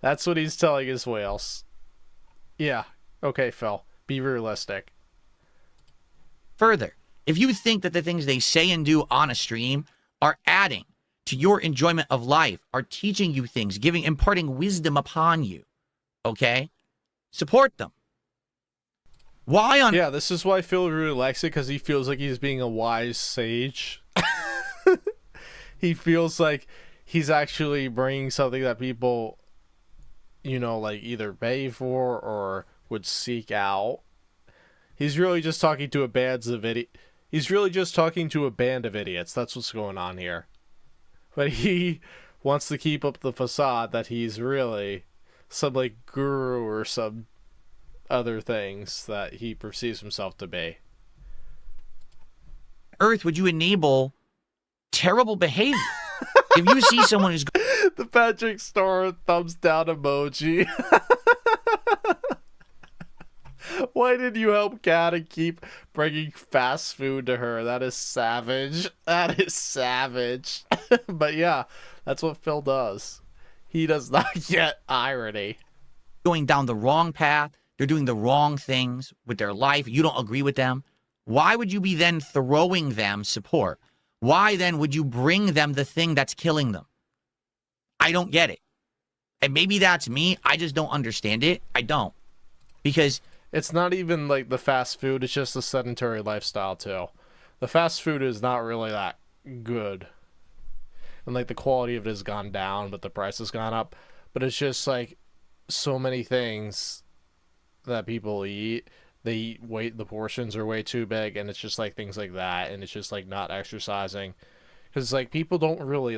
That's what he's telling his whales. Yeah. Okay, Phil. Be realistic. Further, if you think that the things they say and do on a stream are adding to your enjoyment of life, are teaching you things, imparting wisdom upon you, okay? Support them. Why on... Yeah, this is why Phil really likes it, because he feels like he's being a wise sage. He feels like he's actually bringing something that people, like either pay for or would seek out. He's really just talking to a band of He's really just talking to a band of idiots. That's what's going on here. But he wants to keep up the facade that he's really some guru or some other things that he perceives himself to be. Earth would you enable terrible behavior? If you see someone who's... The Patrick Star thumbs down emoji. Why did you help Kat and keep bringing fast food to her? That is savage. That is savage. But yeah, that's what Phil does. He does not get irony. Going down the wrong path. They're doing the wrong things with their life. You don't agree with them. Why would you be then throwing them support? Why then would you bring them the thing that's killing them? I don't get it. And maybe that's me. I just don't understand it. I don't. Because... it's not even the fast food. It's just a sedentary lifestyle too. The fast food is not really that good. And the quality of it has gone down, but the price has gone up. But it's just so many things that people eat. They eat the portions are way too big, and it's just things like that. And it's just not exercising. Because people don't really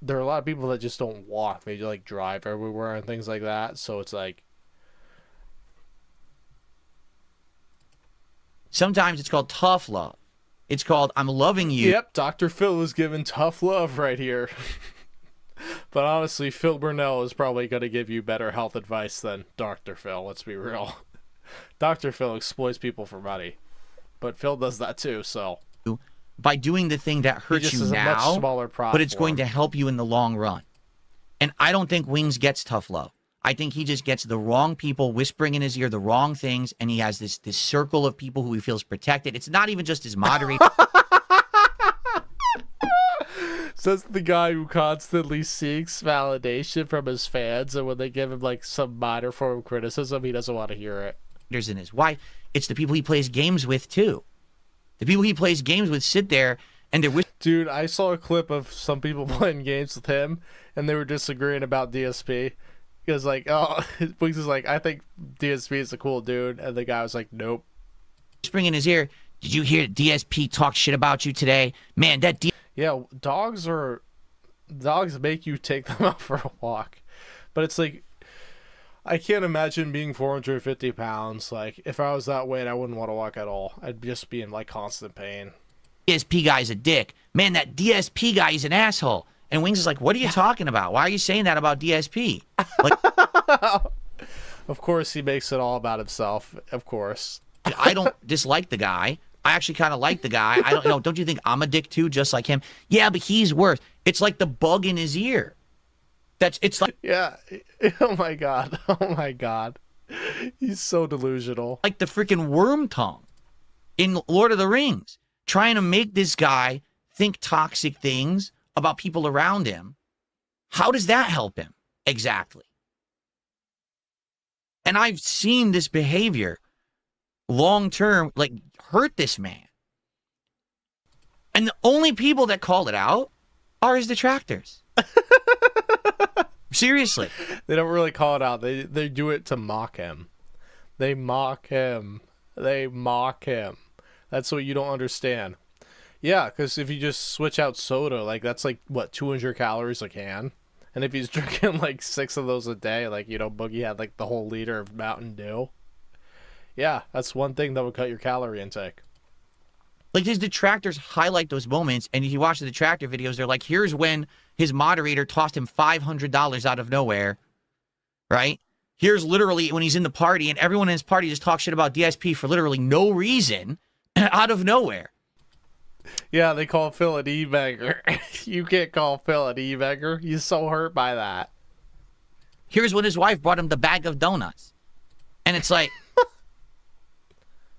there are a lot of people that just don't walk. They drive everywhere and things like that. So it's sometimes it's called tough love. It's called I'm loving you. Yep, Dr. Phil was giving tough love right here. But honestly, Phil Burnell is probably going to give you better health advice than Dr. Phil. Let's be real. Dr. Phil exploits people for money. But Phil does that too, so. By doing the thing that hurts you now, much smaller platform. but it's going to help you in the long run. And I don't think Wings gets tough love. I think he just gets the wrong people whispering in his ear the wrong things, and he has this circle of people who he feels protected. It's not even just his moderator. Says the guy who constantly seeks validation from his fans, and when they give him some minor form of criticism, he doesn't want to hear it. And his wife. It's the people he plays games with too. The people he plays games with sit there and they're Dude, I saw a clip of some people playing games with him, and they were disagreeing about DSP. He was Wings is I think DSP is a cool dude, and the guy was nope. whispering in his ear, did you hear DSP talk shit about you today? Man, that Yeah, dogs make you take them out for a walk. But it's I can't imagine being 450 pounds. If I was that weight, I wouldn't want to walk at all. I'd just be in constant pain. DSP guy's a dick. Man, that DSP guy is an asshole. And Wings is what are you talking about? Why are you saying that about DSP? Of course, he makes it all about himself. Of course. I don't dislike the guy. I actually kind of like the guy. I don't don't you think I'm a dick too, just like him? Yeah, but he's worse. It's like the bug in his ear. Yeah. Oh my god. Oh my god. He's so delusional. Like the freaking worm tongue in Lord of the Rings, trying to make this guy think toxic things about people around him. How does that help him? Exactly. And I've seen this behavior long term, like, hurt this man. And the only people that call it out are his detractors. Seriously. They don't really call it out. They do it to mock him. They mock him. They mock him. That's what you don't understand. Yeah, because if you just switch out soda, like, that's like, what, 200 calories a can? And if he's drinking like 6 of those a day, like, you know, Boogie had like the whole liter of Mountain Dew. Yeah, that's one thing that would cut your calorie intake. Like, his detractors highlight those moments, and if you watch the detractor videos, they're like, here's when his moderator tossed him $500 out of nowhere, right? Here's literally when he's in the party, and everyone in his party just talks shit about DSP for literally no reason, out of nowhere. Yeah, they call Phil an e-beggar. You can't call Phil an e-beggar. He's so hurt by that. Here's when his wife brought him the bag of donuts. And it's like,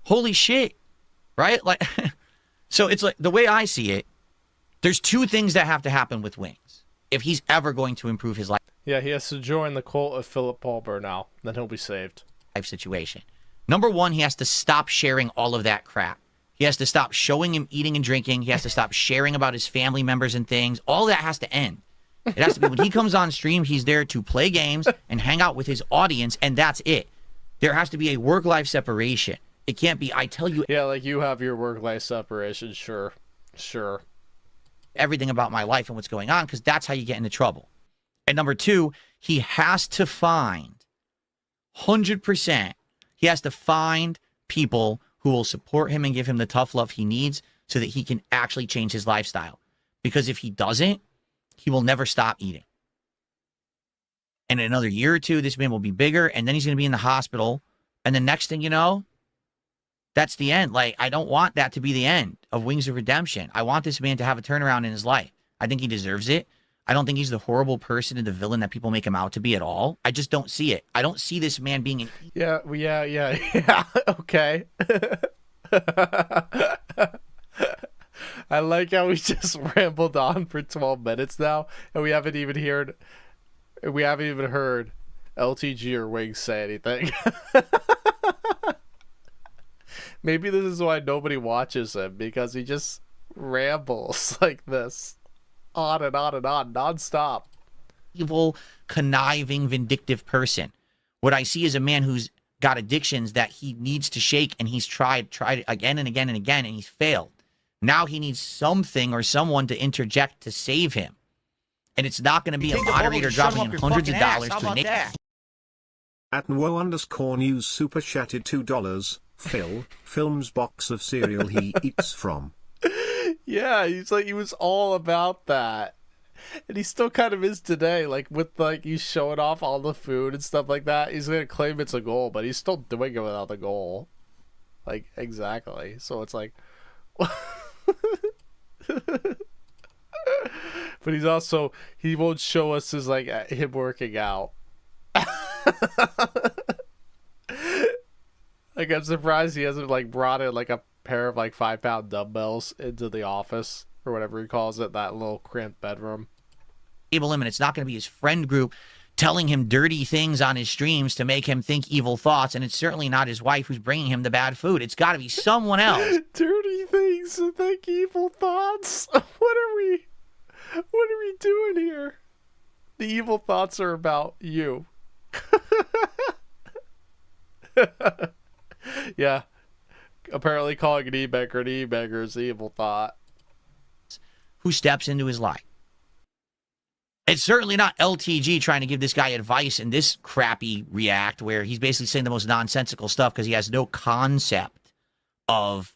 holy shit, right? Like, so it's like, the way I see it, there's 2 things that have to happen with Wings if he's ever going to improve his life Yeah, he has to join the cult of Philip Paulber now. Then he'll be saved. situation. Number 1, he has to stop sharing all of that crap. He has to stop showing him eating and drinking. He has to stop sharing about his family members and things. All that has to end. It has to be when he comes on stream, he's there to play games and hang out with his audience, and that's it. There has to be a work-life separation. It can't be, I tell you Yeah, like you have your work-life separation. Sure. everything about my life and what's going on, because that's how you get into trouble. And number 2, he has to find 100%. He has to find people who will support him and give him the tough love he needs so that he can actually change his lifestyle. Because if he doesn't, he will never stop eating. And in another year or 2, this man will be bigger, and then he's going to be in the hospital. And the next thing you know, that's the end. Like, I don't want that to be the end of Wings of Redemption. I want this man to have a turnaround in his life. I think he deserves it. I don't think he's the horrible person and the villain that people make him out to be at all. I just don't see it. I don't see this man being an... Yeah, okay. I like how we just rambled on for 12 minutes now, and we haven't even heard LTG or Wings say anything. Maybe this is why nobody watches him, because he just rambles like this. On and on and on, nonstop. Evil, conniving, vindictive person. What I see is a man who's got addictions that he needs to shake, and he's tried again and again and again, and he's failed. Now he needs something or someone to interject to save him. And it's not going to be a moderator dropping in hundreds of dollars to enable. At @NWO_news super chatted $2. Phil films box of cereal he eats from. Yeah, he's like, he was all about that. And he still kind of is today, like, with, like, he's showing off all the food and stuff like that. He's going to claim it's a goal, but he's still doing it without the goal. Like, exactly. So it's like... But he's also, he won't show us his, like, him working out. Like, I'm surprised he hasn't, like, brought in, like, a pair of, like, 5-pound dumbbells into the office, or whatever he calls it, that little cramped bedroom. Him, and it's not going to be his friend group telling him dirty things on his streams to make him think evil thoughts, and it's certainly not his wife who's bringing him the bad food. It's got to be someone else. Dirty things to think evil thoughts? What are we doing here? The evil thoughts are about you. Yeah. Apparently calling an e-beggar is the evil thought. Who steps into his life. It's certainly not LTG trying to give this guy advice in this crappy react where he's basically saying the most nonsensical stuff because he has no concept of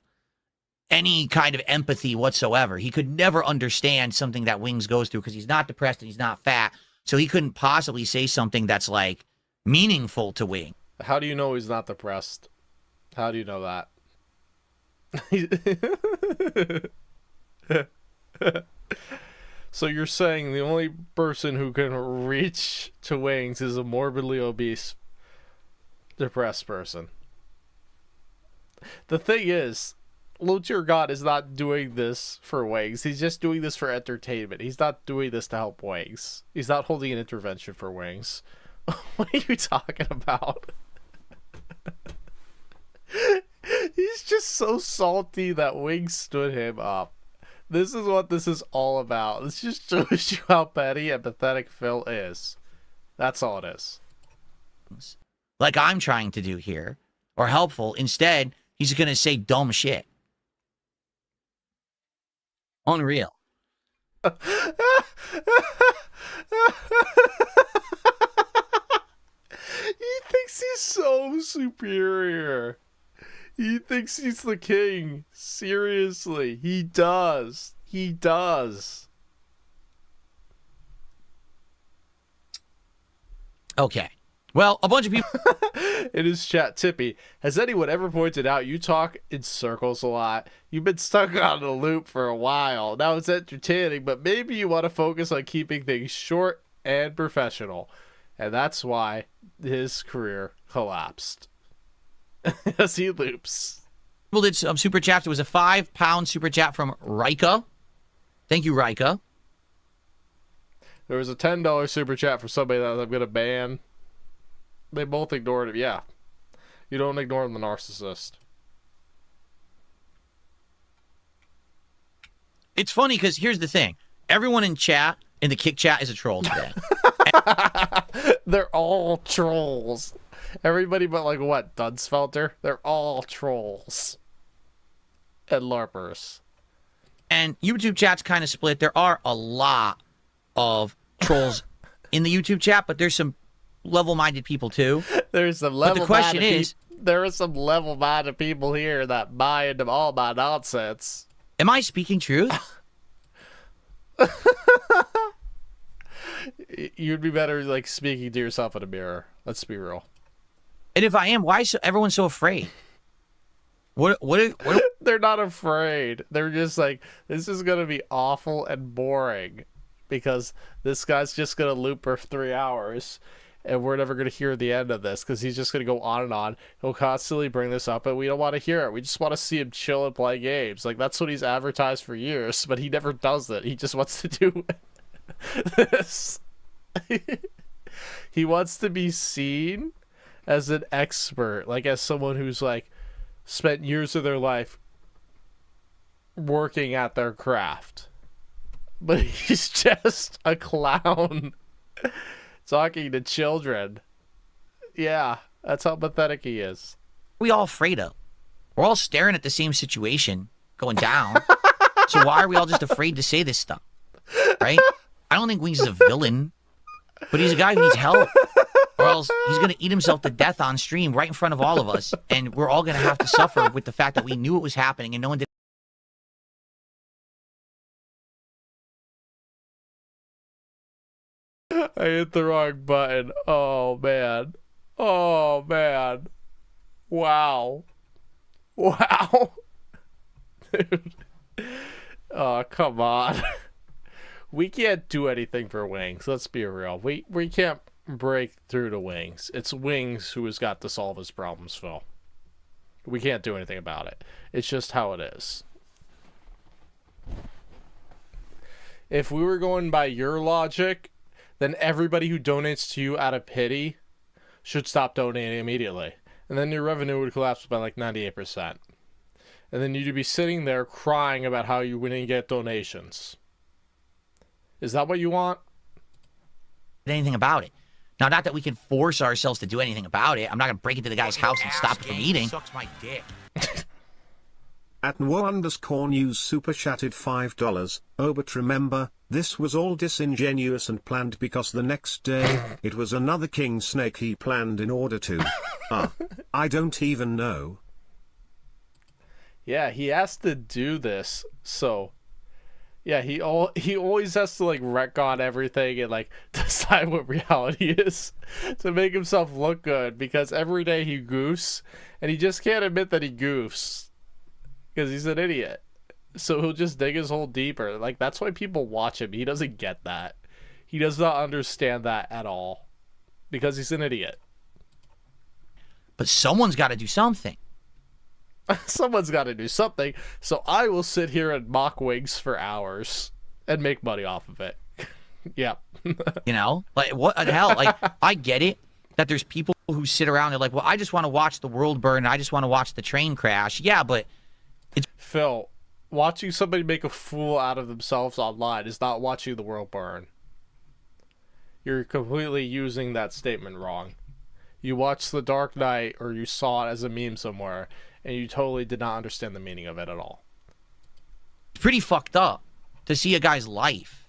any kind of empathy whatsoever. He could never understand something that Wings goes through because he's not depressed and he's not fat. So he couldn't possibly say something that's, like, meaningful to Wing. How do you know he's not depressed? How do you know that? So you're saying the only person who can reach to Wings is a morbidly obese, depressed person. The thing is, Low Tier God is not doing this for Wings. He's just doing this for entertainment. He's not doing this to help Wings. He's not holding an intervention for Wings. What are you talking about? He's just so salty that Wings stood him up. This is what this is all about. This just shows you how petty and pathetic Phil is. That's all it is. Like I'm trying to do here, or helpful. Instead, he's going to say dumb shit. Unreal. He thinks he's so superior. He thinks he's the king. Seriously, he does. He does. Okay. Well, a bunch of people... In his chat, Tippy, has anyone ever pointed out you talk in circles a lot? You've been stuck on a loop for a while. Now it's entertaining, but maybe you want to focus on keeping things short and professional. And that's why his career collapsed. As he loops. People did some super chats. It was a £5 super chat from Rika. Thank you, Rika. There was a $10 super chat for somebody that I'm going to ban. They both ignored it. Yeah. You don't ignore the narcissist. It's funny because here's the thing. Everyone in chat, in the kick chat, is a troll today. They're all trolls. Everybody but, like, what, Dunsfelter? They're all trolls. And LARPers. And YouTube chat's kind of split. There are a lot of trolls in the YouTube chat, but there's some level-minded people, too. There's some But the question is... there are some level-minded people here that buy into all my nonsense. Am I speaking truth? You'd be better, like, speaking to yourself in a mirror. Let's be real. And if I am, why is everyone so afraid? What They're not afraid. They're just like, this is going to be awful and boring because this guy's just going to loop for 3 hours and we're never going to hear the end of this because he's just going to go on and on. He'll constantly bring this up and we don't want to hear it. We just want to see him chill and play games. Like, that's what he's advertised for years, but he never does it. He just wants to do this. He wants to be seen as an expert, like as someone who's like spent years of their life working at their craft. But he's just a clown talking to children. Yeah, that's how pathetic he is. We all afraid of? We're all staring at the same situation going down. So why are we all just afraid to say this stuff? Right? I don't think Wings is a villain, but he's a guy who needs help. Or else he's going to eat himself to death on stream right in front of all of us. And we're all going to have to suffer with the fact that we knew it was happening and no one did. I hit the wrong button. Oh, man. Oh, man. Wow. Wow. Dude. Oh, come on. We can't do anything for Wings. Let's be real. We can't break through to Wings. It's Wings who has got to solve his problems, Phil. We can't do anything about it. It's just how it is. If we were going by your logic, then everybody who donates to you out of pity should stop donating immediately. And then your revenue would collapse by like 98%. And then you'd be sitting there crying about how you wouldn't get donations. Is that what you want? Anything about it. Now, not that we can force ourselves to do anything about it. I'm not going to break into the guy's house and stop it from eating. Sucks my dick. At @NWO_news super chatted $5. Oh, but remember, this was all disingenuous and planned because the next day, it was another King Snake he planned in order to. I don't even know. Yeah, he has to do this, so... Yeah, he always has to, like, retcon everything and, like, decide what reality is to make himself look good, because every day he goofs, and he just can't admit that he goofs, because he's an idiot. So he'll just dig his hole deeper. Like, that's why people watch him. He doesn't get that. He does not understand that at all, because he's an idiot. But someone's got to do something. Someone's got to do something, so I will sit here and mock Wings for hours and make money off of it. Yeah. You know? Like, what the hell? Like, I get it. that there's people who sit around, they're like, well, I just want to watch the world burn. I just want to watch the train crash. Yeah, but Phil, watching somebody make a fool out of themselves online is not watching the world burn. You're completely using that statement wrong. You watched The Dark Knight, or you saw it as a meme somewhere, and you totally did not understand the meaning of it at all. it's pretty fucked up to see a guy's life,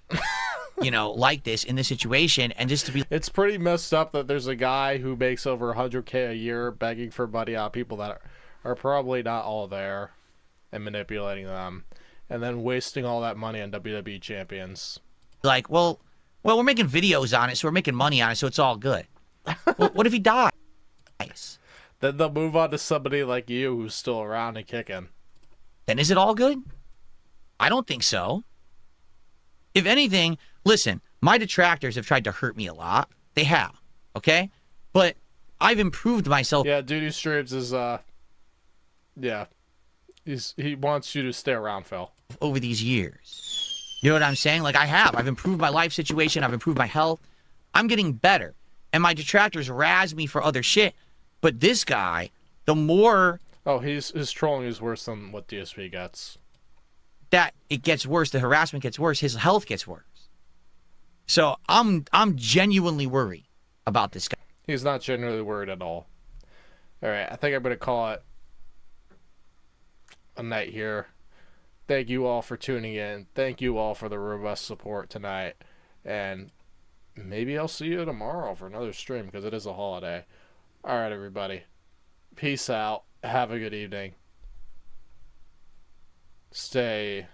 you know, like this in this situation, and just to be It's pretty messed up that there's a guy who makes over 100K a year begging for money out of people that are probably not all there and manipulating them, and then wasting all that money on WWE champions. like, well, we're making videos on it, so we're making money on it, so it's all good. Well, what if he dies? Then they'll move on to somebody like you who's still around and kicking. Then is it all good? I don't think so. If anything, listen, my detractors have tried to hurt me a lot. They have, okay? But I've improved myself. Yeah, dude who streams is, yeah. He wants you to stay around, Phil. Over these years. You know what I'm saying? Like, I have. I've improved my life situation. I've improved my health. I'm getting better. And my detractors razz me for other shit. But this guy, the more Oh, his trolling is worse than what DSP gets. that it gets worse, the harassment gets worse, his health gets worse. So I'm genuinely worried about this guy. He's not genuinely worried at all. All right, I think I'm going to call it a night here. Thank you all for tuning in. Thank you all for the robust support tonight. And maybe I'll see you tomorrow for another stream because it is a holiday. All right, everybody. Peace out. Have a good evening. Stay